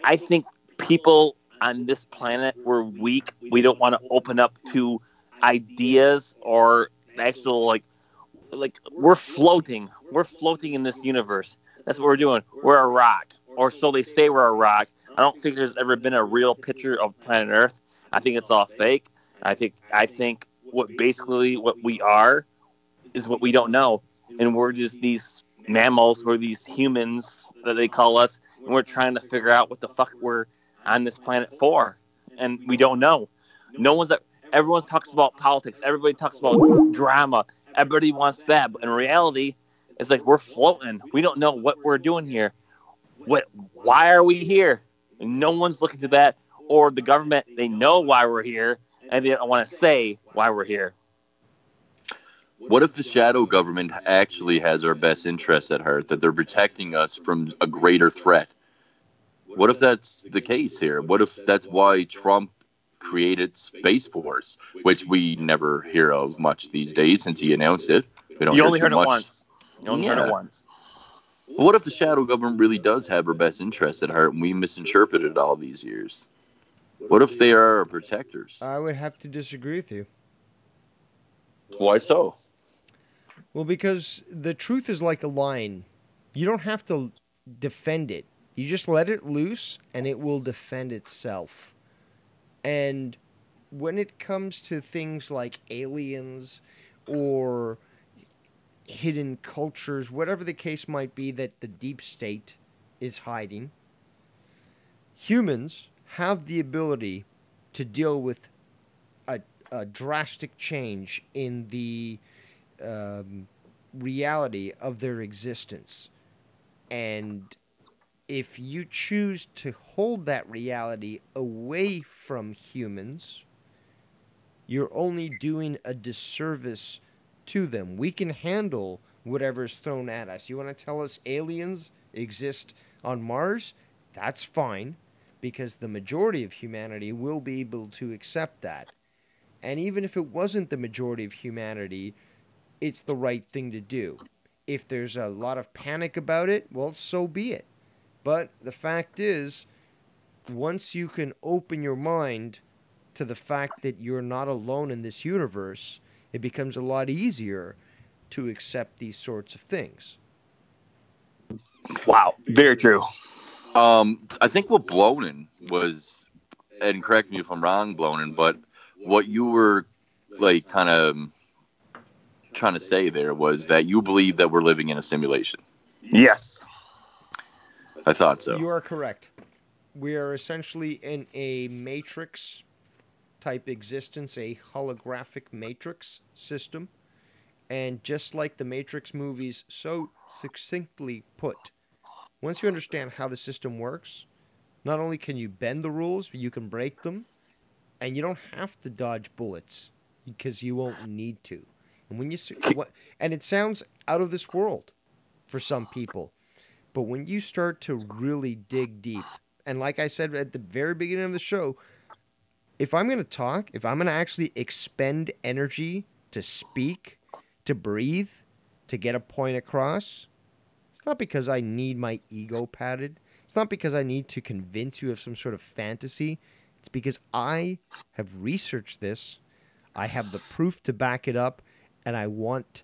I think people on this planet, we're weak. We don't want to open up to ideas or actual like we're floating in this universe. That's what we're doing. We're a rock, or so they say we're a rock. I don't think there's ever been a real picture of planet Earth. I think it's all fake. I think what we are is what we don't know, and we're just these mammals. We're these humans that they call us, and we're trying to figure out what the fuck we're on this planet for, and we don't know. everyone talks about politics. Everybody talks about drama. Everybody wants that. But in reality, it's like we're floating. We don't know what we're doing here. Why are we here? And no one's looking to that. Or the government, they know why we're here, and they don't want to say why we're here. What if the shadow government actually has our best interests at heart, that they're protecting us from a greater threat? What if that's the case here? What if that's why Trump created Space Force, which we never hear of much these days since he announced it? We don't You hear only too heard it much. once. You only heard it once. What if the shadow government really does have our best interests at heart and we misinterpreted it all these years? What if they are our protectors? I would have to disagree with you. Why so? Well, because the truth is like a lion. You don't have to defend it. You just let it loose and it will defend itself. And when it comes to things like aliens or hidden cultures, whatever the case might be that the deep state is hiding, humans have the ability to deal with a drastic change in the reality of their existence. And if you choose to hold that reality away from humans, you're only doing a disservice to them. We can handle whatever's thrown at us. You want to tell us aliens exist on Mars? That's fine, because the majority of humanity will be able to accept that. And even if it wasn't the majority of humanity, it's the right thing to do. If there's a lot of panic about it, well, so be it. But the fact is, once you can open your mind to the fact that you're not alone in this universe, it becomes a lot easier to accept these sorts of things. Wow, very true. I think what Blonin was, and correct me if I'm wrong, Blonin, but what you were like kind of trying to say there was that you believe that we're living in a simulation. Yes. I thought so. You are correct. We are essentially in a matrix type existence, a holographic matrix system. And just like the Matrix movies so succinctly put, once you understand how the system works, not only can you bend the rules, but you can break them. And you don't have to dodge bullets because you won't need to. And when you and it sounds out of this world for some people, but when you start to really dig deep, and like I said at the very beginning of the show, if I'm going to talk, if I'm going to actually expend energy to speak, to breathe, to get a point across, it's not because I need my ego padded. It's not because I need to convince you of some sort of fantasy. It's because I have researched this, I have the proof to back it up, and I want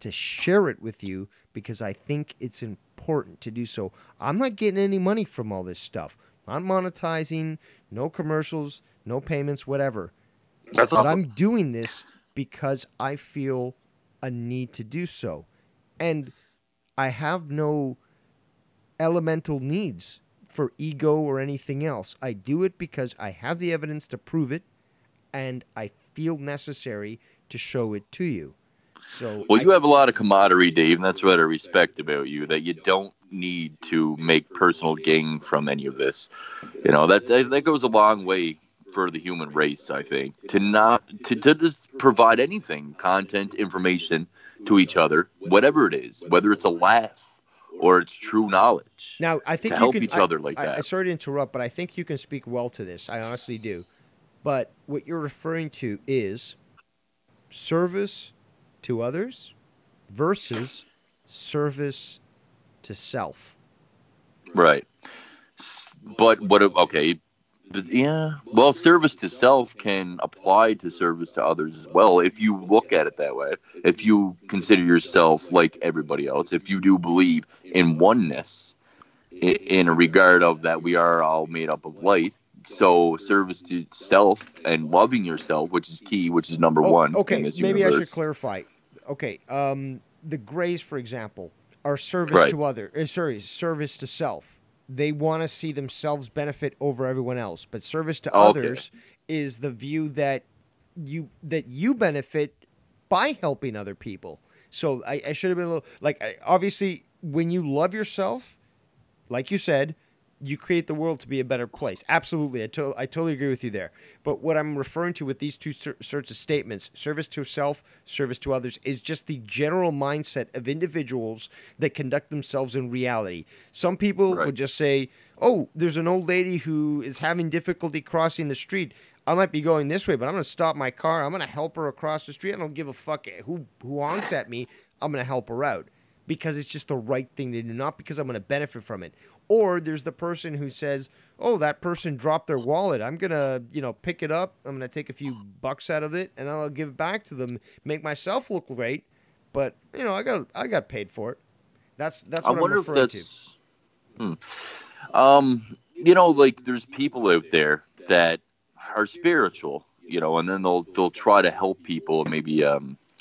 to share it with you because I think it's important to do so. I'm not getting any money from all this stuff. Not monetizing, no commercials, no payments, whatever. That's but awesome. I'm doing this because I feel a need to do so. And I have no elemental needs for ego or anything else. I do it because I have the evidence to prove it, and I feel necessary to show it to you. So, well, you have a lot of camaraderie, Dave, and that's what I respect about you, that you don't need to make personal gain from any of this. You know, that goes a long way for the human race, I think, to just provide anything, content, information to each other, whatever it is, whether it's a laugh or it's true knowledge. Now, I think to you help can, each other like that. I sorry to interrupt, but I think you can speak well to this. I honestly do. But what you're referring to is service to others versus service to self. Right. But what? Okay. Yeah. Well, service to self can apply to service to others as well. If you look at it that way, if you consider yourself like everybody else, if you do believe in oneness, in a regard of that we are all made up of light. So service to self and loving yourself, which is key, which is number one. Okay, in this maybe universe. I should clarify. Okay, the Greys, for example, are service to other. Service to self. They want to see themselves benefit over everyone else, but service to others is the view that you benefit by helping other people. So I should have been a little like obviously when you love yourself, like you said, you create the world to be a better place. Absolutely. I totally agree with you there. But what I'm referring to with these two sorts of statements, service to self, service to others, is just the general mindset of individuals that conduct themselves in reality. Some people Right. would just say, oh, there's an old lady who is having difficulty crossing the street. I might be going this way, but I'm going to stop my car. I'm going to help her across the street. I don't give a fuck who honks at me. I'm going to help her out because it's just the right thing to do, not because I'm going to benefit from it. Or there's the person who says, oh, that person dropped their wallet. I'm going to, pick it up. I'm going to take a few bucks out of it and I'll give it back to them, make myself look great. But, I got paid for it. That's what I'm referring to. Like there's people out there that are spiritual, and then they'll try to help people, maybe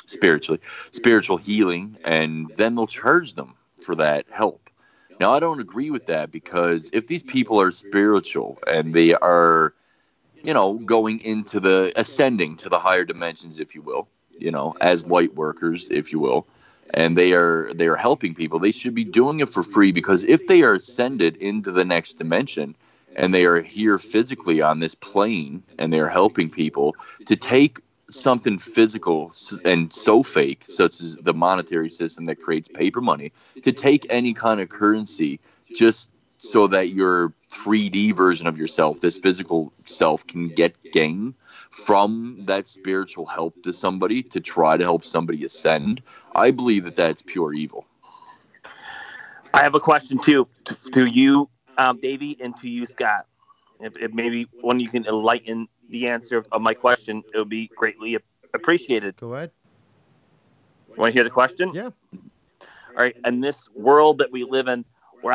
spiritual healing, and then they'll charge them for that help. Now, I don't agree with that, because if these people are spiritual and they are, going into ascending to the higher dimensions, if you will, as light workers, if you will, and they are helping people, they should be doing it for free, because if they are ascended into the next dimension and they are here physically on this plane and they're helping people, to take something physical and so fake, such as the monetary system that creates paper money, to take any kind of currency just so that your 3D version of yourself, this physical self, can get gain from that spiritual help to somebody, to try to help somebody ascend, I believe that that's pure evil. I have a question too to you, Davey, and to you, Scott. If maybe one you can enlighten the answer of my question, it would be greatly appreciated. Go ahead. Want to hear the question? Yeah. All right. In this world that we live in, where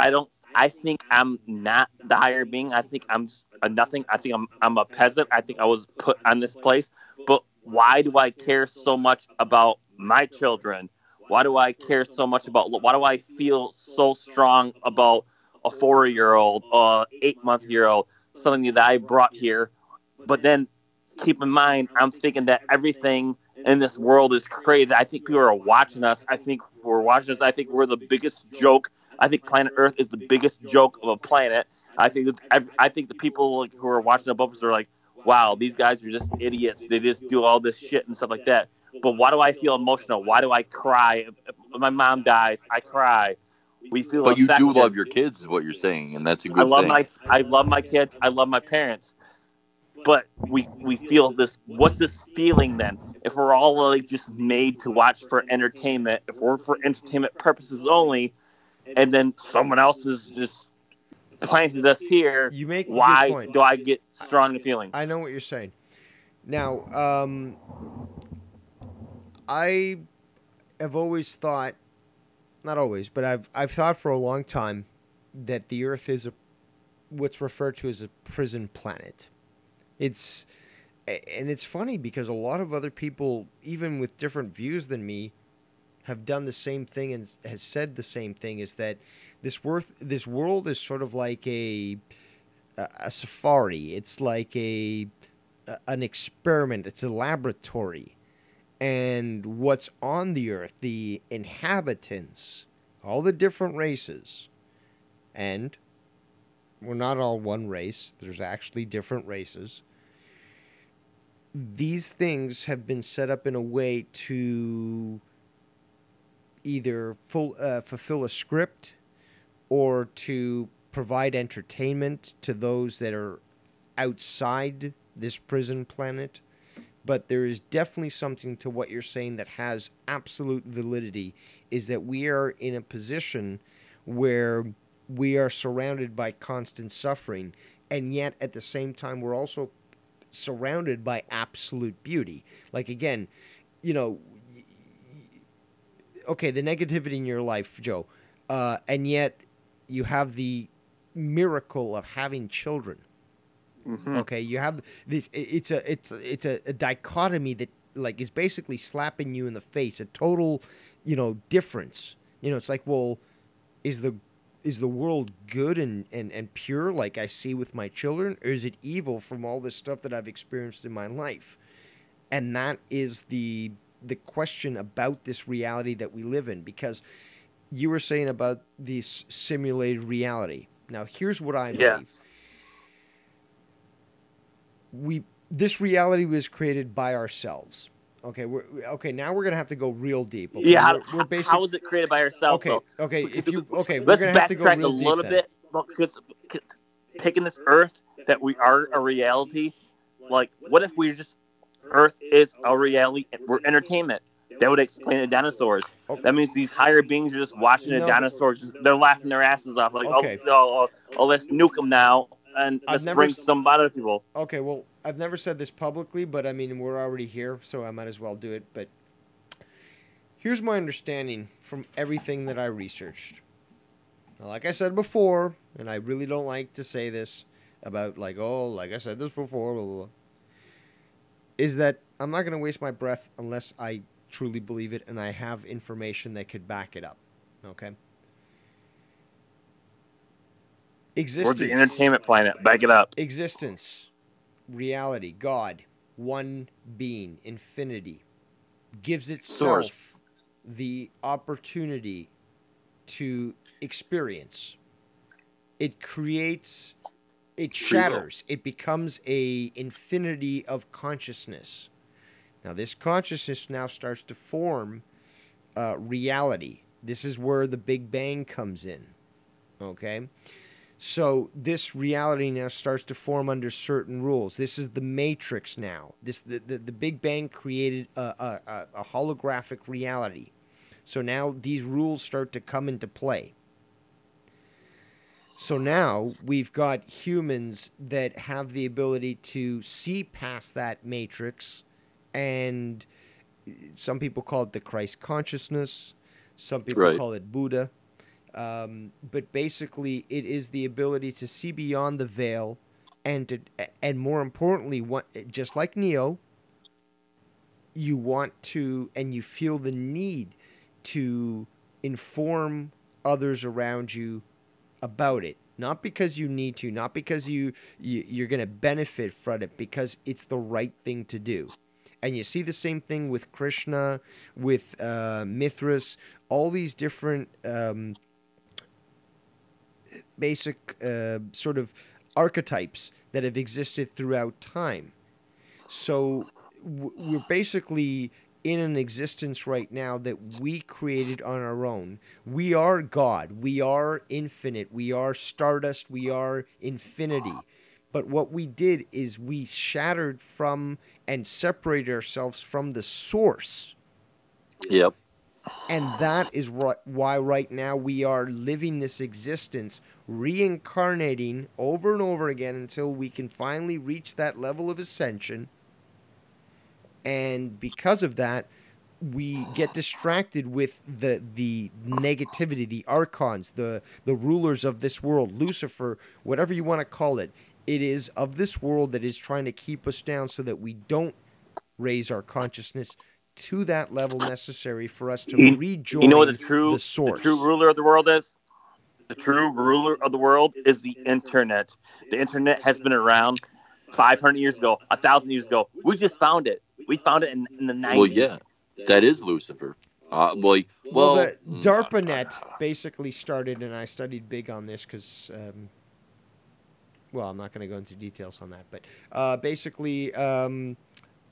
I think I'm not the higher being. I think I'm a nothing. I think I'm a peasant. I think I was put on this place. But why do I care so much about my children? Why do I care so much about? Why do I feel so strong about a 4-year-old, 8-month-year-old, something that I brought here? But then keep in mind, I'm thinking that everything in this world is crazy. I think people are watching us. I think we're the biggest joke. I think planet Earth is the biggest joke of a planet. I think the people who are watching above us are like, wow, these guys are just idiots. They just do all this shit and stuff like that. But why do I feel emotional? Why do I cry? If my mom dies, I cry. We feel But affected. you do love your kids, is what you're saying, and that's a good thing. I love my kids. I love my parents. But we feel this. What's this feeling then? If we're all just made to watch for entertainment, if we're for entertainment purposes only, and then someone else is just planted us here, You make a good why point. do I get strong feelings? I know what you're saying. Now, I have always thought, not always, but I've thought for a long time that the Earth is what's referred to as a prison planet. It's funny because a lot of other people, even with different views than me, have done the same thing and has said the same thing, is that this world is sort of like a safari. It's like an experiment. It's a laboratory. And what's on the Earth, the inhabitants, all the different races, and we're not all one race. There's actually different races. These things have been set up in a way to either fulfill a script or to provide entertainment to those that are outside this prison planet. But there is definitely something to what you're saying that has absolute validity, is that we are in a position where we are surrounded by constant suffering, and yet at the same time we're also surrounded by absolute beauty. Like, again, okay, the negativity in your life, Joe, and yet you have the miracle of having children. Mm-hmm. Okay, you have this. It's a dichotomy that is basically slapping you in the face. A total, difference. It's like, well, is the world good and pure like I see with my children, or is it evil from all this stuff that I've experienced in my life? And that is the question about this reality that we live in, because you were saying about this simulated reality. Now, here's what I believe. Yes. This reality was created by ourselves. Okay, now we're gonna have to go real deep. Okay, Yeah. we're basic. How is it created by ourselves? Okay, Though? okay. Because We're let's gonna have to go backtrack real a deep little then. bit, because taking this Earth that we are a reality. Like, what if we just Earth is a reality and we're entertainment? That would explain the dinosaurs. Okay. That means these higher beings are just watching the No, dinosaurs. They're laughing their asses off. Like, Okay. let's nuke them now and I've let's never bring s- some other people. Okay, well, I've never said this publicly, but I mean, we're already here, so I might as well do it. But here's my understanding from everything that I researched. Now, like I said before, and I really don't like to say this about, like I said this before, blah, blah, blah, is that I'm not going to waste my breath unless I truly believe it and I have information that could back it up. Okay? We're the entertainment planet. Back it up. Existence, reality, God, one being, infinity, gives itself Source. the opportunity to experience. It creates, it Free will. shatters, it becomes a infinity of consciousness. Now, this consciousness now starts to form reality. This is where the Big Bang comes in. Okay? So this reality now starts to form under certain rules. This is the matrix now. The Big Bang created a holographic reality. So now these rules start to come into play. So now we've got humans that have the ability to see past that matrix, and some people call it the Christ consciousness. Some people Right. call it Buddha. But basically, it is the ability to see beyond the veil, and more importantly, just like Neo, you want to, and you feel the need to inform others around you about it. Not because you need to, not because you're going to benefit from it, because it's the right thing to do. And you see the same thing with Krishna, with Mithras, all these different basic sort of archetypes that have existed throughout time. So we're basically in an existence right now that we created on our own. We are God. We are infinite. We are stardust. We are infinity. But what we did is we shattered from and separated ourselves from the source. Yep. And that is why right now we are living this existence, reincarnating over and over again until we can finally reach that level of ascension. And because of that, we get distracted with the negativity, the archons, the rulers of this world, Lucifer, whatever you want to call it. It is of this world that is trying to keep us down so that we don't raise our consciousness to that level necessary for us to rejoin You know what the source. the true ruler of the world is? The true ruler of the world is the internet. The internet has been around 500 years ago, 1,000 years ago. We just found it. We found it in the 90s. Well, yeah, that is Lucifer. Well, the DARPANET basically started, and I studied big on this because, well, I'm not going to go into details on that, but basically,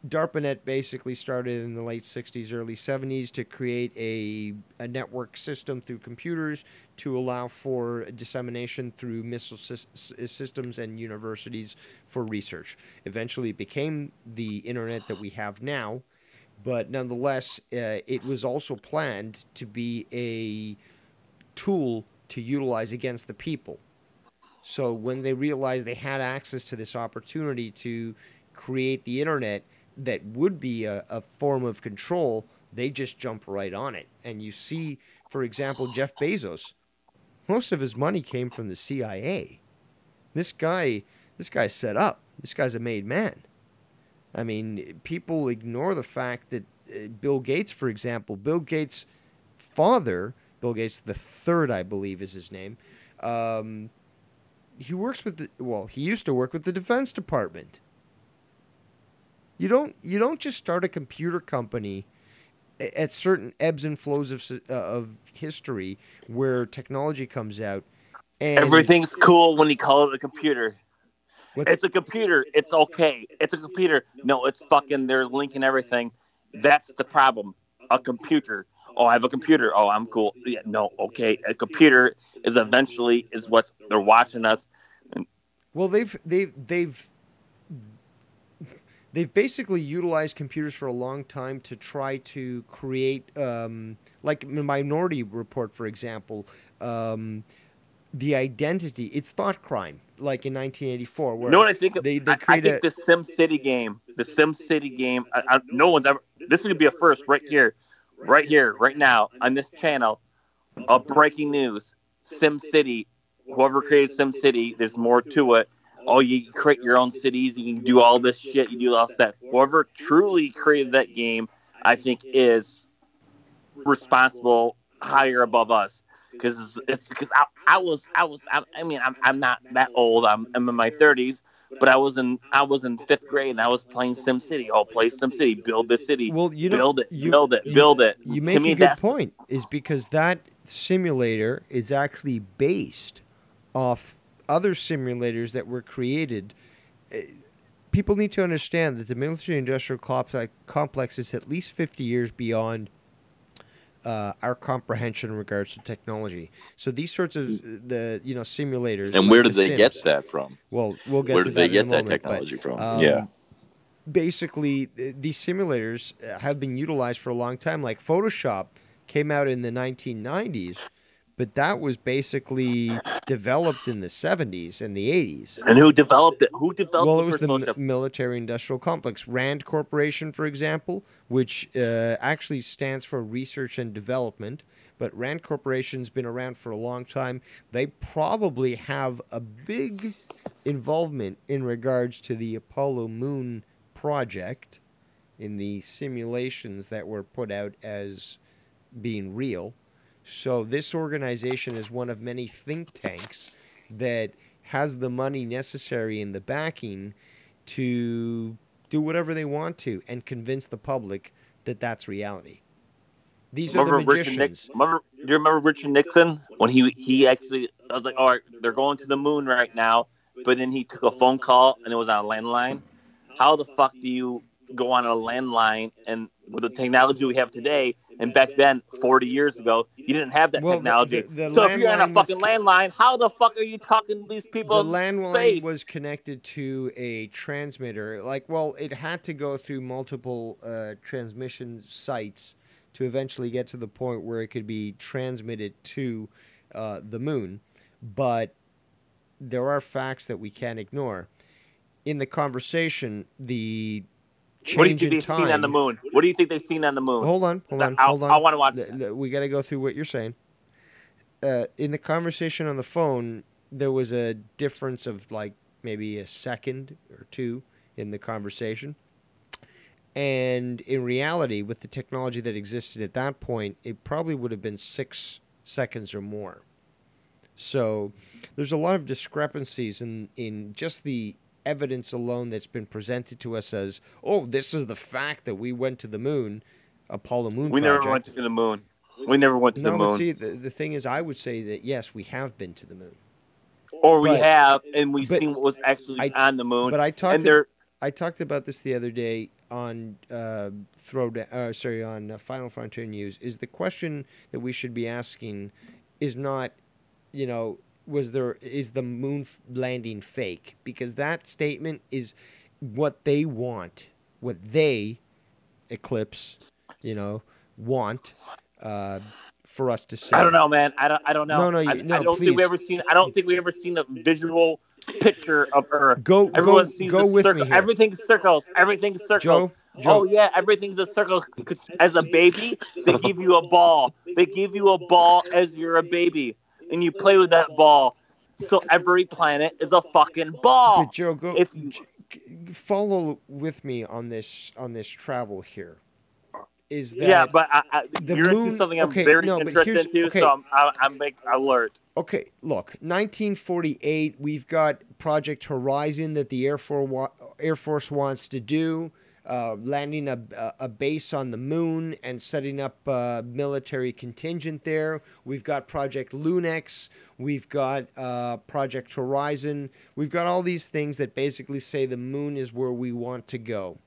DARPANET basically started in the late 60s, early 70s to create a network system through computers to allow for dissemination through missile systems and universities for research. Eventually, it became the internet that we have now, but nonetheless, it was also planned to be a tool to utilize against the people. So when they realized they had access to this opportunity to create the internet that would be a form of control, they just jump right on it. And you see, for example, Jeff Bezos, most of his money came from the CIA. This guy's set up. This guy's a made man. I mean, people ignore the fact that Bill Gates, for example, Bill Gates' father, Bill Gates the third, I believe is his name, he works with he used to work with the Defense Department. You don't just start a computer company at certain ebbs and flows of history where technology comes out and Everything's cool when you call it a computer. what's It's a computer. It's okay. It's a computer. No, it's fucking. They're linking everything. That's the problem. A computer. Oh, I have a computer. Oh, I'm cool. Yeah, no, okay. A computer is eventually is what they're watching us. well they've basically utilized computers for a long time to try to create like Minority Report, for example, the identity. It's thought crime, like in 1984, where You know what I think? they I create think the Sim City game. The Sim City game. No one's ever. This is gonna be a first right here, right now on this channel. Breaking news: Sim City. Whoever created Sim City, there's more to it. Oh, you create your own cities. You can do all this shit. You do all that. Whoever truly created that game, I think, is responsible higher above us. Because I'm not that old. I'm in my 30s, but I was in 5th grade and I was playing Sim City. Oh, play Sim City, build the city, well, you know, build it, you, build it, you, build it. You To make me, a good that's point, is because that simulator is actually based off other simulators that were created. People need to understand that the military-industrial complex is at least 50 years beyond our comprehension in regards to technology. So these sorts of simulators. And like where The did they Sims, get that from? Well, we'll get Where to did that they in a get that moment, technology from? but, basically, these simulators have been utilized for a long time. Like Photoshop came out in the 1990s, but that was basically developed in the 70s and the 80s. and who developed it? Who developed Well, the it was first the Photoshop? military-industrial complex. RAND Corporation, for example, which actually stands for Research and Development. But RAND Corporation's been around for a long time. They probably have a big involvement in regards to the Apollo Moon project in the simulations that were put out as being real. So this organization is one of many think tanks that has the money necessary and the backing to do whatever they want to and convince the public that that's reality. These are the magicians. Do you remember Richard Nixon when he actually? I was like, all right, they're going to the moon right now, but then he took a phone call and it was on a landline. How the fuck do you go on a landline and with the technology we have today? And back then, 40 years ago, you didn't have that Well, technology. the So if you're on a landline was fucking landline, how the fuck are you talking to these people The in landline space? was connected to a transmitter. It had to go through multiple transmission sites to eventually get to the point where it could be transmitted to the moon. But there are facts that we can't ignore. In the conversation, the What do you change think in they've seen on the time. moon? What do you think they've seen on the moon? Hold on. I want to watch that. We got to go through what you're saying. In the conversation on the phone, there was a difference of like maybe a second or two in the conversation. And in reality, with the technology that existed at that point, it probably would have been 6 seconds or more. So there's a lot of discrepancies in just the evidence alone that's been presented to us as, oh, this is the fact that we went to the moon, Apollo Moon We project. never went to the moon. We never went to the No, but moon. see, the thing is, I would say that, yes, we have been to the moon. Or we but- have, and we've but seen what was actually I- on the moon. But I and they're talked about this the other day on on Final Frontier News. Is the question that we should be asking is not, is the moon landing fake? Because that statement is what they want, what they, Eclipse, want for us to say. I don't know, man. I don't know. No, I don't please. think we ever seen. I don't think we ever seen a visual picture of Earth. Go sees go the with circle. me here. Everything's circles. Everything's circles. Joe. Oh yeah, everything's a circle. Because as a baby, they give you a ball. They give you a ball as you're a baby, and you play with that ball. So every planet is a fucking ball. But Joe, follow with me on this travel here. Is that Yeah, but the you're moon- into something I'm okay, very no, but interested here's- into, so I'm big alert. Okay, look, 1948, we've got Project Horizon that the Air Force wants to do. landing a base on the moon and setting up a military contingent there. We've got Project Lunex. We've got Project Horizon. We've got all these things that basically say the moon is where we want to go.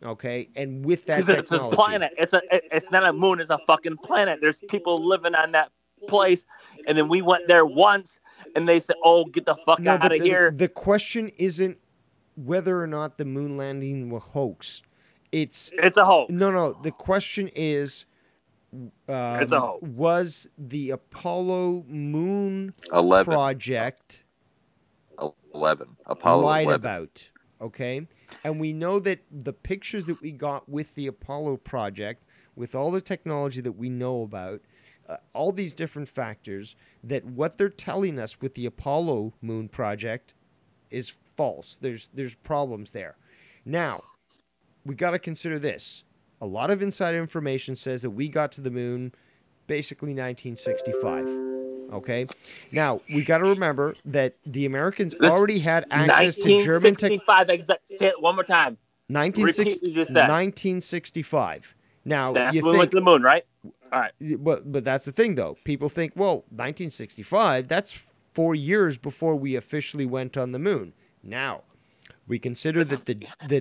Okay, and with that Because technology, it's a planet. It's not a moon. It's a fucking planet. There's people living on that place, and then we went there once, and they said, "Oh, get the fuck out of here." The question isn't whether or not the moon landing was hoax. It's a hoax. No. The question is, it's a hoax. Was the Apollo moon 11. project 11. Apollo lied 11. about? Okay, and we know that the pictures that we got with the Apollo project, with all the technology that we know about, all these different factors, that what they're telling us with the Apollo moon project is false. There's problems there. Now, we got to consider this. A lot of inside information says that we got to the moon basically 1965. Okay? Now, we got to remember that the Americans already had access to German tech. 1965, say it one more time. 1965. Now, that's you when we went to the moon, right? All right. But that's the thing, though. People think, well, 1965, that's 4 years before we officially went on the moon. Now, we consider that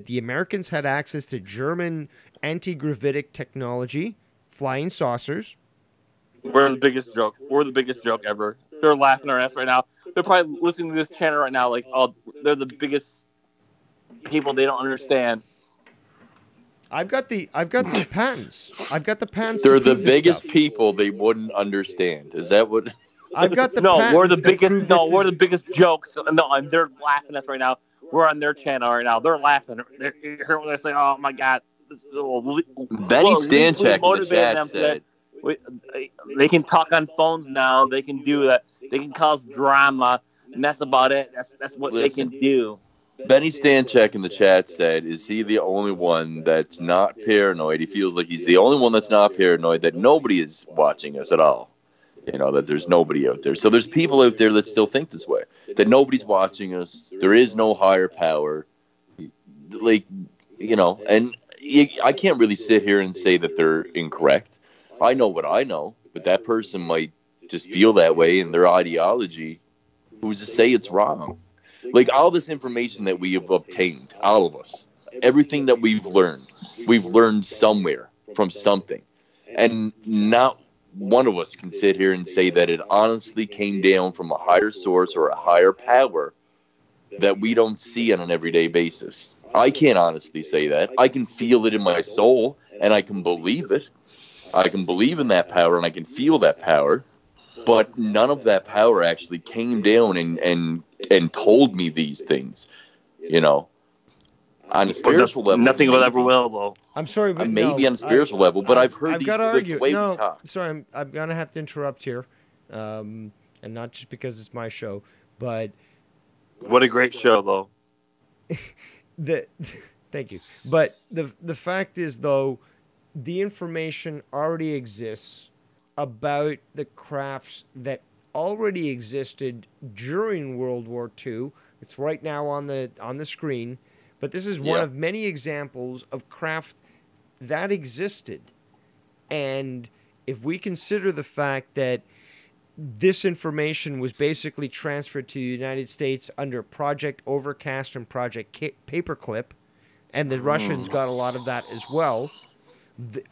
the Americans had access to German anti-gravitic technology, flying saucers. We're the biggest joke. We're the biggest joke ever. They're laughing our ass right now. They're probably listening to this channel right now like, oh, they're the biggest people. They don't understand. I've got the patents. I've got the patents. They're the biggest people they wouldn't understand. Is that what? I've got the patents. We're the biggest. No, we're the biggest jokes. No, and they're laughing at us right now. We're on their channel right now. They're laughing. They're hearing what they're saying. Oh my god. Benny Stanchek in the chat said. They can talk on phones now. They can do that. They can cause drama, and that's about it. That's what they can do. Benny Stanchek in the chat said, "Is he the only one that's not paranoid? He feels like he's the only one that's not paranoid. That nobody is watching us at all. You know, that there's nobody out there. So there's people out there that still think this way. That nobody's watching us. There is no higher power. Like, you know, and I can't really sit here and say that they're incorrect. I know what I know, but that person might just feel that way in their ideology. Who's to say it's wrong? Like, all this information that we have obtained, all of us, everything that we've learned somewhere from something. And not one of us can sit here and say that it honestly came down from a higher source or a higher power that we don't see on an everyday basis. I can't honestly say that. I can feel it in my soul, and I can believe it. I can believe in that power, and I can feel that power, but none of that power actually came down and told me these things, you know, on a spiritual level. Nothing will ever will, though. I'm sorry, but maybe on a spiritual level, but I've heard these the way we talk. Sorry, I'm gonna have to interrupt here, and not just because it's my show, but what a great show, though. Thank you, but the fact is, though, the information already exists about the crafts that already existed during World War II. It's right now on the screen, but this is one of many examples of craft that existed. And if we consider the fact that this information was basically transferred to the United States under Project Overcast and Project Paperclip, and the Russians got a lot of that as well,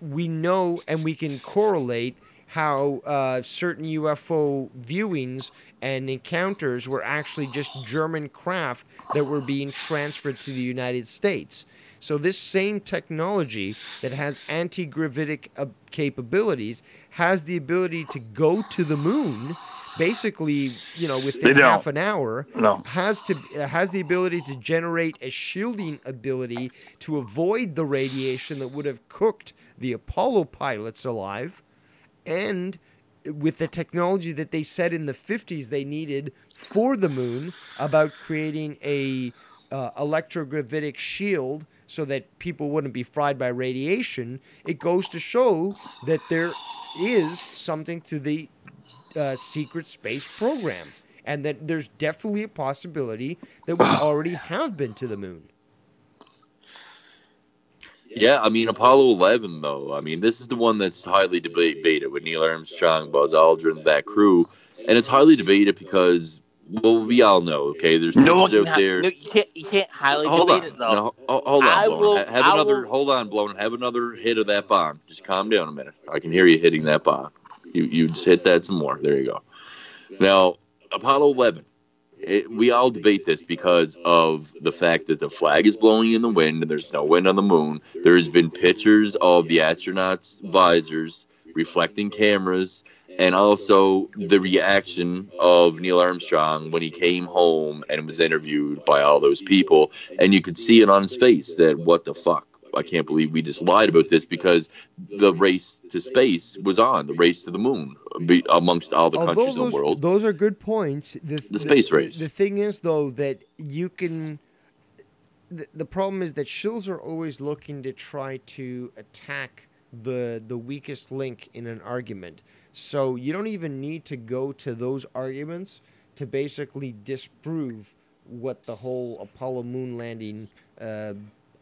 we know and we can correlate how certain UFO viewings and encounters were actually just German craft that were being transferred to the United States. So this same technology that has anti-gravitic capabilities has the ability to go to the moon, basically, you know, within half an hour. No. Has the ability to generate a shielding ability to avoid the radiation that would have cooked the Apollo pilots alive. And with the technology that they said in the 50s they needed for the moon about creating a electrogravitic shield so that people wouldn't be fried by radiation, it goes to show that there is something to the secret space program, and that there's definitely a possibility that we already have been to the moon. Yeah, I mean, Apollo 11, though. I mean, this is the one that's highly debated with Neil Armstrong, Buzz Aldrin, that crew. And it's highly debated because, well, we all know, okay, there's No one pictures can. out there. No, you can't highly Hold debate on. it though. No, hold on, I Blown. will. Have I another. will. Hold on, Blown. Have another hit of that bomb. Just calm down a minute. I can hear you hitting that bomb. You just hit that some more. There you go. Now, Apollo 11. We all debate this because of the fact that the flag is blowing in the wind and there's no wind on the moon. There has been pictures of the astronauts' visors, reflecting cameras, and also the reaction of Neil Armstrong when he came home and was interviewed by all those people. And you could see it on his face that, what the fuck? I can't believe we just lied about this, because the race to space was on, the race to the moon, amongst all the countries in the world. Those are good points. The space race. The thing is, though, that you can. The problem is that shills are always looking to try to attack the weakest link in an argument. So you don't even need to go to those arguments to basically disprove what the whole Apollo moon landing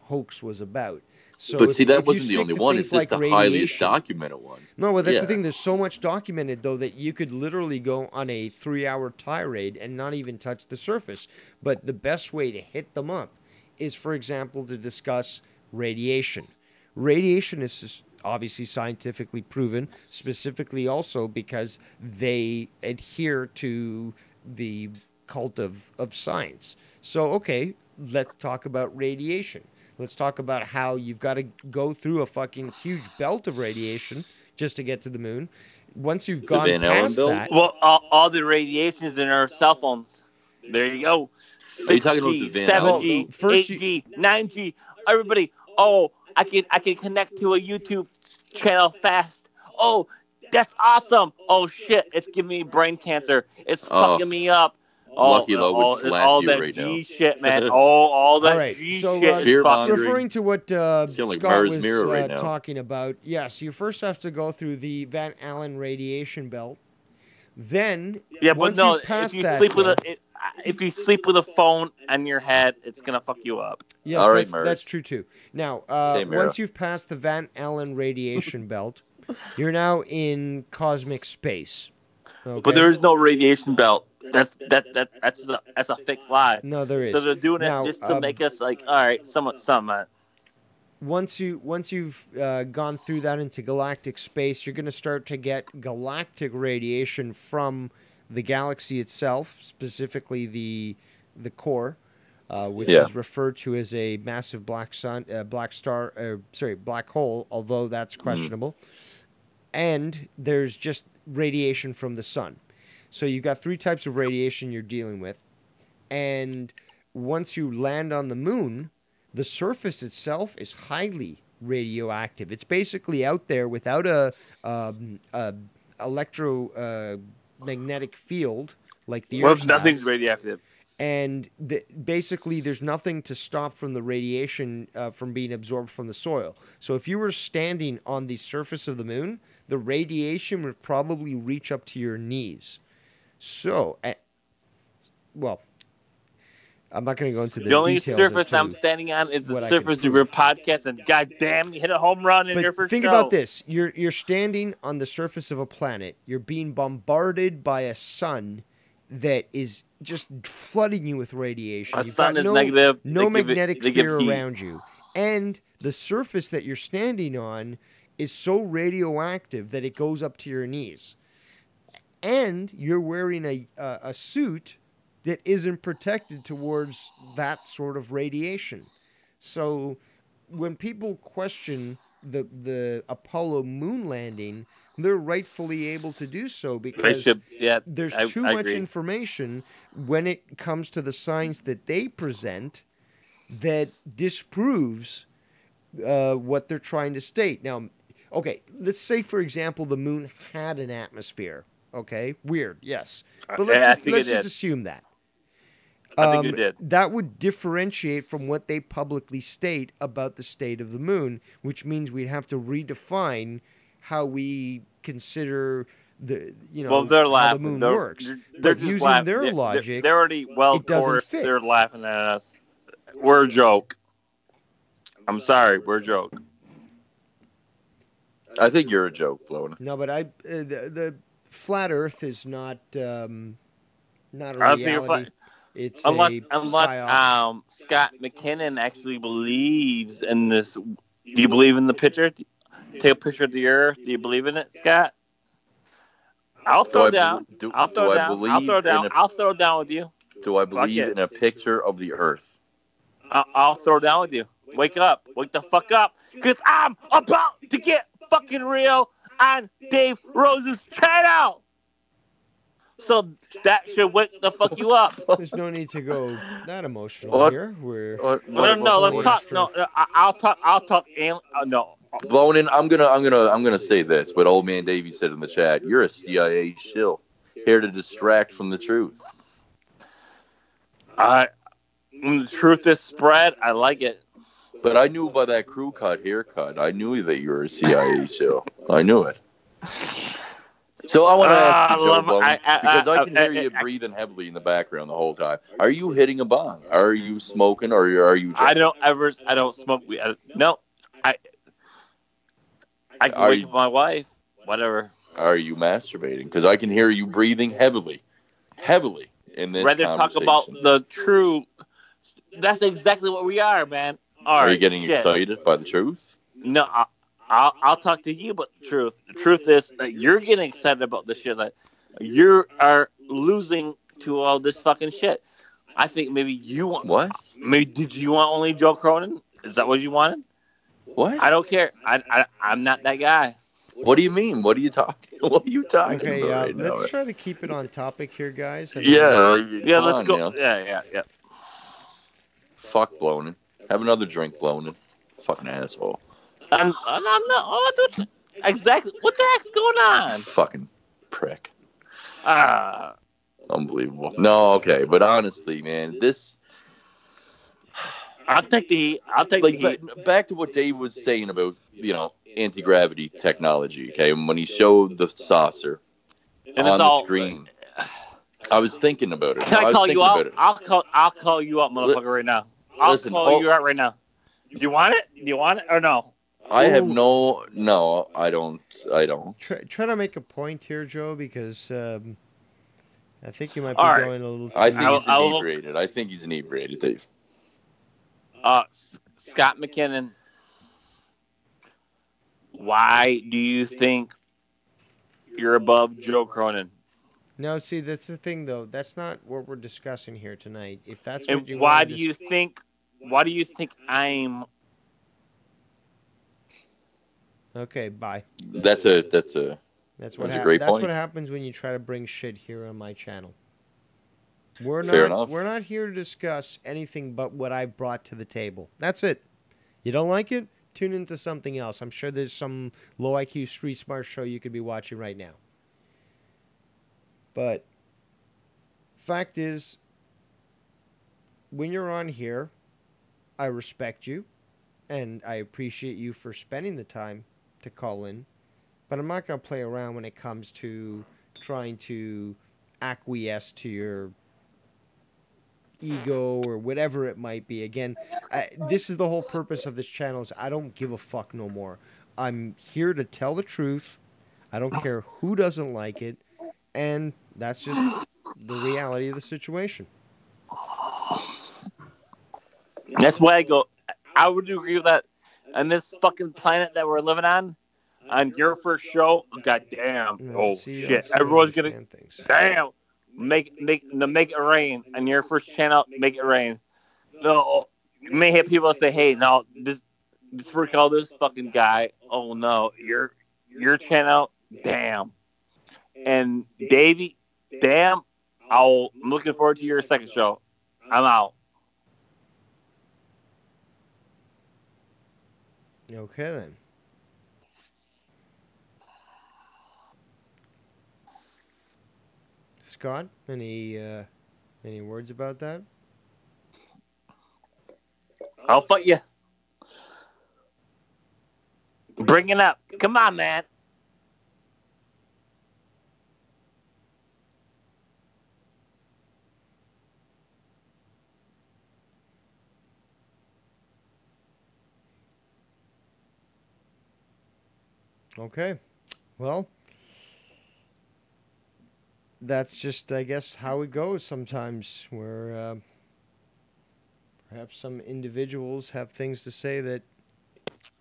hoax was about. So but see, that wasn't the only one. It's just the highest documented one. No, well, that's the thing. There's so much documented, though, that you could literally go on a 3-hour tirade and not even touch the surface. But the best way to hit them up is, for example, to discuss radiation. Radiation is obviously scientifically proven, specifically also because they adhere to the cult of science. So, okay, let's talk about radiation. Let's talk about how you've got to go through a fucking huge belt of radiation just to get to the moon. Once you've gone past that... Well, all the radiation is in our cell phones. There you go. 6G, Are you talking about the Van 7G, 8G, 9G. Everybody, I can connect to a YouTube channel fast. Oh, that's awesome. Oh, shit, it's giving me brain cancer. It's fucking me up. Lucky Low would slap all you that right G now. shit, man. All that right, G so, shit. Referring to what Scott was right talking about, yes, you first have to go through the Van Allen radiation belt. Then, once you've passed if you sleep with a phone on your head, it's gonna fuck you up. Yes, that's true too. Now, once you've passed the Van Allen radiation belt, you're now in cosmic space. Okay? But there is no radiation belt. That's a fake lie. No, there is. So they're doing it just to make us like, all right, somewhat. Once you've gone through that into galactic space, you're going to start to get galactic radiation from the galaxy itself, specifically the core, which is referred to as a massive black hole, although that's questionable. And there's just radiation from the sun. So you've got 3 types of radiation you're dealing with. And once you land on the moon, the surface itself is highly radioactive. It's basically out there without a electromagnetic field like the Earth. Nothing's radioactive. And basically, there's nothing to stop from the radiation from being absorbed from the soil. So if you were standing on the surface of the moon, the radiation would probably reach up to your knees. So, I'm not going to go into the only details. Surface I'm standing on is the surface of your podcast, and goddamn, you hit a home run in your first think show. About this: you're standing on the surface of a planet. You're being bombarded by a sun that is just flooding you with radiation. The sun is negative. No magnetic sphere around you, and the surface that you're standing on is so radioactive that it goes up to your knees. And you're wearing a suit that isn't protected towards that sort of radiation. So when people question the Apollo moon landing, they're rightfully able to do so because there's too much information when it comes to the science that they present that disproves what they're trying to state. Now, okay, let's say, for example, the moon had an atmosphere. Okay, weird, yes. But let's just assume that. I think it did. That would differentiate from what they publicly state about the state of the moon, which means we'd have to redefine how we consider they're how laughing. the moon They're works. They're but just using laughing. Their logic, they're already well it doesn't chorused. fit. They're laughing at us. We're a joke. I'm sorry, we're a joke. I think you're a joke, Blown. No, but the flat Earth is not not a I don't think you're reality. It's unless a psyop. Scott McKinnon actually believes in this. Do you believe in the picture? Take a picture of the Earth. Do you believe in it, Scott? I'll throw down. I'll throw down. I'll throw down. I'll throw down with you. Do I believe in a picture of the Earth? I'll throw down with you. Wake up. Wake the fuck up. Because I'm about to get fucking real on Dave Rose's channel. So that should wake the fuck you up. There's no need to go that emotional here. We're no. Let's talk. No, I'll talk. No. Blown. I'm gonna say this. What old man Davey said in the chat. You're a CIA shill, here to distract from the truth. When the truth is spread, I like it. But I knew by that crew cut haircut. I knew that you were a CIA shill. I knew it. So I want to ask you, Joe Blown, because I can hear you breathing heavily in the background the whole time. Are you hitting a bong? Are you smoking, or are you? I don't smoke weed. No, I can wake up my wife. Whatever. Are you masturbating? Because I can hear you breathing heavily in this Rather talk about the true. That's exactly what we are, man. Are you getting excited by the truth? No, I'll talk to you about the truth. The truth is that you're getting excited about this shit. That you are losing to all this fucking shit. I think maybe you want what? Maybe did you want only Joe Cronin? Is that what you wanted? What? I don't care. I'm not that guy. What do you mean? What are you talking? What are you talking okay, about? Right let's now? try to keep it on topic here, guys. Yeah, let's go. Yeah. Fuck Blown. Have another drink, Blown. Fucking asshole. I'm not. Exactly. What the heck's going on? Fucking prick. Unbelievable. No, okay, but honestly, man, this. I'll take the heat. Back to what Dave was saying about, anti-gravity technology, okay? When he showed the saucer on the screen, I was thinking about it. Can I call you out? I'll call you out, motherfucker, right now. I'll call you out right now. Do you want it? Do you want it or no? I have no, I don't. Try to make a point here, Joe, because I think you might be going a little too I think he's inebriated. I think he's inebriated, Dave. Scott McKinnon, why do you think you're above Joe Cronin? No, see, that's the thing, though. That's not what we're discussing here tonight. If that's and what you why do you think? Why do you think I'm? Okay, bye. That's a great point. That's what happens when you try to bring shit here on my channel. We're not here to discuss anything but what I brought to the table. That's it. You don't like it? Tune into something else. I'm sure there's some low IQ street smart show you could be watching right now. But fact is, when you're on here, I respect you and I appreciate you for spending the time to call in. But I'm not going to play around when it comes to trying to acquiesce to your ego or whatever it might be. Again, this is the whole purpose of this channel is I don't give a fuck no more. I'm here to tell the truth. I don't care who doesn't like it. And that's just the reality of the situation. That's why I go, I would agree with that. On this fucking planet that we're living on your first show, goddamn, shit. Everyone's going to, damn. Make it rain on your first channel. Make it rain. No, you may have people say, "Hey, no, just recall this fucking guy." Oh no, your channel, damn. And Davey, damn. I'm looking forward to your second show. I'm out. Okay then. Scott, any words about that? I'll fight you. Bring it up. Come on, man. Okay. Well, that's just, I guess, how it goes sometimes, where perhaps some individuals have things to say that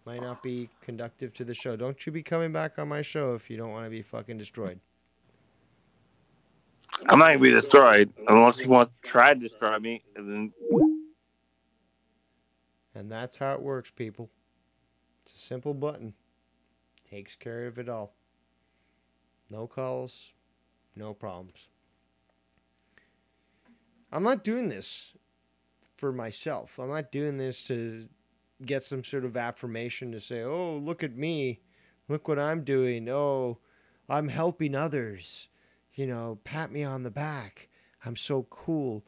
might not be conductive to the show. Don't you be coming back on my show if you don't want to be fucking destroyed. I'm not gonna be destroyed unless he wants to try to destroy me. And then And that's how it works, people. It's a simple button. Takes care of it all. No calls, no problems. I'm not doing this for myself. I'm not doing this to get some sort of affirmation to say, oh, look at me. Look what I'm doing. Oh, I'm helping others. You know, pat me on the back. I'm so cool.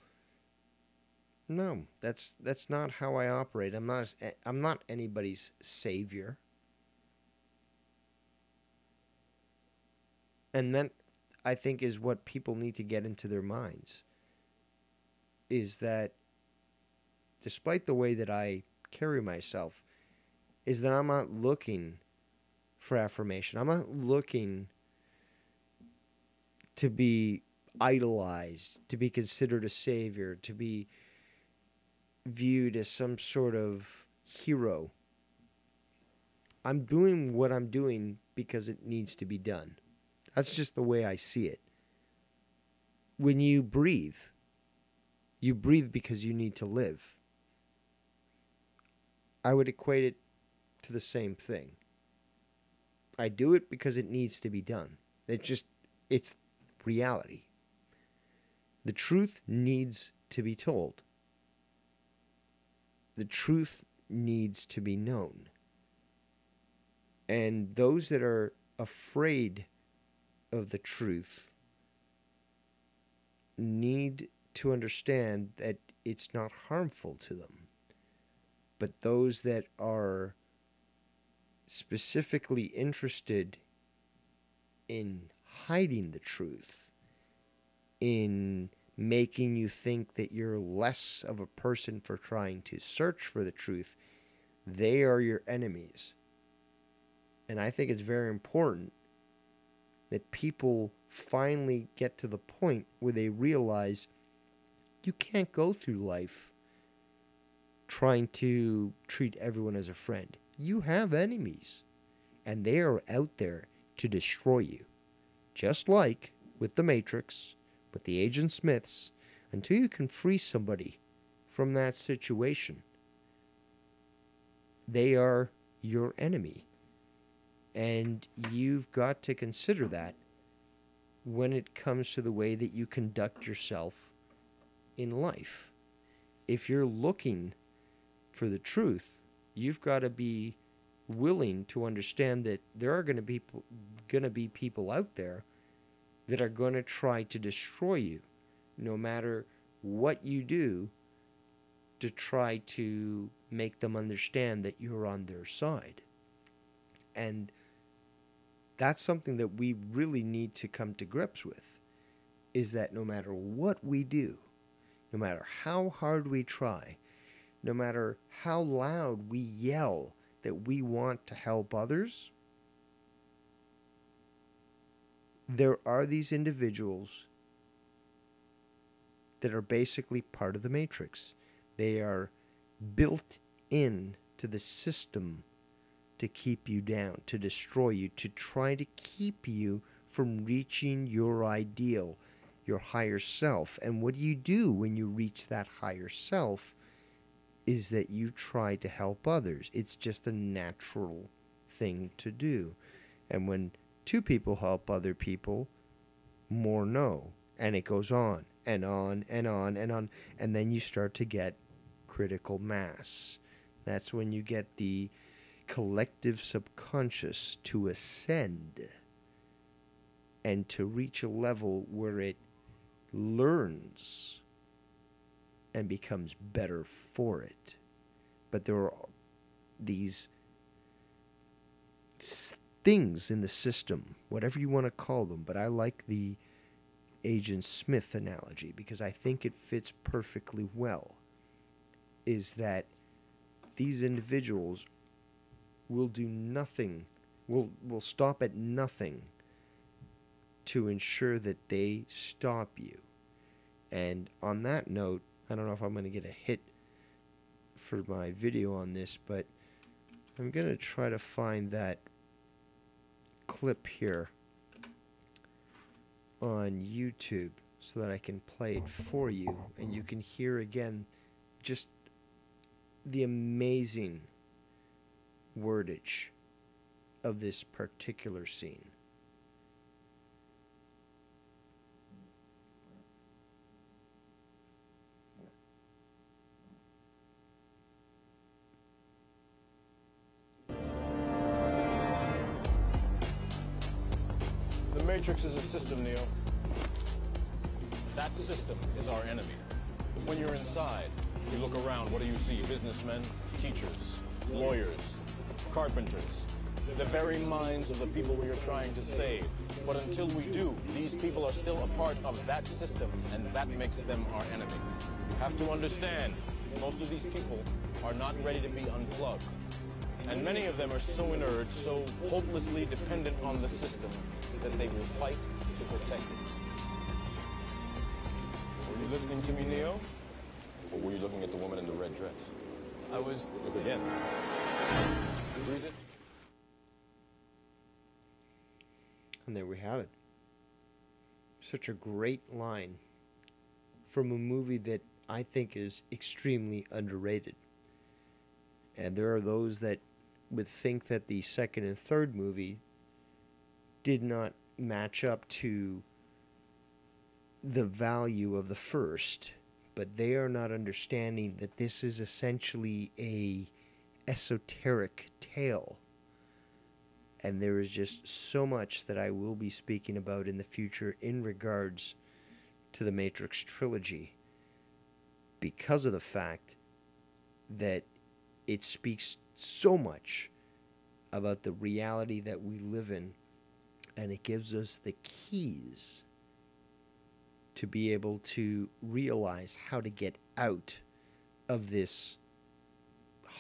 No, that's not how I operate. I'm not anybody's savior. And that, I think, is what people need to get into their minds. Is that despite the way that I carry myself, is that I'm not looking for affirmation. I'm not looking to be idolized, to be considered a savior, to be viewed as some sort of hero. I'm doing what I'm doing because it needs to be done. That's just the way I see it. When you breathe because you need to live. I would equate it to the same thing. I do it because it needs to be done. It's reality. The truth needs to be told. The truth needs to be known. And those that are afraid of the truth need to understand that it's not harmful to them. But those that are specifically interested in hiding the truth, in making you think that you're less of a person for trying to search for the truth, they are your enemies. And I think it's very important that people finally get to the point where they realize you can't go through life trying to treat everyone as a friend. You have enemies, and they are out there to destroy you. Just like with the Matrix, with the Agent Smiths, until you can free somebody from that situation, they are your enemy. And you've got to consider that when it comes to the way that you conduct yourself in life. If you're looking for the truth, you've got to be willing to understand that there are going to be people out there that are going to try to destroy you, no matter what you do, to try to make them understand that you're on their side. And that's something that we really need to come to grips with, is that no matter what we do, no matter how hard we try, no matter how loud we yell that we want to help others, there are these individuals that are basically part of the Matrix. They are built in to the system to keep you down, to destroy you, to try to keep you from reaching your ideal, your higher self. And what do you do when you reach that higher self? Is that you try to help others. It's just a natural thing to do. And when two people help other people, more know. And it goes on and on and on and on. And then you start to get critical mass. That's when you get the collective subconscious to ascend and to reach a level where it learns and becomes better for it. But there are these things in the system, whatever you want to call them, but I like the Agent Smith analogy because I think it fits perfectly well, is that these individuals will do nothing will stop at nothing to ensure that they stop you. And on that note, I don't know if I'm going to get a hit for my video on this, but I'm going to try to find that clip here on YouTube so that I can play it for you, and you can hear again just the amazing wordage of this particular scene. The Matrix is a system, Neo. That system is our enemy. When you're inside, you look around, what do you see? Businessmen, teachers, lawyers, carpenters, the very minds of the people we are trying to save. But until we do, these people are still a part of that system, and that makes them our enemy. You have to understand, most of these people are not ready to be unplugged. And many of them are so inert, so hopelessly dependent on the system, that they will fight to protect it. Were you listening to me, Neo? Or were you looking at the woman in the red dress? I was. Look again. Breathe it. And there we have it. Such a great line from a movie that I think is extremely underrated. And there are those that would think that the second and third movie did not match up to the value of the first, but they are not understanding that this is essentially a esoteric tale. And there is just so much that I will be speaking about in the future in regards to the Matrix trilogy, because of the fact that it speaks so much about the reality that we live in, and it gives us the keys to be able to realize how to get out of this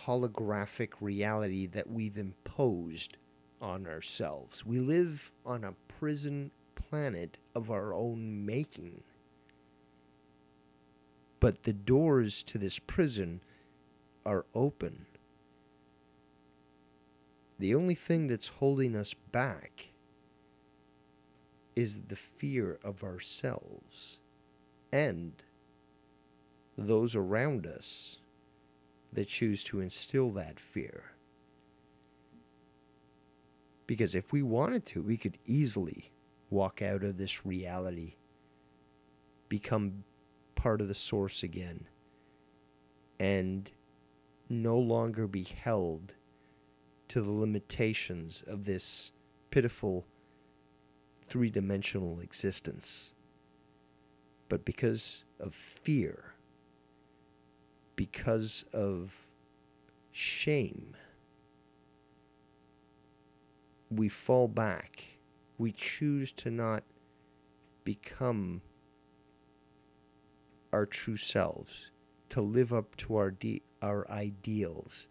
holographic reality that we've imposed on ourselves. We live on a prison planet of our own making. But the doors to this prison are open. The only thing that's holding us back is the fear of ourselves and those around us that choose to instill that fear. Because if we wanted to, we could easily walk out of this reality, become part of the source again, and no longer be held to the limitations of this pitiful three-dimensional existence. But because of fear, because of shame, we fall back. We choose to not become our true selves, to live up to our ideals,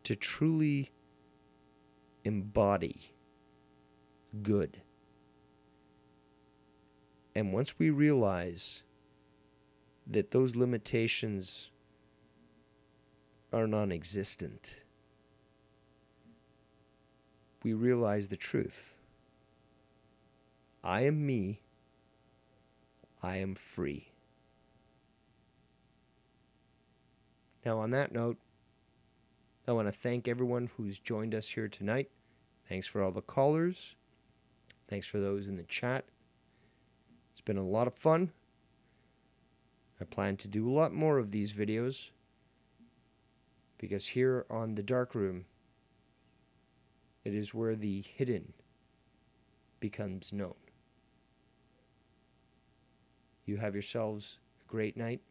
to truly embody good. And once we realize that those limitations are non-existent, we realize the truth. I am me. I am free. Now, on that note, I want to thank everyone who's joined us here tonight. Thanks for all the callers. Thanks for those in the chat. It's been a lot of fun. I plan to do a lot more of these videos, because here on the Darkroom, it is where the hidden becomes known. You have yourselves a great night,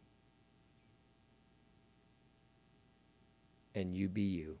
and you be you.